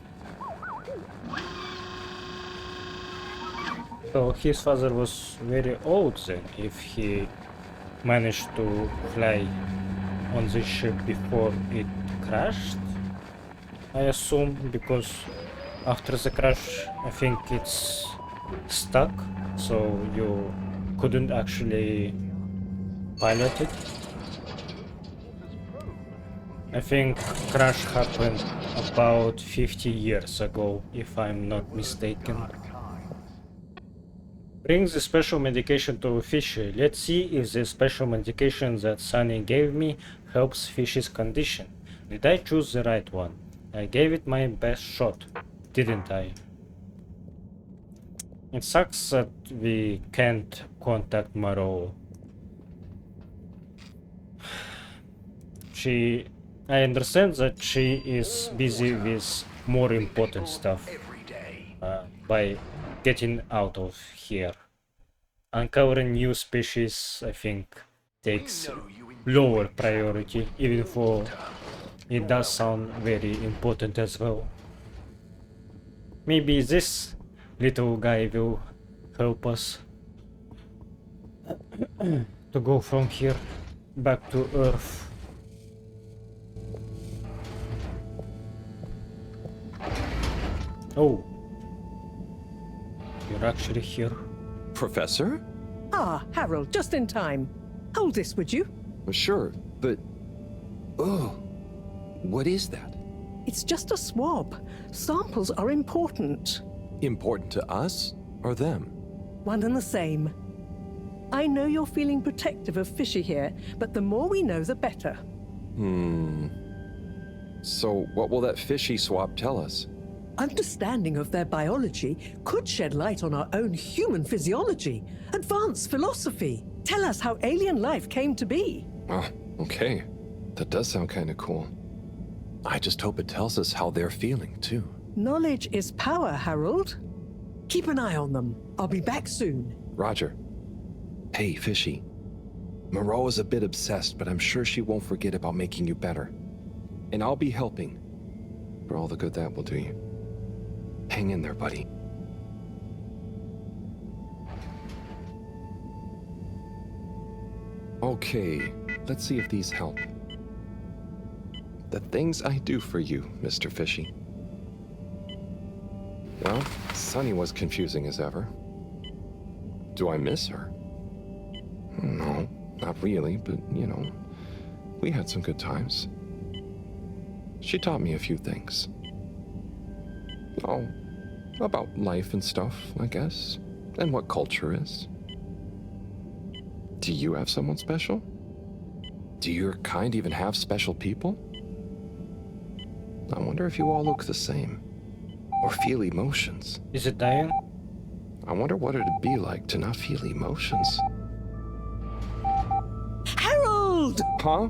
So his father was very old then, if he managed to fly on this ship before it crashed, I assume, because after the crash I think it's stuck, so you couldn't actually pilot it. I think crash happened about 50 years ago, if I'm not mistaken. Bring the special medication to Fishy. Let's see if the special medication that Sunny gave me helps Fishy's condition. Did I choose the right one? I gave it my best shot, didn't I? It sucks that we can't contact Marrow. I understand that she is busy with more important stuff by getting out of here. Uncovering new species, I think, takes lower priority, even though it does sound very important as well. Maybe this little guy will help us to go from here back to Earth. Oh, you're actually here. Professor? Ah, Harold, just in time. Hold this, would you? Sure, but... Oh, what is that? It's just a swab. Samples are important. Important to us or them? One and the same. I know you're feeling protective of Fishy here, but the more we know, the better. So what will that fishy swab tell us? Understanding of their biology could shed light on our own human physiology, advance philosophy, tell us how alien life came to be. Oh, okay. That does sound kind of cool. I just hope it tells us how they're feeling, too. Knowledge is power, Harold. Keep an eye on them. I'll be back soon. Roger. Hey, Fishy. Moreau is a bit obsessed, but I'm sure she won't forget about making you better. And I'll be helping. For all the good that will do you. Hang in there, buddy. Okay, let's see if these help. The things I do for you, Mr. Fishy. Well, Sunny was confusing as ever. Do I miss her? No, not really, but, you know, we had some good times. She taught me a few things. Oh, about life and stuff, I guess, and what culture is. Do you have someone special? Do your kind even have special people? I wonder if you all look the same, or feel emotions. Is it Diane? I wonder what it'd be like to not feel emotions. Harold! Huh?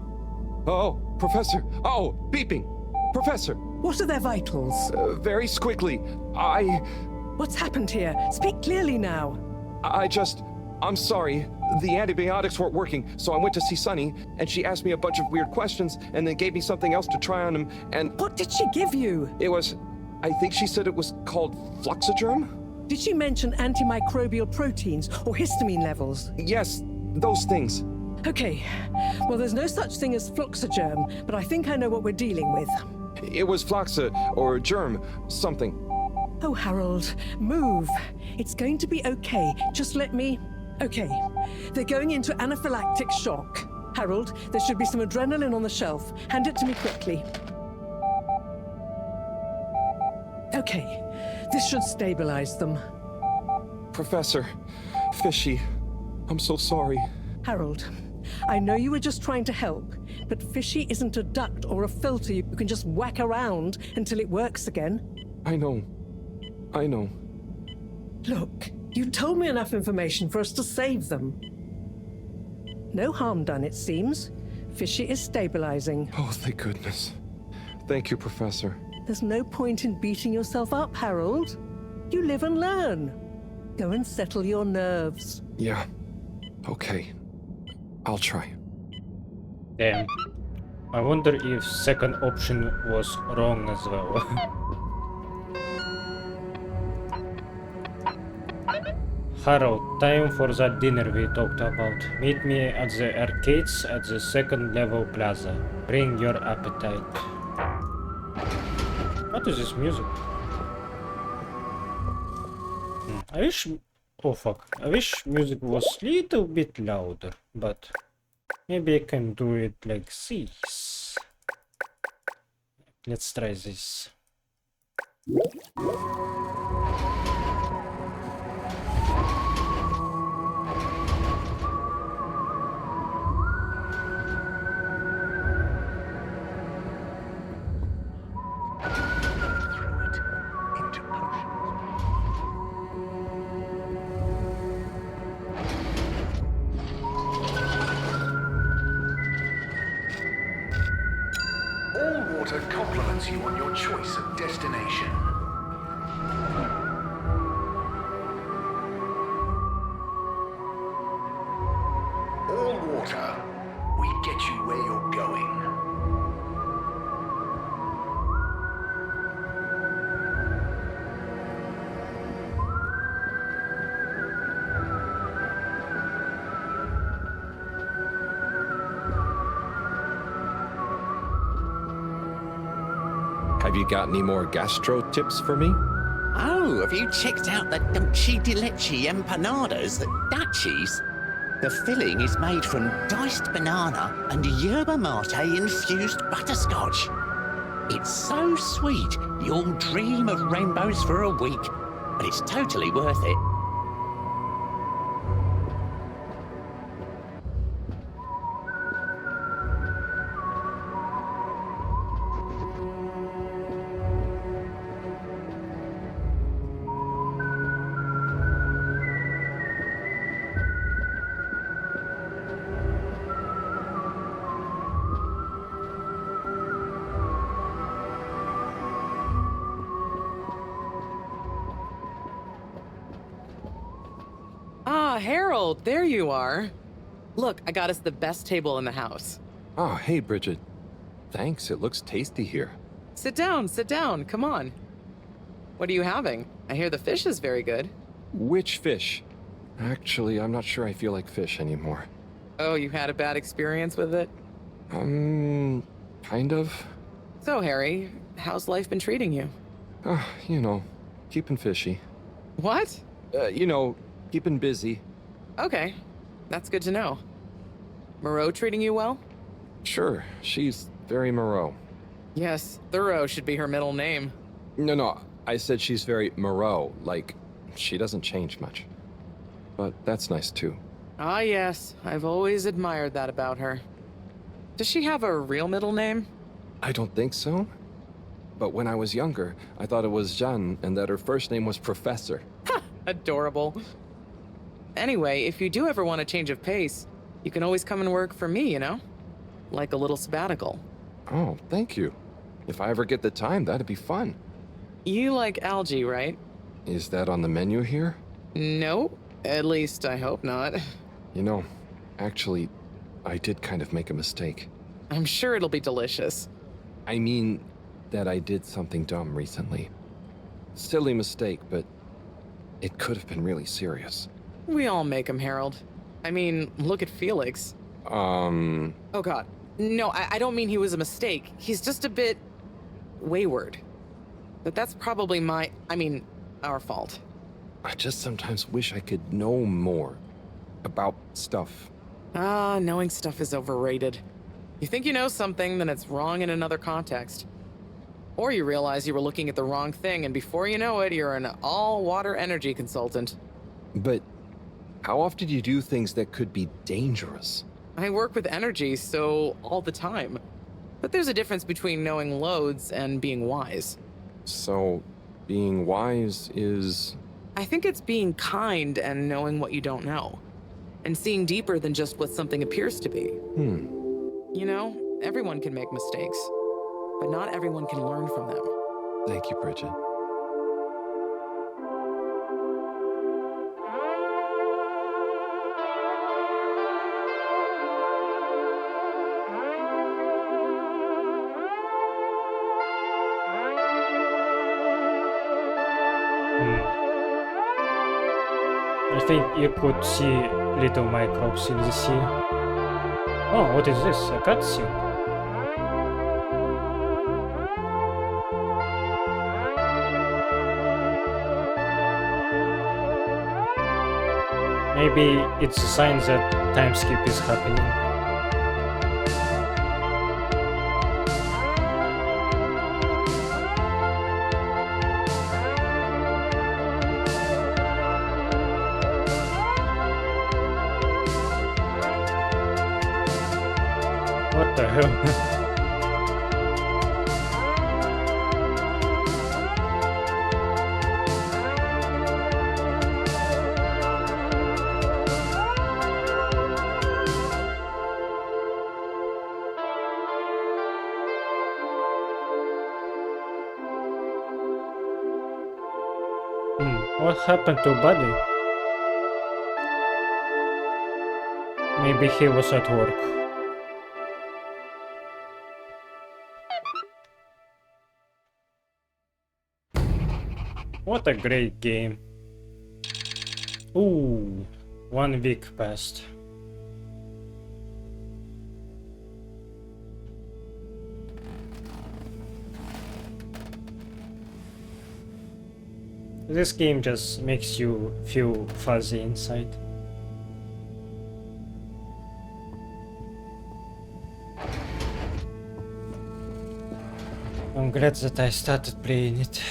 Oh, Professor! Oh, beeping! Professor! What are their vitals? Very squiggly. What's happened here? Speak clearly now. I'm sorry. The antibiotics weren't working, so I went to see Sunny, and she asked me a bunch of weird questions, and then gave me something else to try on him, and... What did she give you? It was... I think she said it was called Fluxogerm? Did she mention antimicrobial proteins or histamine levels? Yes, those things. Okay. Well, there's no such thing as Fluxogerm, but I think I know what we're dealing with. It was Fluxa, or germ, something. Oh, Harold, move. It's going to be okay. Just let me... Okay. They're going into anaphylactic shock. Harold, there should be some adrenaline on the shelf. Hand it to me quickly. Okay. This should stabilize them. Professor, Fishy, I'm so sorry. Harold, I know you were just trying to help, but Fishy isn't a duct or a filter you can just whack around until it works again. I know. Look, you told me enough information for us to save them. No harm done, it seems. Fishy is stabilizing. Oh, thank goodness. Thank you, Professor. There's no point in beating yourself up, Harold. You live and learn. Go and settle your nerves. Yeah. Okay. I'll try. Damn. I wonder if second option was wrong as well. Harold, time for that dinner we talked about. Meet me at the arcades at the second level plaza. Bring your appetite. What is this music? I wish... Oh fuck. I wish music was a little bit louder, but maybe I can do it like this. Let's try this. All water compliments you on your choice of destination. All water, we get you where you're going. Have you got any more gastro tips for me? Oh, have you checked out the dulce de leche empanadas at Dutchie's? The filling is made from diced banana and yerba mate infused butterscotch. It's so sweet, you'll dream of rainbows for a week, but it's totally worth it. Ah, Harold, there you are. Look, I got us the best table in the house. Oh, hey, Bridget. Thanks, it looks tasty here. Sit down, come on. What are you having? I hear the fish is very good. Which fish? Actually, I'm not sure I feel like fish anymore. Oh, you had a bad experience with it? Kind of. So, Harry, how's life been treating you? You know, keeping fishy. What? Keeping busy. Okay, that's good to know. Moreau treating you well? Sure, she's very Moreau. Yes, Thorough should be her middle name. No, I said she's very Moreau, like, she doesn't change much. But that's nice too. Ah, yes, I've always admired that about her. Does she have a real middle name? I don't think so. But when I was younger, I thought it was Jeanne and that her first name was Professor. Ha! Adorable. Anyway, if you do ever want a change of pace, you can always come and work for me, you know? Like a little sabbatical. Oh, thank you. If I ever get the time, that'd be fun. You like algae, right? Is that on the menu here? No, at least I hope not. You know, actually, I did kind of make a mistake. I'm sure it'll be delicious. I mean that I did something dumb recently. Silly mistake, but it could have been really serious. We all make them, Harold. I mean, look at Felix. Oh god. No, I don't mean he was a mistake. He's just a bit wayward. But that's probably our fault. I just sometimes wish I could know more about stuff. Knowing stuff is overrated. You think you know something, then it's wrong in another context. Or you realize you were looking at the wrong thing, and before you know it, you're an all-water energy consultant. But how often do you do things that could be dangerous? I work with energy, so all the time. But there's a difference between knowing loads and being wise. So, being wise is... I think it's being kind and knowing what you don't know. And seeing deeper than just what something appears to be. You know, everyone can make mistakes. But not everyone can learn from them. Thank you, Bridget. I think you could see little microbes in the sea. Oh, what is this? A cutscene? Maybe it's a sign that time skip is happening. real. What happened to Buddy? Maybe he was at work. What a great game. Ooh, 1 week passed. This game just makes you feel fuzzy inside. I'm glad that I started playing it.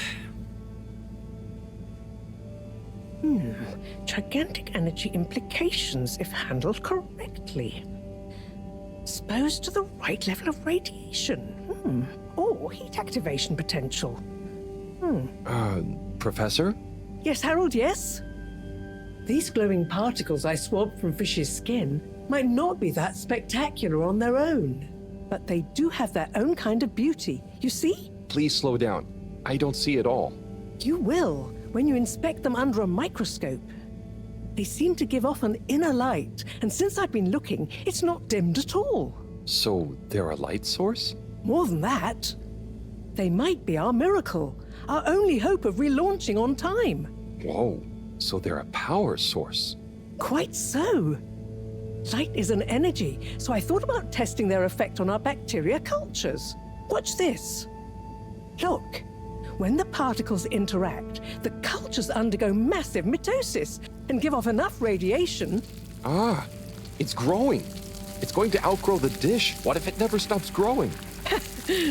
Gigantic energy implications if handled correctly. Exposed to the right level of radiation. Or heat activation potential. Professor? Yes, Harold, yes? These glowing particles I swabbed from Fish's skin might not be that spectacular on their own, but they do have their own kind of beauty, you see? Please slow down. I don't see it all. You will, when you inspect them under a microscope. They seem to give off an inner light, and since I've been looking, it's not dimmed at all. So they're a light source? More than that, they might be our miracle, our only hope of relaunching on time. Whoa, so they're a power source. Quite so. Light is an energy, so I thought about testing their effect on our bacteria cultures. Watch this. Look, when the particles interact, the cultures undergo massive mitosis and give off enough radiation. Ah, it's growing. It's going to outgrow the dish. What if it never stops growing?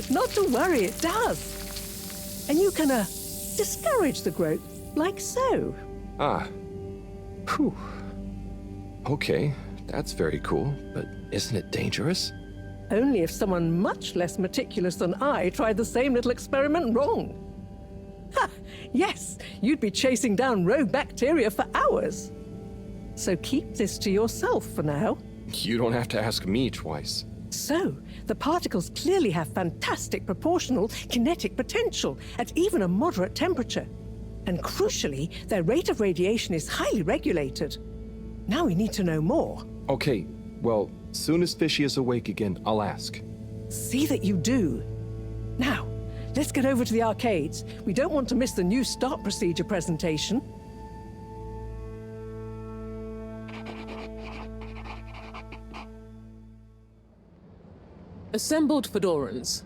Not to worry, it does. And you can, discourage the growth, like so. Ah. Whew. Okay, that's very cool, but isn't it dangerous? Only if someone much less meticulous than I tried the same little experiment wrong. Ha! Yes, you'd be chasing down rogue bacteria for hours. So keep this to yourself for now. You don't have to ask me twice. So, the particles clearly have fantastic proportional kinetic potential at even a moderate temperature. And crucially, their rate of radiation is highly regulated. Now we need to know more. Okay, well, soon as Fishy is awake again, I'll ask. See that you do. Now, let's get over to the arcades. We don't want to miss the new start procedure presentation. Assembled Fedorans,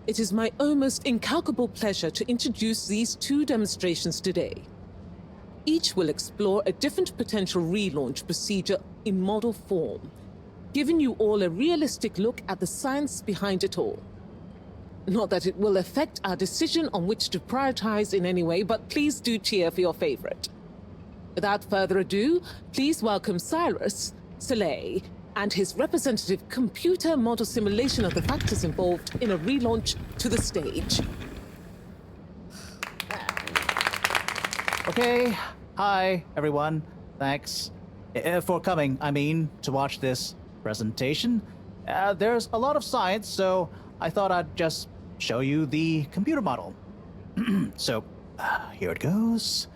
it is my almost incalculable pleasure to introduce these 2 demonstrations today. Each will explore a different potential relaunch procedure in model form, giving you all a realistic look at the science behind it all. Not that it will affect our decision on which to prioritize in any way, but please do cheer for your favorite. Without further ado, please welcome Cyrus, Soleil, and his representative computer model simulation of the factors involved in a relaunch to the stage. Okay, hi everyone. Thanks for coming, to watch this presentation. There's a lot of science, so I thought I'd just show you the computer model. So, here it goes.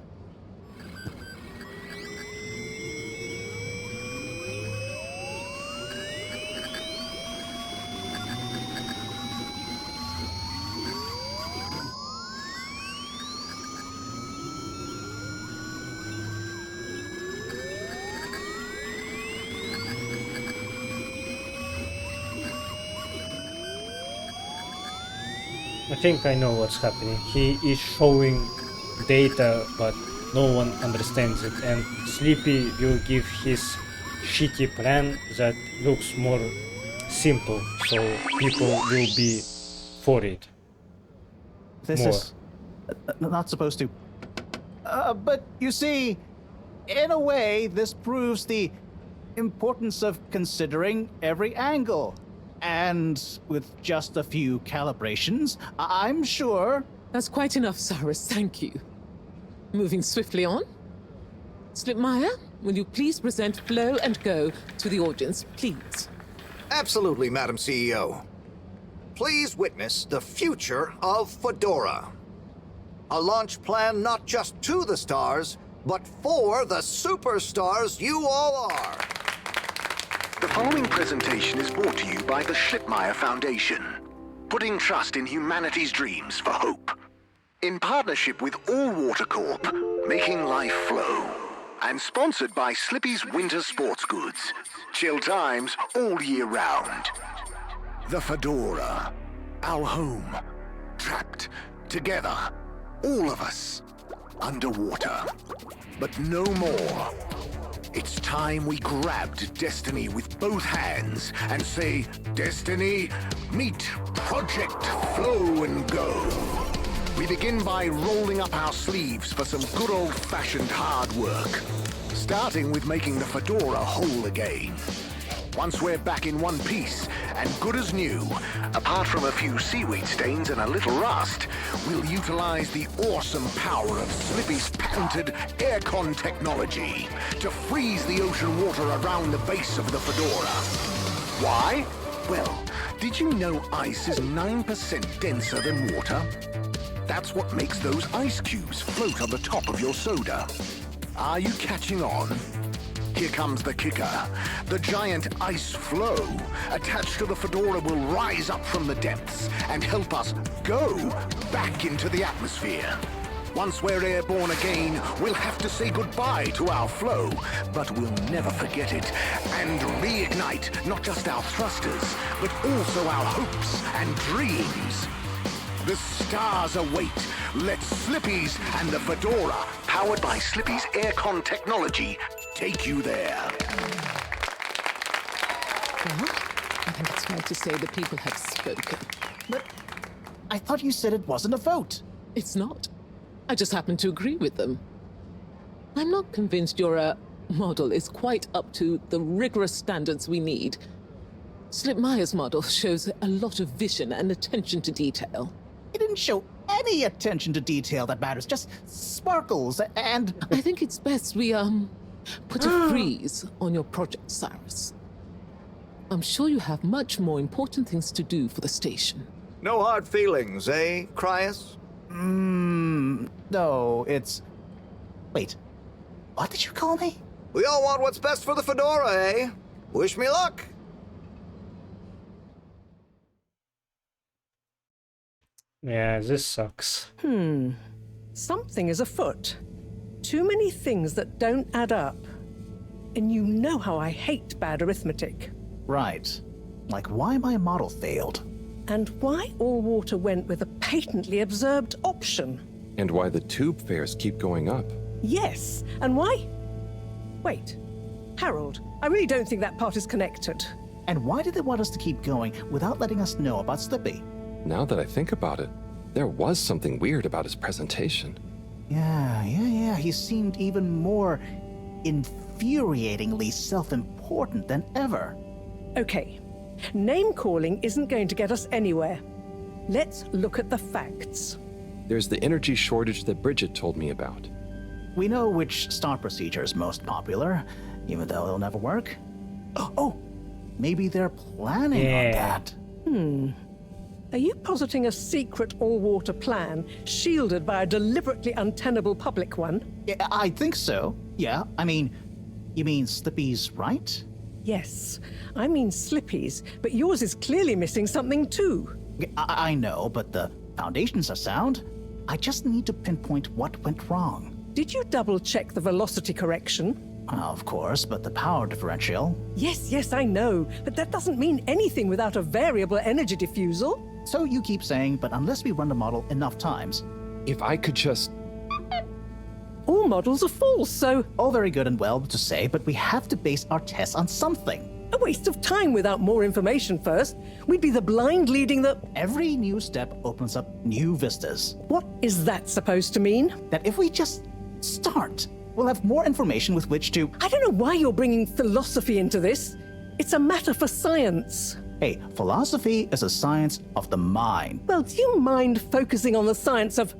I think I know what's happening. He is showing data, but no one understands it, and Sleepy will give his shitty plan that looks more simple, so people will be for it. This more. is not supposed to. But you see, in a way, this proves the importance of considering every angle. And with just a few calibrations, I'm sure... That's quite enough, Cyrus, thank you. Moving swiftly on. Slipmire, will you please present Flow and Go to the audience, please? Absolutely, Madam CEO. Please witness the future of Fedora. A launch plan not just to the stars, but for the superstars you all are. The following presentation is brought to you by the Slipmire Foundation, putting trust in humanity's dreams for hope. In partnership with All Water Corp, making life flow. And sponsored by Slippy's Winter Sports Goods. Chill times all year round. The Fedora, our home. Trapped together, all of us, underwater. But no more. It's time we grabbed Destiny with both hands and say, Destiny, meet Project Flow and Go. We begin by rolling up our sleeves for some good old-fashioned hard work, starting with making the Fedora whole again. Once we're back in one piece and good as new, apart from a few seaweed stains and a little rust, we'll utilize the awesome power of Slippy's patented aircon technology to freeze the ocean water around the base of the Fedora. Why? Well, did you know ice is 9% denser than water? That's what makes those ice cubes float on the top of your soda. Are you catching on? Here comes the kicker. The giant ice flow attached to the Fedora will rise up from the depths and help us go back into the atmosphere. Once we're airborne again, we'll have to say goodbye to our flow, but we'll never forget it and reignite not just our thrusters, but also our hopes and dreams. The stars await. Let Slippy's and the Fedora, powered by Slippy's aircon technology, take you there. Well, I think it's fair to say the people have spoken. But I thought you said it wasn't a vote. It's not. I just happen to agree with them. I'm not convinced your model is quite up to the rigorous standards we need. Slipmire's model shows a lot of vision and attention to detail. It didn't show any attention to detail that matters, just sparkles and... I think it's best we, put a freeze on your project, Cyrus. I'm sure you have much more important things to do for the station. No hard feelings, eh, Cryus? No, it's... Wait, what did you call me? We all want what's best for the Fedora, eh? Wish me luck. Yeah, this sucks. Something is afoot. Too many things that don't add up. And you know how I hate bad arithmetic. Right. Like why my model failed. And why All Water went with a patently absurd option. And why the tube fares keep going up. Yes, and why? Wait, Harold, I really don't think that part is connected. And why did they want us to keep going without letting us know about Slippy? Now that I think about it, there was something weird about his presentation. Yeah. He seemed even more infuriatingly self-important than ever. Okay, name-calling isn't going to get us anywhere. Let's look at the facts. There's the energy shortage that Bridget told me about. We know which start procedure is most popular, even though it'll never work. Oh, maybe they're planning on that. Are you positing a secret all-water plan, shielded by a deliberately untenable public one? Yeah, I think so. Yeah, I mean, you mean Slippy's right? Yes, I mean Slippy's, but yours is clearly missing something too. I know, but the foundations are sound. I just need to pinpoint what went wrong. Did you double-check the velocity correction? Of course, but the power differential... Yes, I know, but that doesn't mean anything without a variable energy diffusal. So you keep saying, but unless we run the model enough times... If I could just... All models are false, so... All very good and well to say, but we have to base our tests on something. A waste of time without more information first. We'd be the blind leading the... Every new step opens up new vistas. What is that supposed to mean? That if we just start, we'll have more information with which to... I don't know why you're bringing philosophy into this. It's a matter for science. Hey, philosophy is a science of the mind. Well, do you mind focusing on the science of...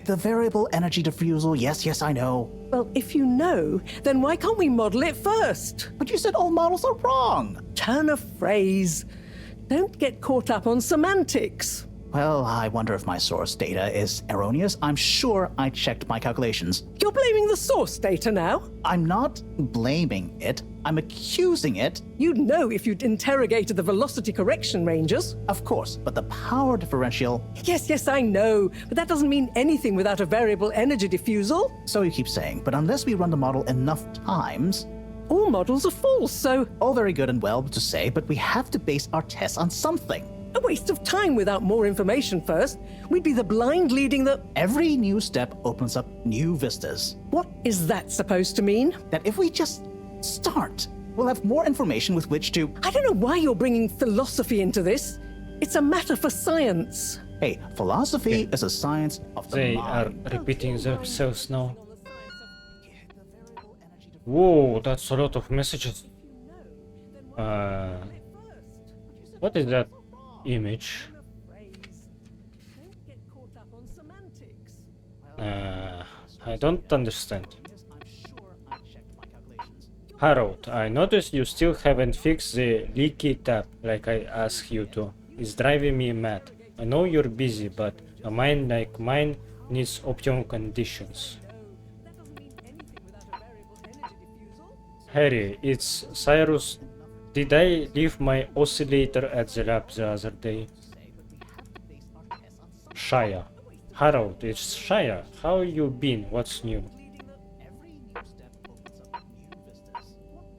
The variable energy diffusal, yes, I know. Well, if you know, then why can't we model it first? But you said all models are wrong. Turn a phrase. Don't get caught up on semantics. Well, I wonder if my source data is erroneous. I'm sure I checked my calculations. You're blaming the source data now? I'm not blaming it. I'm accusing it. You'd know if you'd interrogated the velocity correction ranges. Of course, but the power differential... Yes, I know. But that doesn't mean anything without a variable energy diffusal. So you keep saying, but unless we run the model enough times... All models are false, so... All very good and well to say, but we have to base our tests on something. A waste of time without more information first. We'd be the blind leading the... Every new step opens up new vistas. What is that supposed to mean? That if we just start, we'll have more information with which to... I don't know why you're bringing philosophy into this. It's a matter for science. Hey, philosophy is a science of the They mind. are repeating themselves now. Whoa, that's a lot of messages. What is that image? I don't understand. Harold, I noticed you still haven't fixed the leaky tap like I asked you to. It's driving me mad. I know you're busy, but a mind like mine needs optimum conditions. Harry, it's Cyrus. Did I leave my oscillator at the lab the other day? Shia. Harold, it's Shia. How you been? What's new?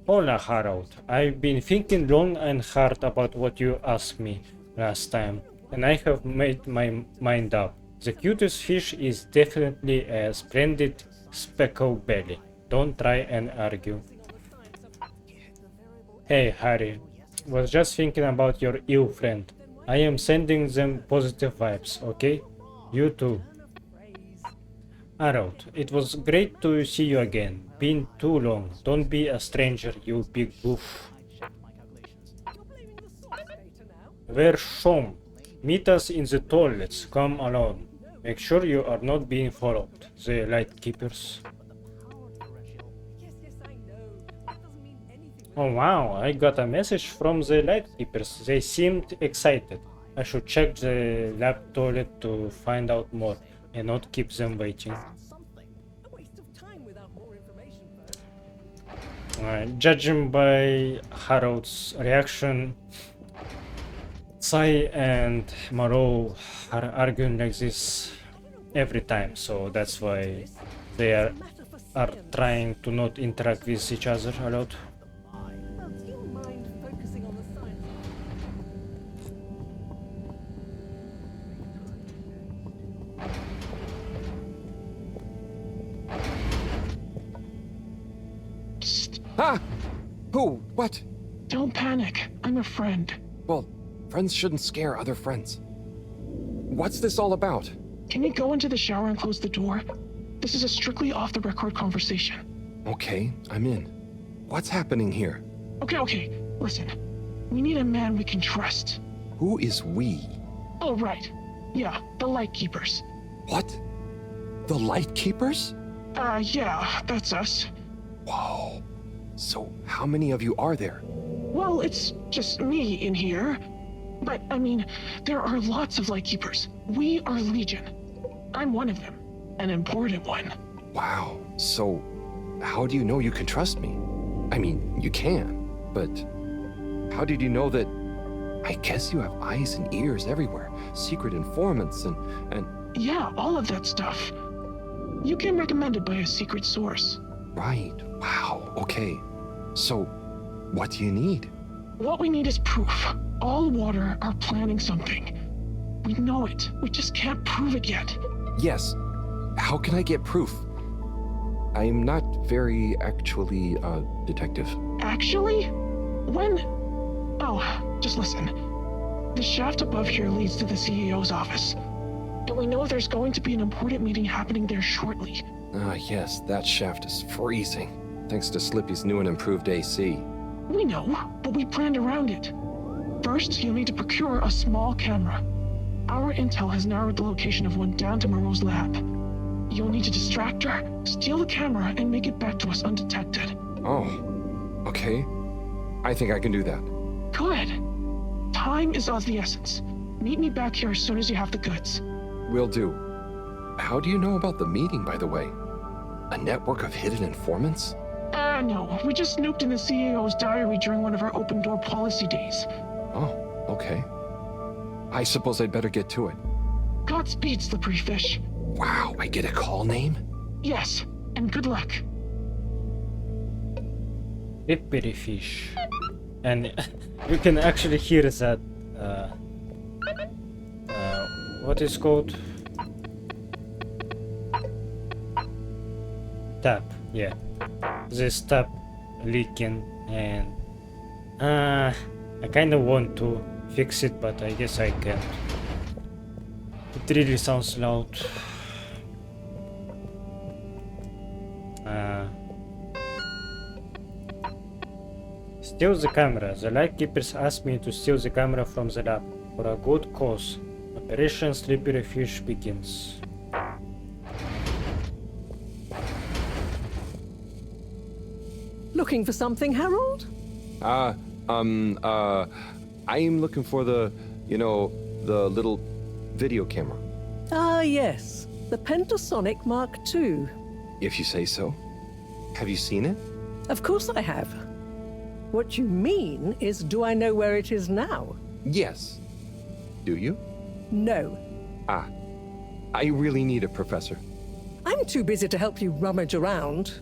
Hola, Harold. I've been thinking long and hard about what you asked me last time, and I have made my mind up. The cutest fish is definitely a splendid speckled belly. Don't try and argue. Hey, Harry. Was just thinking about your ill friend. I am sending them positive vibes, okay? You too. Harold, it was great to see you again. Been too long. Don't be a stranger, you big goof. Where's Shom? Meet us in the toilets. Come along. Make sure you are not being followed. The Lightkeepers. Oh wow, I got a message from the Lightkeepers. They seemed excited. I should check the lab toilet to find out more and not keep them waiting. Judging by Harold's reaction, Sai and Moreau are arguing like this every time, so that's why they are trying to not interact with each other a lot. Ah! Who? What? Don't panic. I'm a friend. Well, friends shouldn't scare other friends. What's this all about? Can you go into the shower and close the door? This is a strictly off-the-record conversation. Okay, I'm in. What's happening here? Okay. Listen. We need a man we can trust. Who is we? Oh, right. Yeah, the Lightkeepers. What? The Lightkeepers? Yeah, that's us. Whoa. So, how many of you are there? Well, it's just me in here. But, I mean, there are lots of Lightkeepers. We are Legion. I'm one of them. An important one. Wow. So, how do you know you can trust me? I mean, you can, but how did you know that... I guess you have eyes and ears everywhere. Secret informants and... Yeah, all of that stuff. You came recommended by a secret source. Right. Wow. Okay. So, what do you need? What we need is proof. All water are planning something. We know it. We just can't prove it yet. Yes. How can I get proof? I'm not very actually a detective. Actually? When... Oh, just listen. The shaft above here leads to the CEO's office. And we know there's going to be an important meeting happening there shortly. Ah, yes, that shaft is freezing. Thanks to Slippy's new and improved AC. We know, but we planned around it. First, you'll need to procure a small camera. Our intel has narrowed the location of one down to Moreau's lab. You'll need to distract her, steal the camera, and make it back to us undetected. Oh, okay. I think I can do that. Good. Time is of the essence. Meet me back here as soon as you have the goods. Will do. How do you know about the meeting, by the way? A network of hidden informants? No. We just snooped in the CAO's diary during one of our open-door policy days. Oh, okay. I suppose I'd better get to it. Godspeed, Slippery Fish. Wow, I get a call name? Yes, and good luck. Slippery Fish. And you can actually hear that, what is called? Tap, yeah. This tap leaking, and I kind of want to fix it, but I guess I can't. It really sounds loud. Steal the camera. The lightkeepers asked me to steal the camera from the lab for a good cause. Operation Slippery Fish begins. Looking for something, Harold? I'm looking for the little video camera. Ah, yes. The Pentasonic Mark II. If you say so. Have you seen it? Of course I have. What you mean is, do I know where it is now? Yes. Do you? No. Ah. I really need it, Professor. I'm too busy to help you rummage around.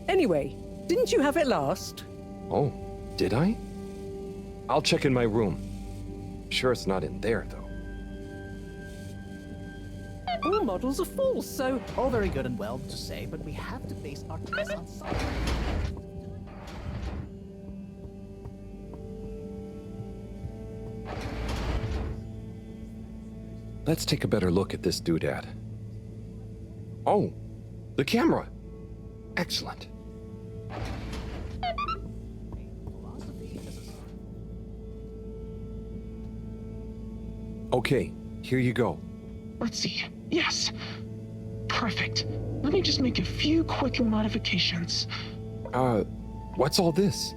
Anyway, didn't you have it last? Oh, did I? I'll check in my room. Sure it's not in there, though. All models are full, so... All very good and well to say, but we have to base our tests on science. Let's take a better look at this doodad. Oh, the camera. Excellent. Okay, here you go. Let's see. Yes. Perfect. Let me just make a few quick modifications. What's all this?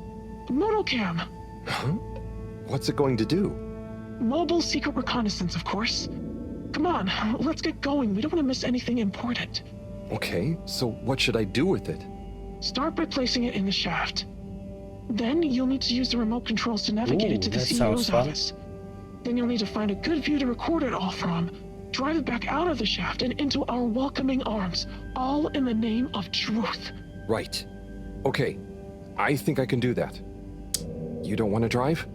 Motocam. Huh? What's it going to do? Mobile secret reconnaissance, of course. Come on, let's get going. We don't want to miss anything important. Okay, so what should I do with it? Start by placing it in the shaft. Then you'll need to use the remote controls to navigate it to the CEO's office. Then you'll need to find a good view to record it all from. Drive it back out of the shaft and into our welcoming arms, all in the name of truth. Right. Okay, I think I can do that. You don't want to drive?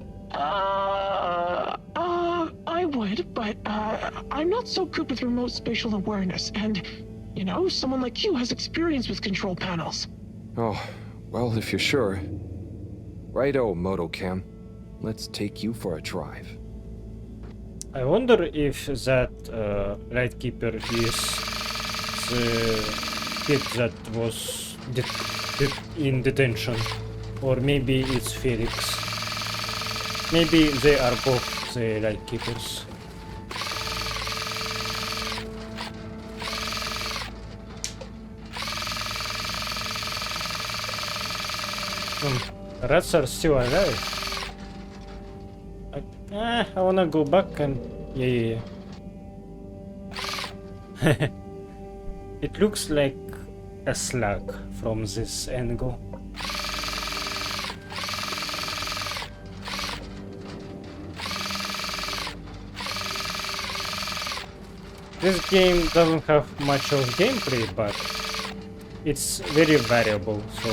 I would, but, I'm not so good with remote spatial awareness, and, you know, someone like you has experience with control panels. Oh, well, if you're sure. Righto, Motocam. Let's take you for a drive. I wonder if that lightkeeper is the kid that was in detention, or maybe it's Felix. Maybe they are both the lightkeepers. Rats are still alive. I wanna go back and... yeah. It looks like a slug from this angle. This game doesn't have much of gameplay, but it's very variable, so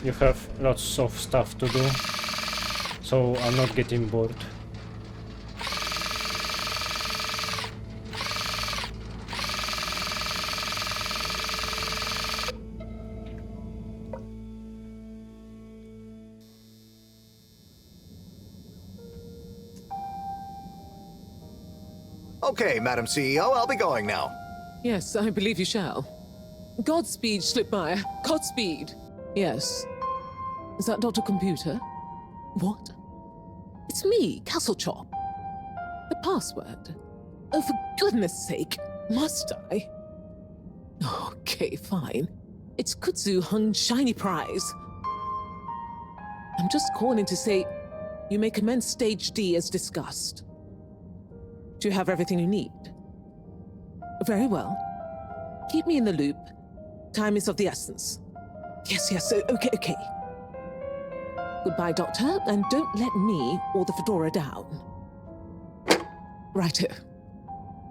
you have lots of stuff to do. So I'm not getting bored. Okay, Madam CEO, I'll be going now. Yes, I believe you shall. Godspeed, Slipmire. Godspeed. Yes. Is that Dr. Computer? What? It's me, Castle Chop. The password. Oh, for goodness sake, must I? Okay, fine. It's Kutsu Hung Shiny Prize. I'm just calling to say you may commence Stage D as discussed. Do you have everything you need? Very well. Keep me in the loop. Time is of the essence. Yes, okay. Goodbye, Doctor, and don't let me or the Fedora down. Righto.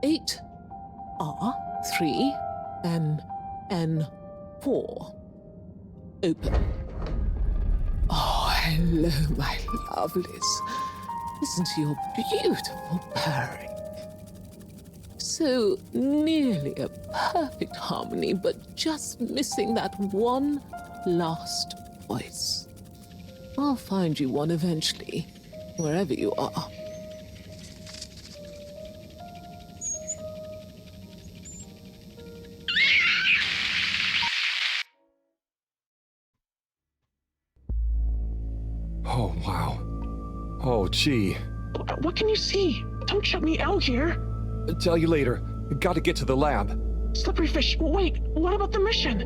8R3NN4. Open. Oh, hello, my lovelies. Listen to your beautiful purring. So nearly a perfect harmony, but just missing that one last voice. I'll find you one eventually, wherever you are. Oh, wow. Oh, gee. What can you see? Don't shut me out here. Tell you later. Gotta get to the lab. Slippery fish, wait, what about the mission?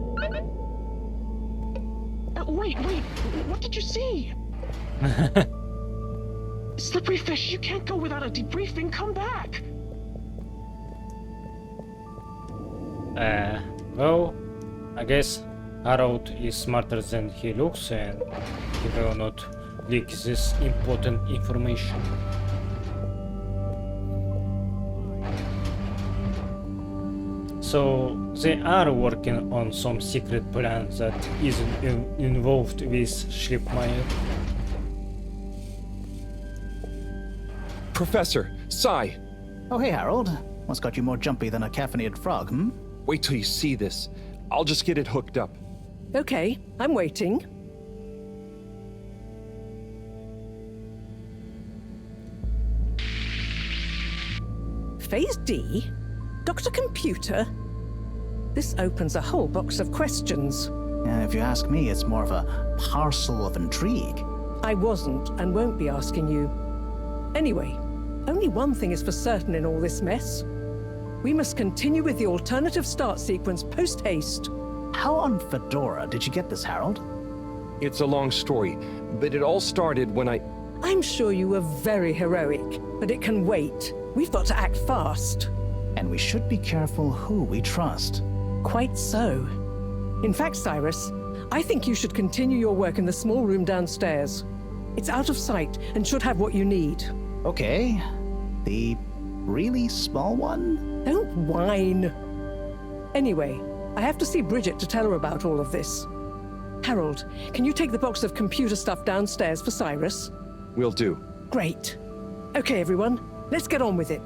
Wait, what did you see? Slippery fish, you can't go without a debriefing. Come back. Well, I guess Harold is smarter than he looks and he will not leak this important information. So they are working on some secret plan that isn't involved with Schlippmeyer. Professor, Sai! Oh, hey, Harold. What's got you more jumpy than a caffeinated frog, hmm? Wait till you see this. I'll just get it hooked up. Okay, I'm waiting. Phase D? Dr. Computer? This opens a whole box of questions. If you ask me, it's more of a parcel of intrigue. I wasn't and won't be asking you. Anyway, only one thing is for certain in all this mess. We must continue with the alternative start sequence post-haste. How on Fedora did you get this, Harold? It's a long story, but it all started when I'm sure you were very heroic, but it can wait. We've got to act fast. And we should be careful who we trust. Quite so. In fact, Cyrus, I think you should continue your work in the small room downstairs. It's out of sight and should have what you need. Okay. The really small one? Don't whine. Anyway, I have to see Bridget to tell her about all of this. Harold, can you take the box of computer stuff downstairs for Cyrus? Will do. Great. Okay, everyone, let's get on with it.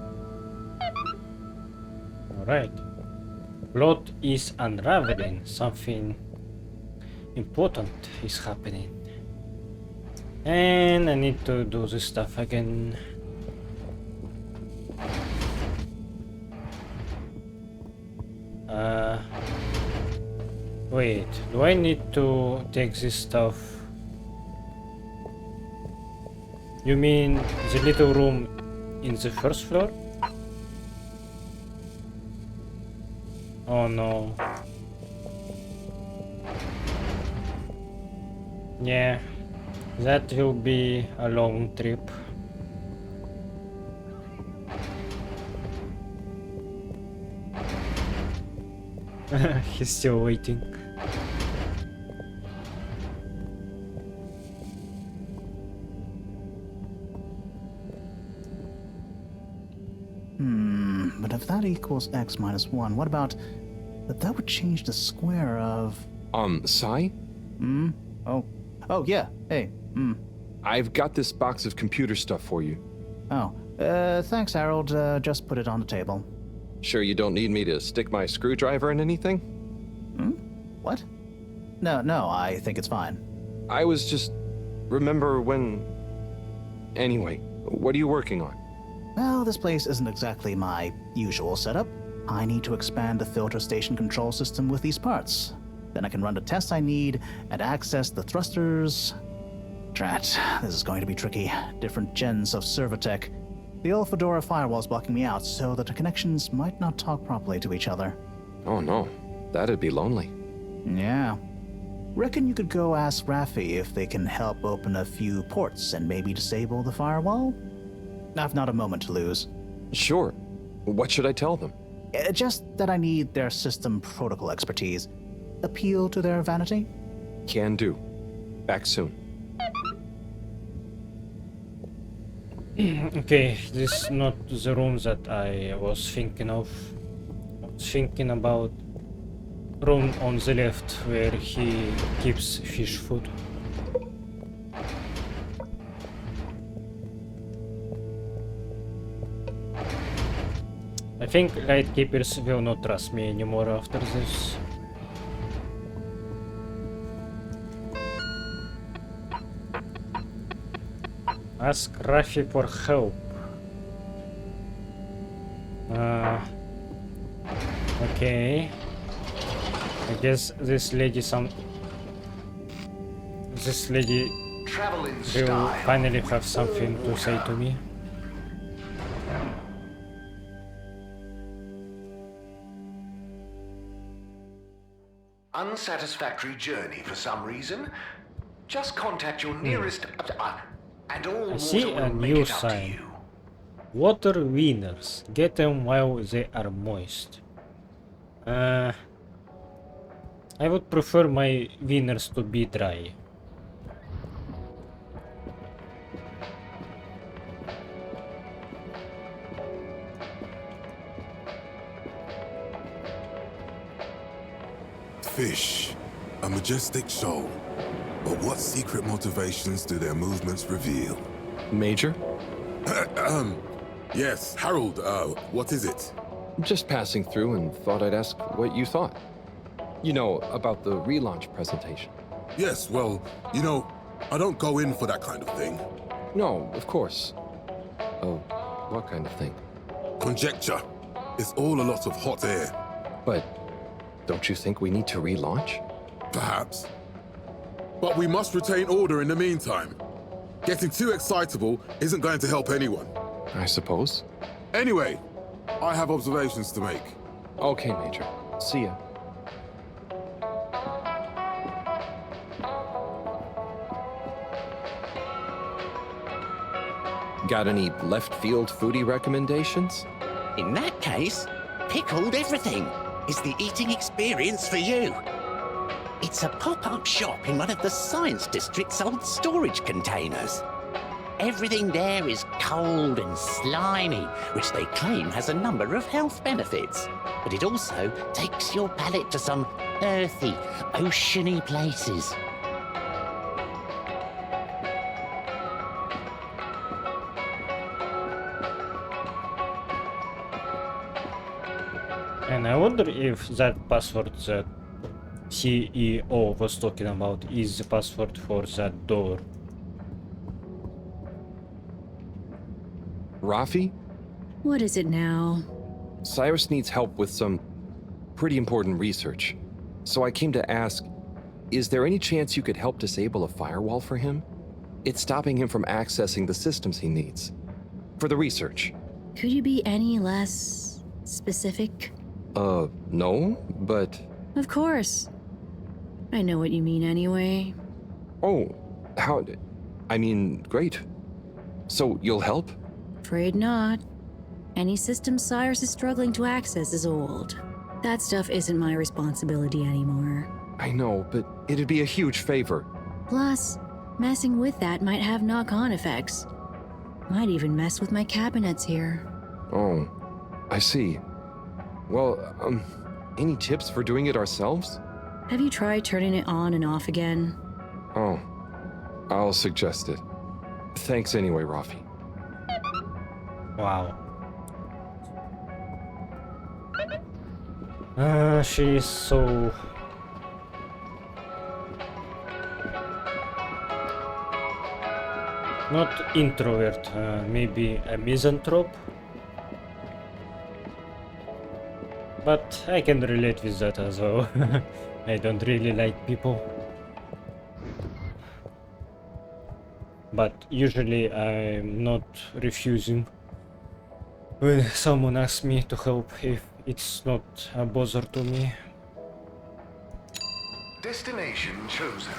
Alright. Plot is unraveling. Something important is happening. And I need to do this stuff again. Wait, do I need to take this stuff? You mean the little room in the first floor? Oh no. Yeah, that will be a long trip. He's still waiting. But if that equals x minus 1, what about... But that would change the square of... Sai? Oh, yeah. Hey, I've got this box of computer stuff for you. Oh, thanks, Harold. Just put it on the table. Sure you don't need me to stick my screwdriver in anything? What? No, I think it's fine. I was just... Remember when... Anyway, what are you working on? Well, this place isn't exactly my usual setup. I need to expand the filter station control system with these parts. Then I can run the tests I need and access the thrusters. Drat, this is going to be tricky. Different gens of server tech. The old Fedora firewall's blocking me out, so that the connections might not talk properly to each other. Oh no, that'd be lonely. Yeah. Reckon you could go ask Raffi if they can help open a few ports and maybe disable the firewall? I've not a moment to lose. Sure. What should I tell them? Just that I need their system protocol expertise. Appeal to their vanity? Can do. Back soon. Okay, this is not the room that I was thinking of. I was thinking about room on the left where he keeps fish food. I think lightkeepers will not trust me anymore after this. Ask Raffi for help. Okay. I guess this lady will finally have something to say to me. Unsatisfactory journey for some reason? Just contact your nearest and all I see water a will make new it up to sign. you. Water winners. Get them while they are moist. I would prefer my winners to be dry. Fish, a majestic shoal. But what secret motivations do their movements reveal? Major? Yes, Harold, what is it? Just passing through and thought I'd ask what you thought. You know, about the relaunch presentation. Yes, well, you know, I don't go in for that kind of thing. No, of course. Oh, what kind of thing? Conjecture. It's all a lot of hot air. But don't you think we need to relaunch? Perhaps. But we must retain order in the meantime. Getting too excitable isn't going to help anyone. I suppose. Anyway, I have observations to make. Okay, Major. See ya. Got any left field foodie recommendations? In that case, Pickled Everything is the eating experience for you. It's a pop-up shop in one of the Science District's old storage containers. Everything there is cold and slimy, which they claim has a number of health benefits. But it also takes your palate to some earthy, oceany places. And I wonder if that password that CEO was talking about is the password for that door. Raffi? What is it now? Cyrus needs help with some pretty important research. So I came to ask, is there any chance you could help disable a firewall for him? It's stopping him from accessing the systems he needs. For the research. Could you be any less specific? No, but... Of course. I know what you mean anyway. Oh, how... I mean, great. So, you'll help? Afraid not. Any system Cyrus is struggling to access is old. That stuff isn't my responsibility anymore. I know, but it'd be a huge favor. Plus, messing with that might have knock-on effects. Might even mess with my cabinets here. Oh, I see. Well, any tips for doing it ourselves? Have you tried turning it on and off again? Oh, I'll suggest it. Thanks anyway, Raffi. Wow. She is so... not introvert, maybe a misanthrope? But I can relate with that as well. I don't really like people. but usually I'm not refusing when someone asks me to help if it's not a bother to me. Destination chosen.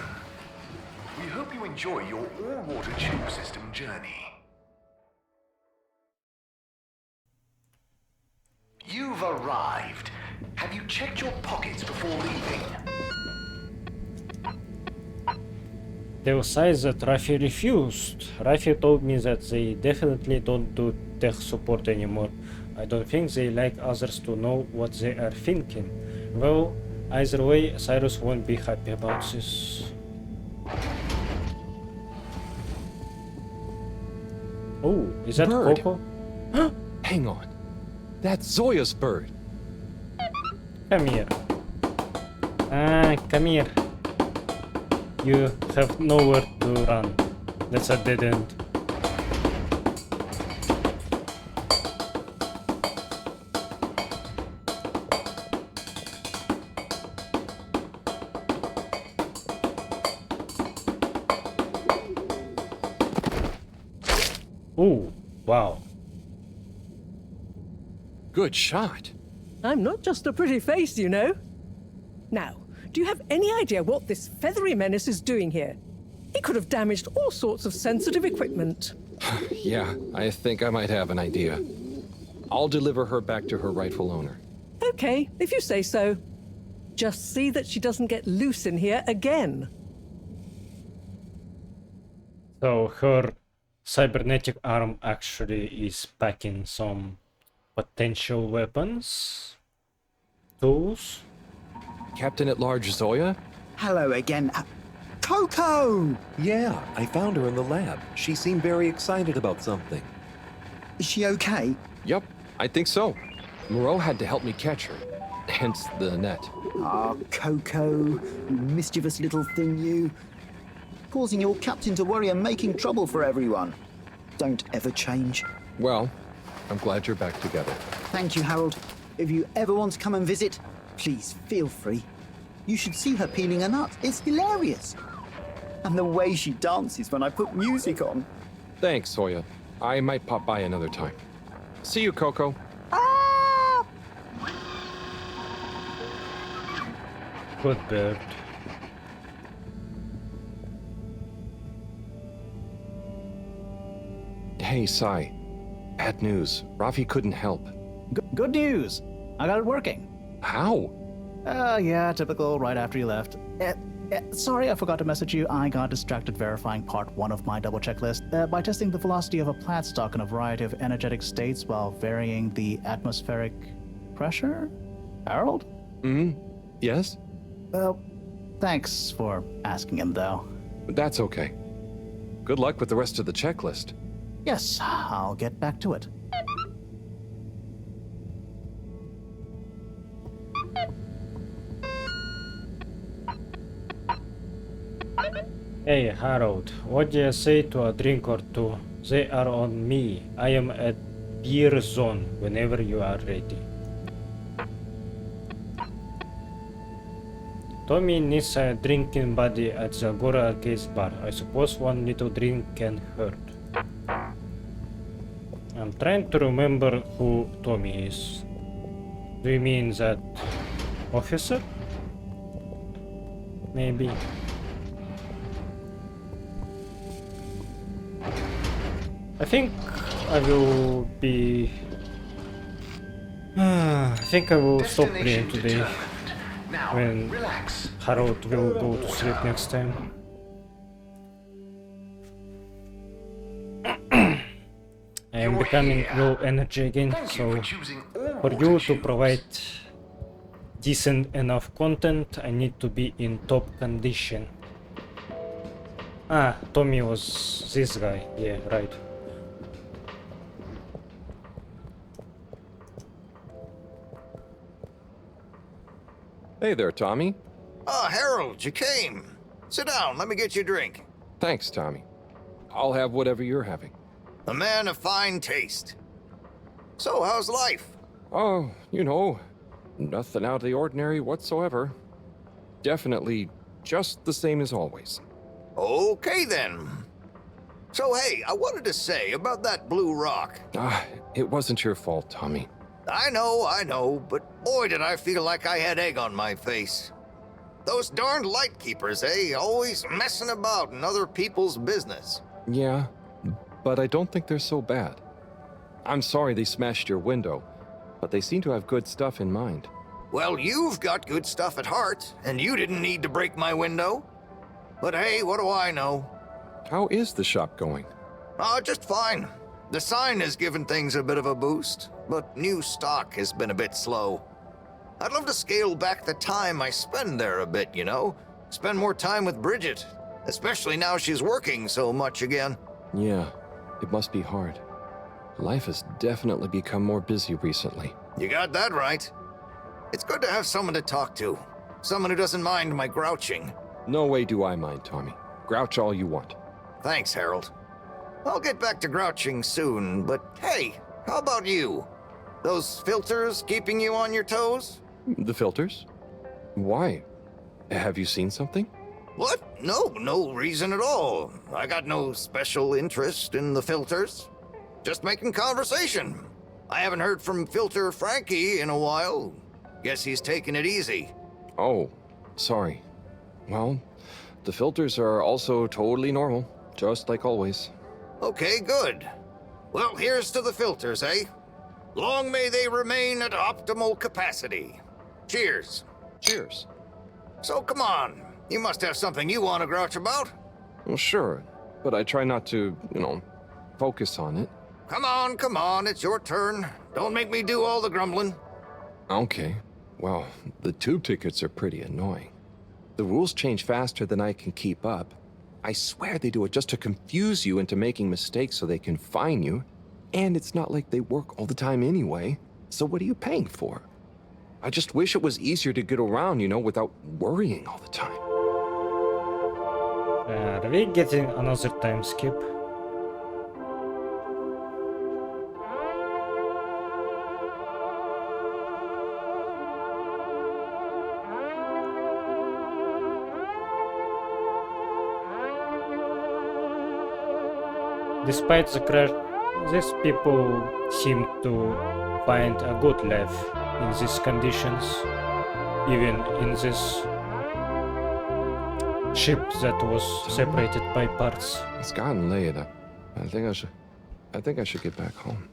We hope you enjoy your all-water tube system journey. You've arrived. Have you checked your pockets before leaving? They will say that Rafi refused. Rafi told me that they definitely don't do tech support anymore. I don't think they like others to know what they are thinking. Well, either way, Cyrus won't be happy about this. Oh, is that Bird. Coco? Hang on. That's Zoya's bird. Come here. Come here. You have nowhere to run. That's a dead end. Ooh, wow. Good shot. I'm not just a pretty face, you know. Now, do you have any idea what this feathery menace is doing here? He could have damaged all sorts of sensitive equipment. Yeah, I think I might have an idea. I'll deliver her back to her rightful owner. Okay, if you say so. Just see that she doesn't get loose in here again. So her cybernetic arm actually is packing some potential weapons, tools. Captain at Large Zoya? Hello again. Coco! Yeah, I found her in the lab. She seemed very excited about something. Is she okay? Yep, I think so. Moreau had to help me catch her. Hence the net. Ah, Coco, you mischievous little thing, you. Causing your captain to worry and making trouble for everyone. Don't ever change. Well, I'm glad you're back together. Thank you, Harold. If you ever want to come and visit, please feel free. You should see her peeling a nut. It's hilarious. And the way she dances when I put music on. Thanks, Zoya. I might pop by another time. See you, Coco. Good bird. Hey, Sai. Bad news. Rafi couldn't help. Good news. I got it working. How? Yeah, typical right after you left. Sorry, I forgot to message you. I got distracted verifying part 1 of my double checklist by testing the velocity of a plant stock in a variety of energetic states while varying the atmospheric pressure. Harold? Yes? Well, thanks for asking him, though. That's okay. Good luck with the rest of the checklist. Yes, I'll get back to it. Hey Harold, what do you say to a drink or two? They are on me. I am at beer zone whenever you are ready. Tommy needs a drinking buddy at the Agora Arcades bar. I suppose one little drink can hurt. I'm trying to remember who Tommy is. Do you mean that officer? Maybe. I think I will be... I think I will stop playing today when Harold will go to sleep next time. I am becoming low energy again, so for you to provide decent enough content, I need to be in top condition. Ah, Tommy was this guy, yeah, right. Hey there, Tommy. Ah, Harold, you came. Sit down, let me get you a drink. Thanks, Tommy. I'll have whatever you're having. A man of fine taste. So, how's life? Oh, you know, nothing out of the ordinary whatsoever. Definitely just the same as always. Okay, then. So hey, I wanted to say about that blue rock. It wasn't your fault, Tommy. I know, but boy did I feel like I had egg on my face. Those darned light keepers, eh? Always messing about in other people's business. Yeah, but I don't think they're so bad. I'm sorry they smashed your window, but they seem to have good stuff in mind. Well, you've got good stuff at heart, and you didn't need to break my window. But hey, what do I know? How is the shop going? Just fine. The sign has given things a bit of a boost, but new stock has been a bit slow. I'd love to scale back the time I spend there a bit, you know? Spend more time with Bridget, especially now she's working so much again. Yeah, it must be hard. Life has definitely become more busy recently. You got that right. It's good to have someone to talk to. Someone who doesn't mind my grouching. No way do I mind, Tommy. Grouch all you want. Thanks, Harold. I'll get back to grouching soon, but hey, how about you? Those filters keeping you on your toes? The filters? Why? Have you seen something? What? No reason at all. I got no special interest in the filters. Just making conversation. I haven't heard from Filter Frankie in a while. Guess he's taking it easy. Oh, sorry. Well, the filters are also totally normal, just like always. Okay, good. Well, here's to the filters, eh? Long may they remain at optimal capacity. Cheers. Cheers. So come on, you must have something you want to grouch about. Well, sure, but I try not to, focus on it. Come on, it's your turn. Don't make me do all the grumbling. Okay. Well, the tube tickets are pretty annoying. The rules change faster than I can keep up. I swear they do it just to confuse you into making mistakes so they can fine you. And it's not like they work all the time anyway. So what are you paying for? I just wish it was easier to get around, without worrying all the time. Are we getting another time skip? Despite the crash, these people seem to find a good life in these conditions, even in this ship that was separated by parts. It's gotten late. I think I should get back home.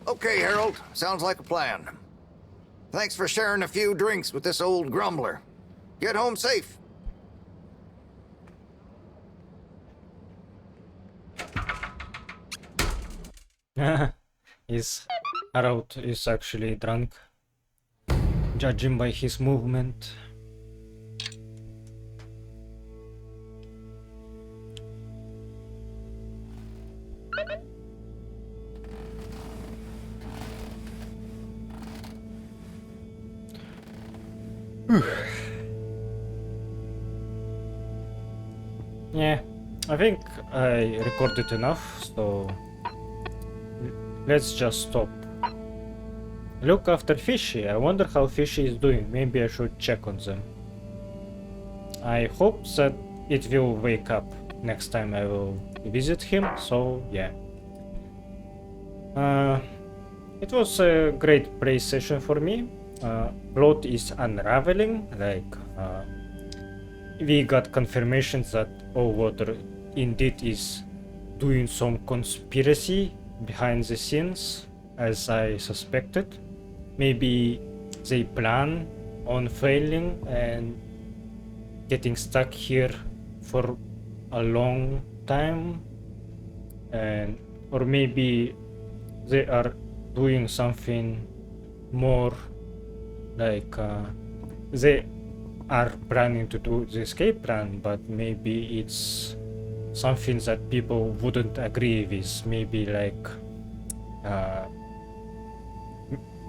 Okay, Harold. Sounds like a plan. Thanks for sharing a few drinks with this old grumbler. Get home safe. Harold is actually drunk, judging by his movement. Yeah, I think I recorded enough, so let's just stop. Look after Fishy. I wonder how Fishy is doing. Maybe I should check on them. I hope that it will wake up next time I will visit him, so yeah. It was a great play session for me. Plot is unraveling, we got confirmation that Water indeed is doing some conspiracy behind the scenes, as I suspected. Maybe they plan on failing and getting stuck here for a long time, or maybe they are doing something more, they are planning to do the escape plan, but maybe it's something that people wouldn't agree with. Maybe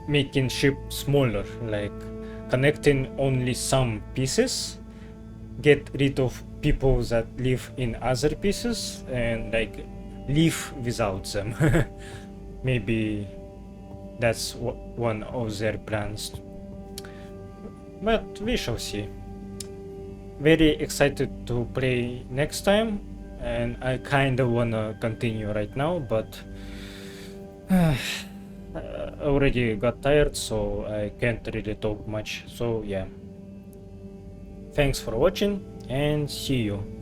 making ship smaller, connecting only some pieces, get rid of people that live in other pieces, and live without them. Maybe that's one of their plans. But we shall see. Very excited to play next time. and I kind of wanna continue right now, but I already got tired, so I can't really talk much. So yeah, thanks for watching and see you.